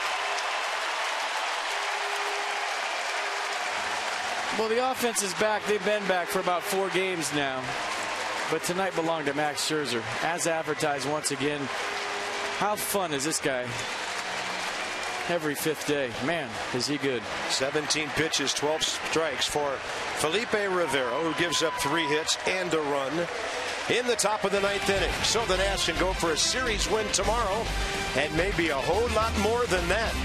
Well, the offense is back. They've been back for about 4 games now. But tonight belonged to Max Scherzer, as advertised once again. How fun is this guy? Every 5th day. Man, is he good. 17 pitches, 12 strikes for Felipe Rivero, who gives up 3 hits and a run in the top of the 9th inning. So the Nats can go for a series win tomorrow, and maybe a whole lot more than that.